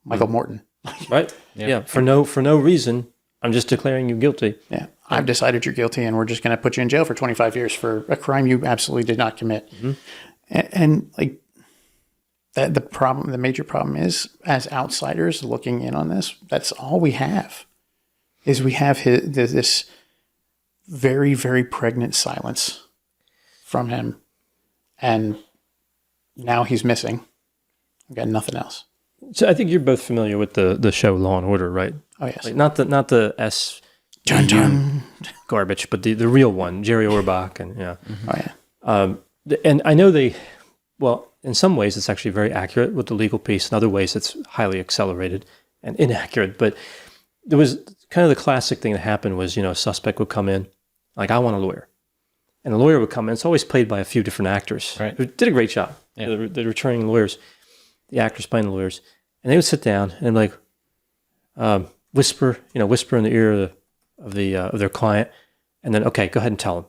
Michael Morton. Right? Yeah. For no reason, I'm just declaring you guilty. Yeah. I've decided you're guilty, and we're just going to put you in jail for 25 years for a crime you absolutely did not commit. Mm-hmm. And that the major problem is, as outsiders looking in on this, that's all we have. Is we have this very, very pregnant silence from him. And now he's missing. I've got nothing else. So I think you're both familiar with the show Law and Order, right? Oh, yes. Not the S garbage, but the real one, Jerry Orbach. And yeah. Mm-hmm. Oh, yeah. And I know they well, in some ways, it's actually very accurate with the legal piece. In other ways, it's highly accelerated and inaccurate. But there was kind of the classic thing that happened was, a suspect would come in, like, I want a lawyer. And the lawyer would come in. It's always played by a few different actors Right. who did a great job. Yeah. The returning lawyers, the actors playing the lawyers. And they would sit down and like whisper in the ear of their client. And then, okay, go ahead and tell them.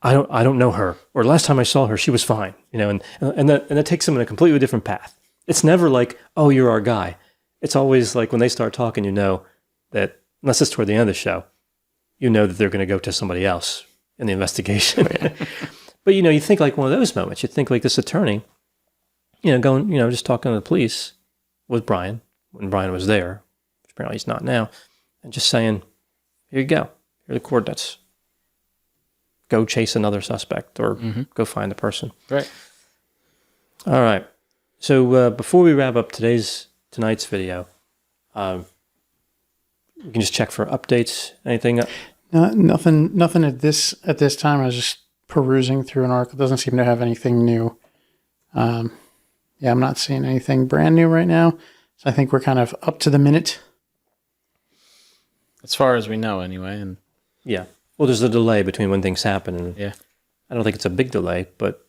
I don't know her. Or last time I saw her, she was fine. And that takes them in a completely different path. It's never like, oh, you're our guy. It's always like when they start talking, that, unless it's toward the end of the show, that they're going to go to somebody else in the investigation. But, you think like one of those moments. You think like this attorney, going, just talking to the police with Brian when Brian was there, which apparently he's not now, and just saying, here you go. Here are the coordinates. Go chase another suspect or go find the person. Right. All right. So before we wrap up tonight's video, we can just check for updates. Anything? Nothing at this time. I was just perusing through an article. It doesn't seem to have anything new. I'm not seeing anything brand new right now. So I think we're kind of up to the minute. As far as we know, anyway. And Yeah. Well, there's a delay between when things happen. And yeah. I don't think it's a big delay, but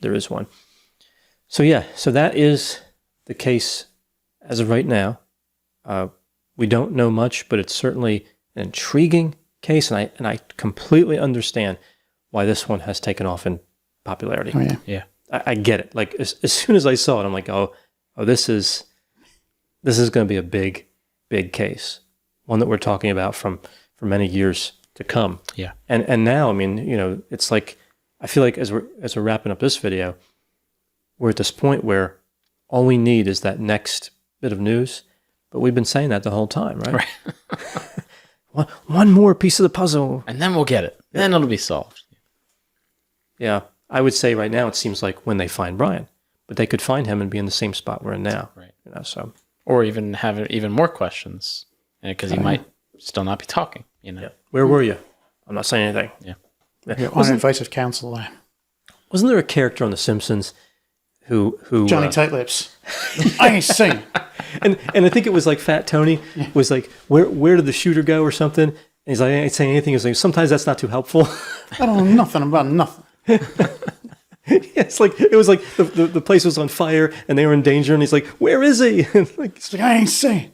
there is one. So that is the case as of right now. We don't know much, but it's certainly an intriguing case, and I completely understand why this one has taken off in popularity. Oh, yeah. Yeah. I get it. Like as soon as I saw it, I'm like, oh, this is going to be a big, big case, one that we're talking about for many years to come. Yeah. And now, I mean, it's like I feel like as we're wrapping up this video, we're at this point where all we need is that next bit of news. But we've been saying that the whole time, right? One more piece of the puzzle. And then we'll get it. Then it'll be solved. Yeah. I would say right now it seems like when they find Brian. But they could find him and be in the same spot we're in now. Right. So. Or even have even more questions. Because he might still not be talking, Yeah. Where were you? I'm not saying anything. Yeah. On advice of counsel. Wasn't there a character on The Simpsons who Johnny Tightlips. I ain't saying. And I think it was like Fat Tony was like, where did the shooter go or something? And he's like, I ain't saying anything. He's like, sometimes that's not too helpful. I don't know nothing about nothing. It's like it was like the place was on fire and they were in danger, and he's like, where is he? Like, It's like, I ain't saying.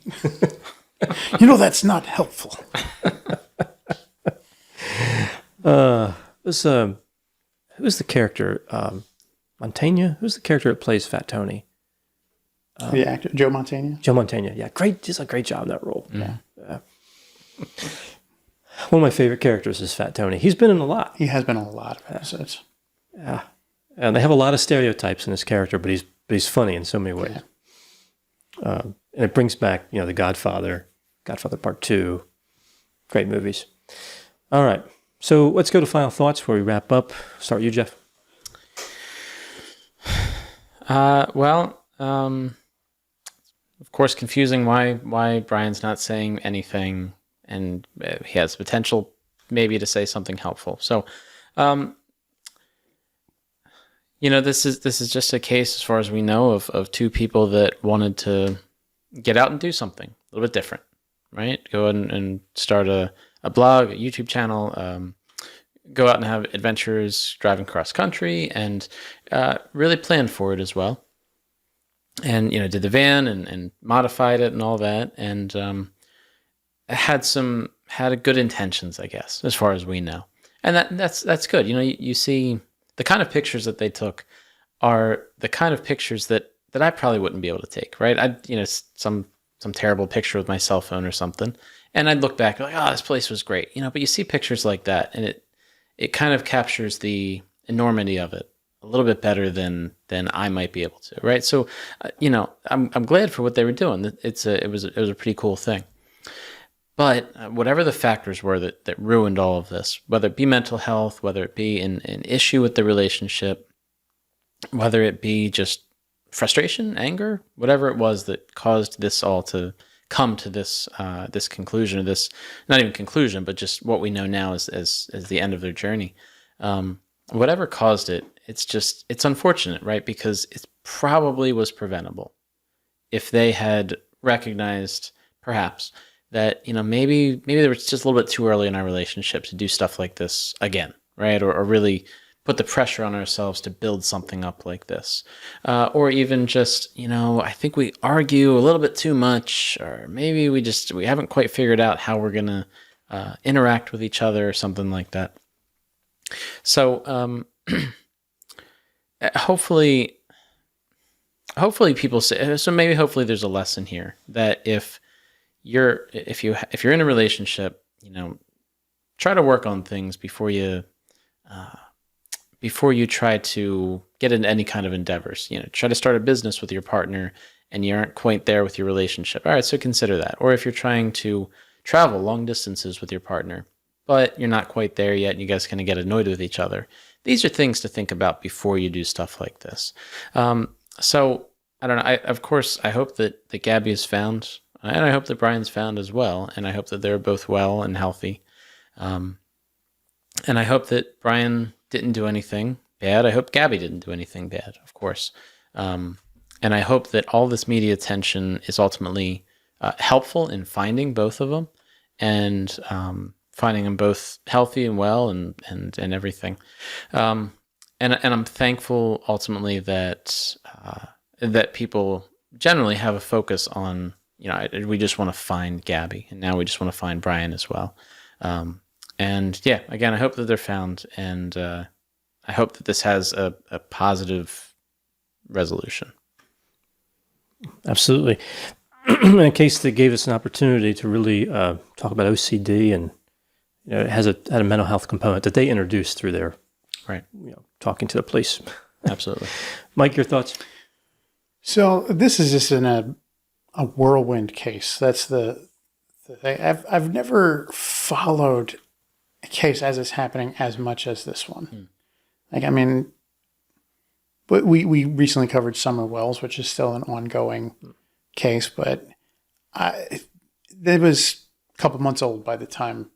That's not helpful. Who's the character? Montaigne? Who's the character that plays Fat Tony? The actor, Joe Montana. Joe Montaigne. Yeah, just a great job in that role. Yeah. One of my favorite characters is Fat Tony. He's been in a lot. He has been on a lot of episodes. Yeah. And they have a lot of stereotypes in his character, but he's funny in so many ways. And it brings back, The Godfather, Godfather Part 2. Great movies. All right. So let's go to final thoughts before we wrap up. Start with you, Jeff. Of course, confusing why Brian's not saying anything, and he has potential maybe to say something helpful. So, this is just a case, as far as we know, of two people that wanted to get out and do something a little bit different, right? Go and start a blog, a YouTube channel, go out and have adventures driving cross country, and really plan for it as well. And, did the van and modified it and all that, and had good intentions, I guess, as far as we know. And that's good. You see the kind of pictures that they took are the kind of pictures that I probably wouldn't be able to take, right? Some terrible picture with my cell phone or something, and I'd look back like, oh, this place was great, but you see pictures like that, and it kind of captures the enormity of it a little bit better than I might be able to, right? So, I'm glad for what they were doing. It was a pretty cool thing. But whatever the factors were that ruined all of this, whether it be mental health, whether it be an issue with the relationship, whether it be just frustration, anger, whatever it was that caused this all to come to this conclusion, or this, not even conclusion, but just what we know now as the end of their journey. Whatever caused it, it's unfortunate, right? Because it probably was preventable if they had recognized perhaps that, maybe they were just a little bit too early in our relationship to do stuff like this again, right? Or really put the pressure on ourselves to build something up like this. Or even just, I think we argue a little bit too much, or maybe we haven't quite figured out how we're going to interact with each other or something like that. So hopefully people say, so maybe hopefully there's a lesson here that if you're in a relationship, try to work on things before you try to get into any kind of endeavors. Try to start a business with your partner and you aren't quite there with your relationship. All right, so consider that. Or if you're trying to travel long distances with your partner, but you're not quite there yet and you guys kind of get annoyed with each other. These are things to think about before you do stuff like this. So I don't know. Of course, I hope that Gabby is found, and I hope that Brian's found as well, and I hope that they're both well and healthy. And I hope that Brian didn't do anything bad. I hope Gabby didn't do anything bad, of course. And I hope that all this media attention is ultimately helpful in finding both of them and finding them both healthy and well and everything. And I'm thankful ultimately that people generally have a focus on, we just want to find Gabby, and now we just want to find Brian as well. And yeah, again, I hope that they're found, and I hope that this has a positive resolution. Absolutely. In a case that gave us an opportunity to really talk about OCD, and it had a mental health component that they introduced through their talking to the police. Absolutely. Mike, your thoughts? So this is just in a whirlwind case. That's the thing. I've never followed a case as it's happening as much as this one. But we recently covered Summer Wells, which is still an ongoing case, but it was a couple months old by the time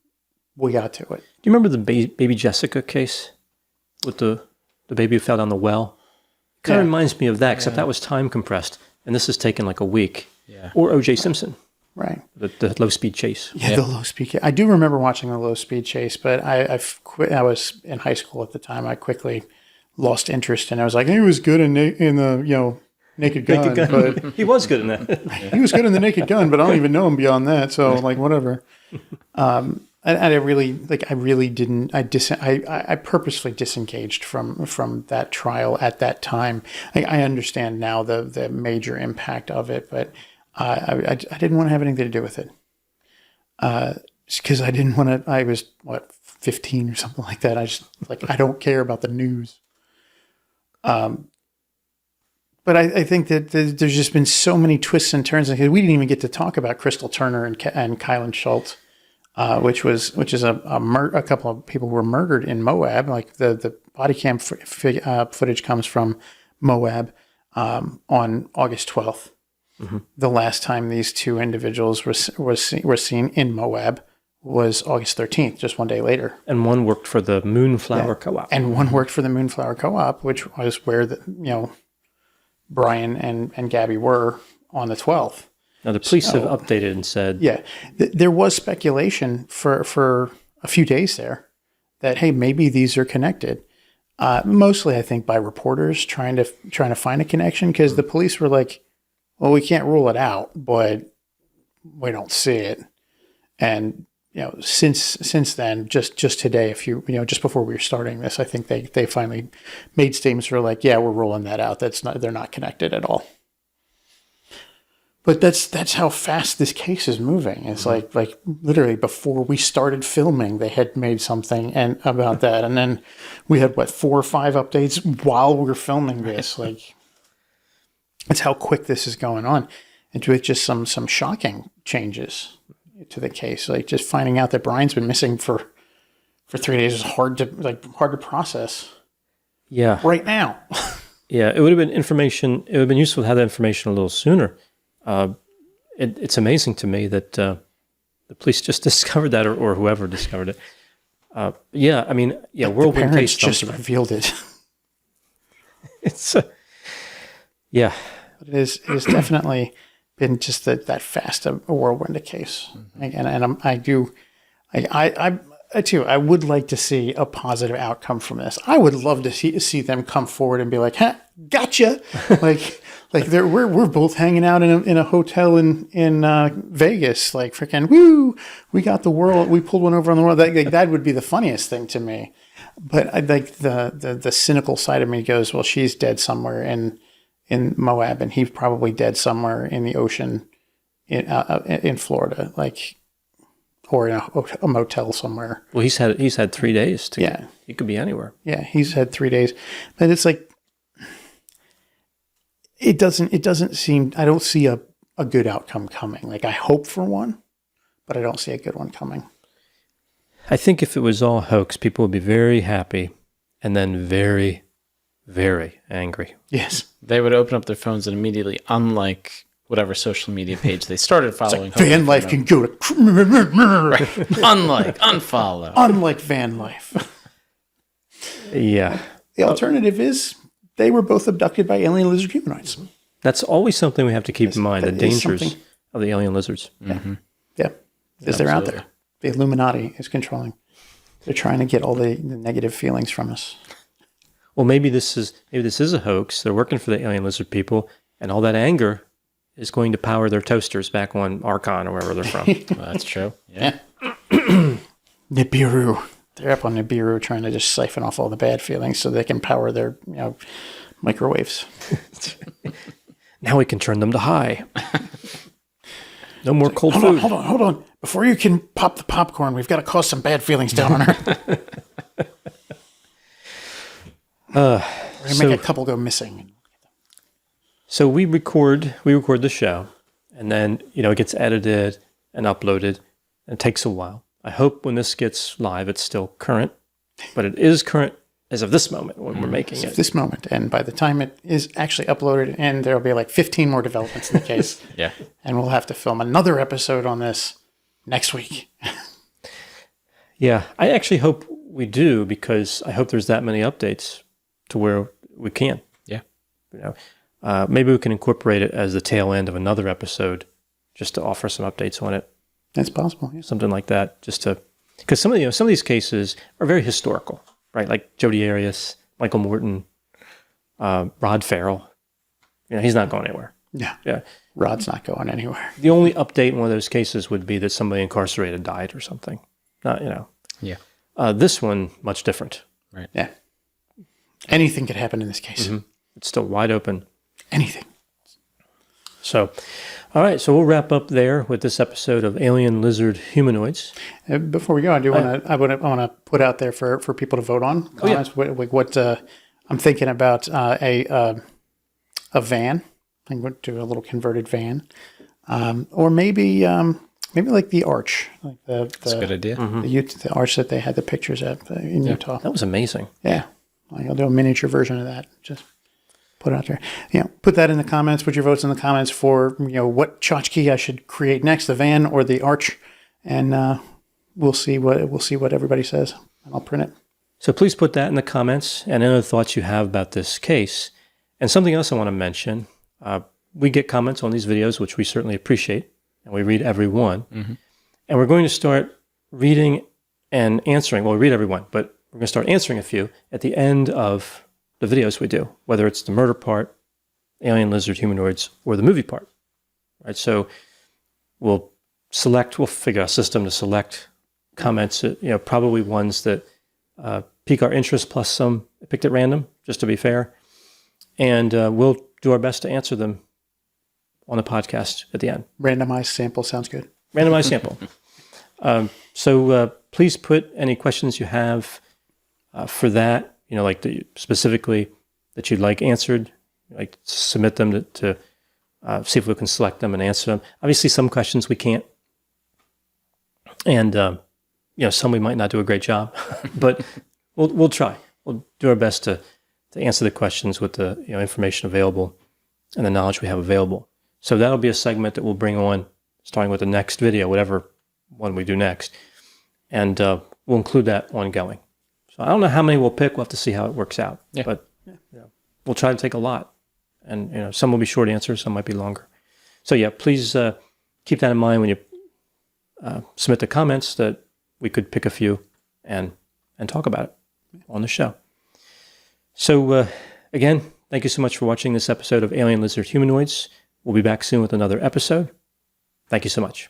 we got to it. Do you remember the baby Jessica case with the baby who fell down the well? Kind of reminds me of that, except that was time compressed, and this has taken like a week. Yeah. Or O.J. Simpson. Right. The low-speed chase. Yeah, the low-speed chase. I do remember watching the low-speed chase, but I was in high school at the time. I quickly lost interest, and I was like, he was good in the Naked Gun. But he was good in that. He was good in the Naked Gun, but I don't even know him beyond that. So whatever. I really didn't. I purposely disengaged from that trial at that time. I understand now the major impact of it, but I didn't want to have anything to do with it. Because I didn't want to. I was 15 or something like that. I don't care about the news. But I think that there's just been so many twists and turns. We didn't even get to talk about Crystal Turner and Kylan Schultz, which is a couple of people were murdered in Moab. Like the body cam footage comes from Moab on August 12th. Mm-hmm. The last time these two individuals were seen in Moab was August 13th, just one day later. And one worked for the Moonflower Co-op. And one worked for the Moonflower Co-op, which was where Brian and Gabby were on the 12th. Now, the police have updated and said... Yeah. There was speculation for a few days there that, hey, maybe these are connected. Mostly, I think, by reporters trying to find a connection, because the police were like, well, we can't rule it out, but we don't see it. And, since then, just today, just before we were starting this, I think they finally made statements where like, yeah, we're ruling that out. They're not connected at all. But that's how fast this case is moving. It's like literally before we started filming, they had made something about that, and then we had 4 or 5 updates while we were filming this. Like, that's how quick this is going on, and with just some shocking changes to the case. Like just finding out that Brian's been missing for 3 days is hard to process. Yeah. Right now. Yeah, it would have been information. It would have been useful to have that information a little sooner. It's amazing to me that the police just discovered that, or whoever discovered it. The whirlwind parents case just revealed it. It's yeah. But it is definitely been just that fast a whirlwind of case. And I too, I would like to see a positive outcome from this. I would love to see them come forward and be like, "Ha, gotcha!" like we're both hanging out in a hotel in Vegas, like freaking woo, we got the world, we pulled one over on the world. That would be the funniest thing to me. But I like the cynical side of me goes, well, she's dead somewhere in Moab, and he's probably dead somewhere in the ocean in Florida, like. Or in a motel somewhere. Well, he's had 3 days to. Yeah, he could be anywhere. Yeah, he's had 3 days, but it's like it doesn't seem. I don't see a good outcome coming. Like I hope for one, but I don't see a good one coming. I think if it was all hoax, people would be very happy, and then very, very angry. Yes, They would open up their phones and immediately unlike whatever social media page they started following. Van life can go to Unlike, unfollow. unlike van life. Yeah. The alternative is they were both abducted by alien lizard humanoids. That's always something we have to keep in mind, the that is dangers something. of the alien lizards. Yeah, because they're out there. The Illuminati is controlling. They're trying to get all the negative feelings from us. Well, maybe this is a hoax. They're working for the alien lizard people, and all that anger is going to power their toasters back on Archon or wherever they're from. Well, that's true. Yeah. Nibiru. They're up on Nibiru trying to just siphon off all the bad feelings so they can power their microwaves. Now we can turn them to high. No more cold food. Hold on. Before you can pop the popcorn, we've got to cause some bad feelings down on her. We're going to make a couple go missing. So we record the show, and then it gets edited and uploaded, and it takes a while. I hope when this gets live, it's still current, but it is current as of this moment when we're making it. This moment, and by the time it is actually uploaded, and there'll be like 15 more developments in the case. Yeah. And we'll have to film another episode on this next week. Yeah, I actually hope we do, because I hope there's that many updates to where we can. Yeah. Maybe we can incorporate it as the tail end of another episode, just to offer some updates on it. That's possible. Yes. Something like that, just to, because some of these cases are very historical, right? Like Jodi Arias, Michael Morton, Rod Farrell. He's not going anywhere. Yeah. Rod's not going anywhere. The only update in one of those cases would be that somebody incarcerated died or something. Not, Yeah. This one, much different. Right. Yeah. Anything could happen in this case. Mm-hmm. It's still wide open. Anything. So, all right. So we'll wrap up there with this episode of Alien Lizard Humanoids. Before we go, I want to put out there for people to vote on. What I'm thinking about a van. I'm going to do a little converted van, or maybe like the arch, like That's a good idea. the arch that they had the pictures at in Utah. That was amazing. Yeah, I'll do a miniature version of that. Just put it out there. Put that in the comments. Put your votes in the comments for what tchotchke I should create next, the van or the arch, and we'll see what everybody says, and I'll print it. So please put that in the comments and any other thoughts you have about this case. And something else I want to mention. We get comments on these videos, which we certainly appreciate, and we read every one. Mm-hmm. And we're going to start reading and answering. Well, we read every one, but we're going to start answering a few at the end of the videos we do, whether it's the murder part, alien, lizard, humanoids, or the movie part. Right? So we'll figure out a system to select comments, probably ones that pique our interest, plus some picked at random, just to be fair. And we'll do our best to answer them on the podcast at the end. Randomized sample sounds good. Randomized sample. So please put any questions you have for that, specifically that you'd like answered, submit them to see if we can select them and answer them. Obviously, some questions we can't. And, some we might not do a great job, but we'll try. We'll do our best to answer the questions with the information available and the knowledge we have available. So that'll be a segment that we'll bring on, starting with the next video, whatever one we do next. And we'll include that ongoing. So I don't know how many we'll pick. We'll have to see how it works out. Yeah. But we'll we'll try to take a lot. And some will be short answers, some might be longer. So yeah, please keep that in mind when you submit the comments, that we could pick a few and talk about it on the show. So again, thank you so much for watching this episode of Alien Lizard Humanoids. We'll be back soon with another episode. Thank you so much.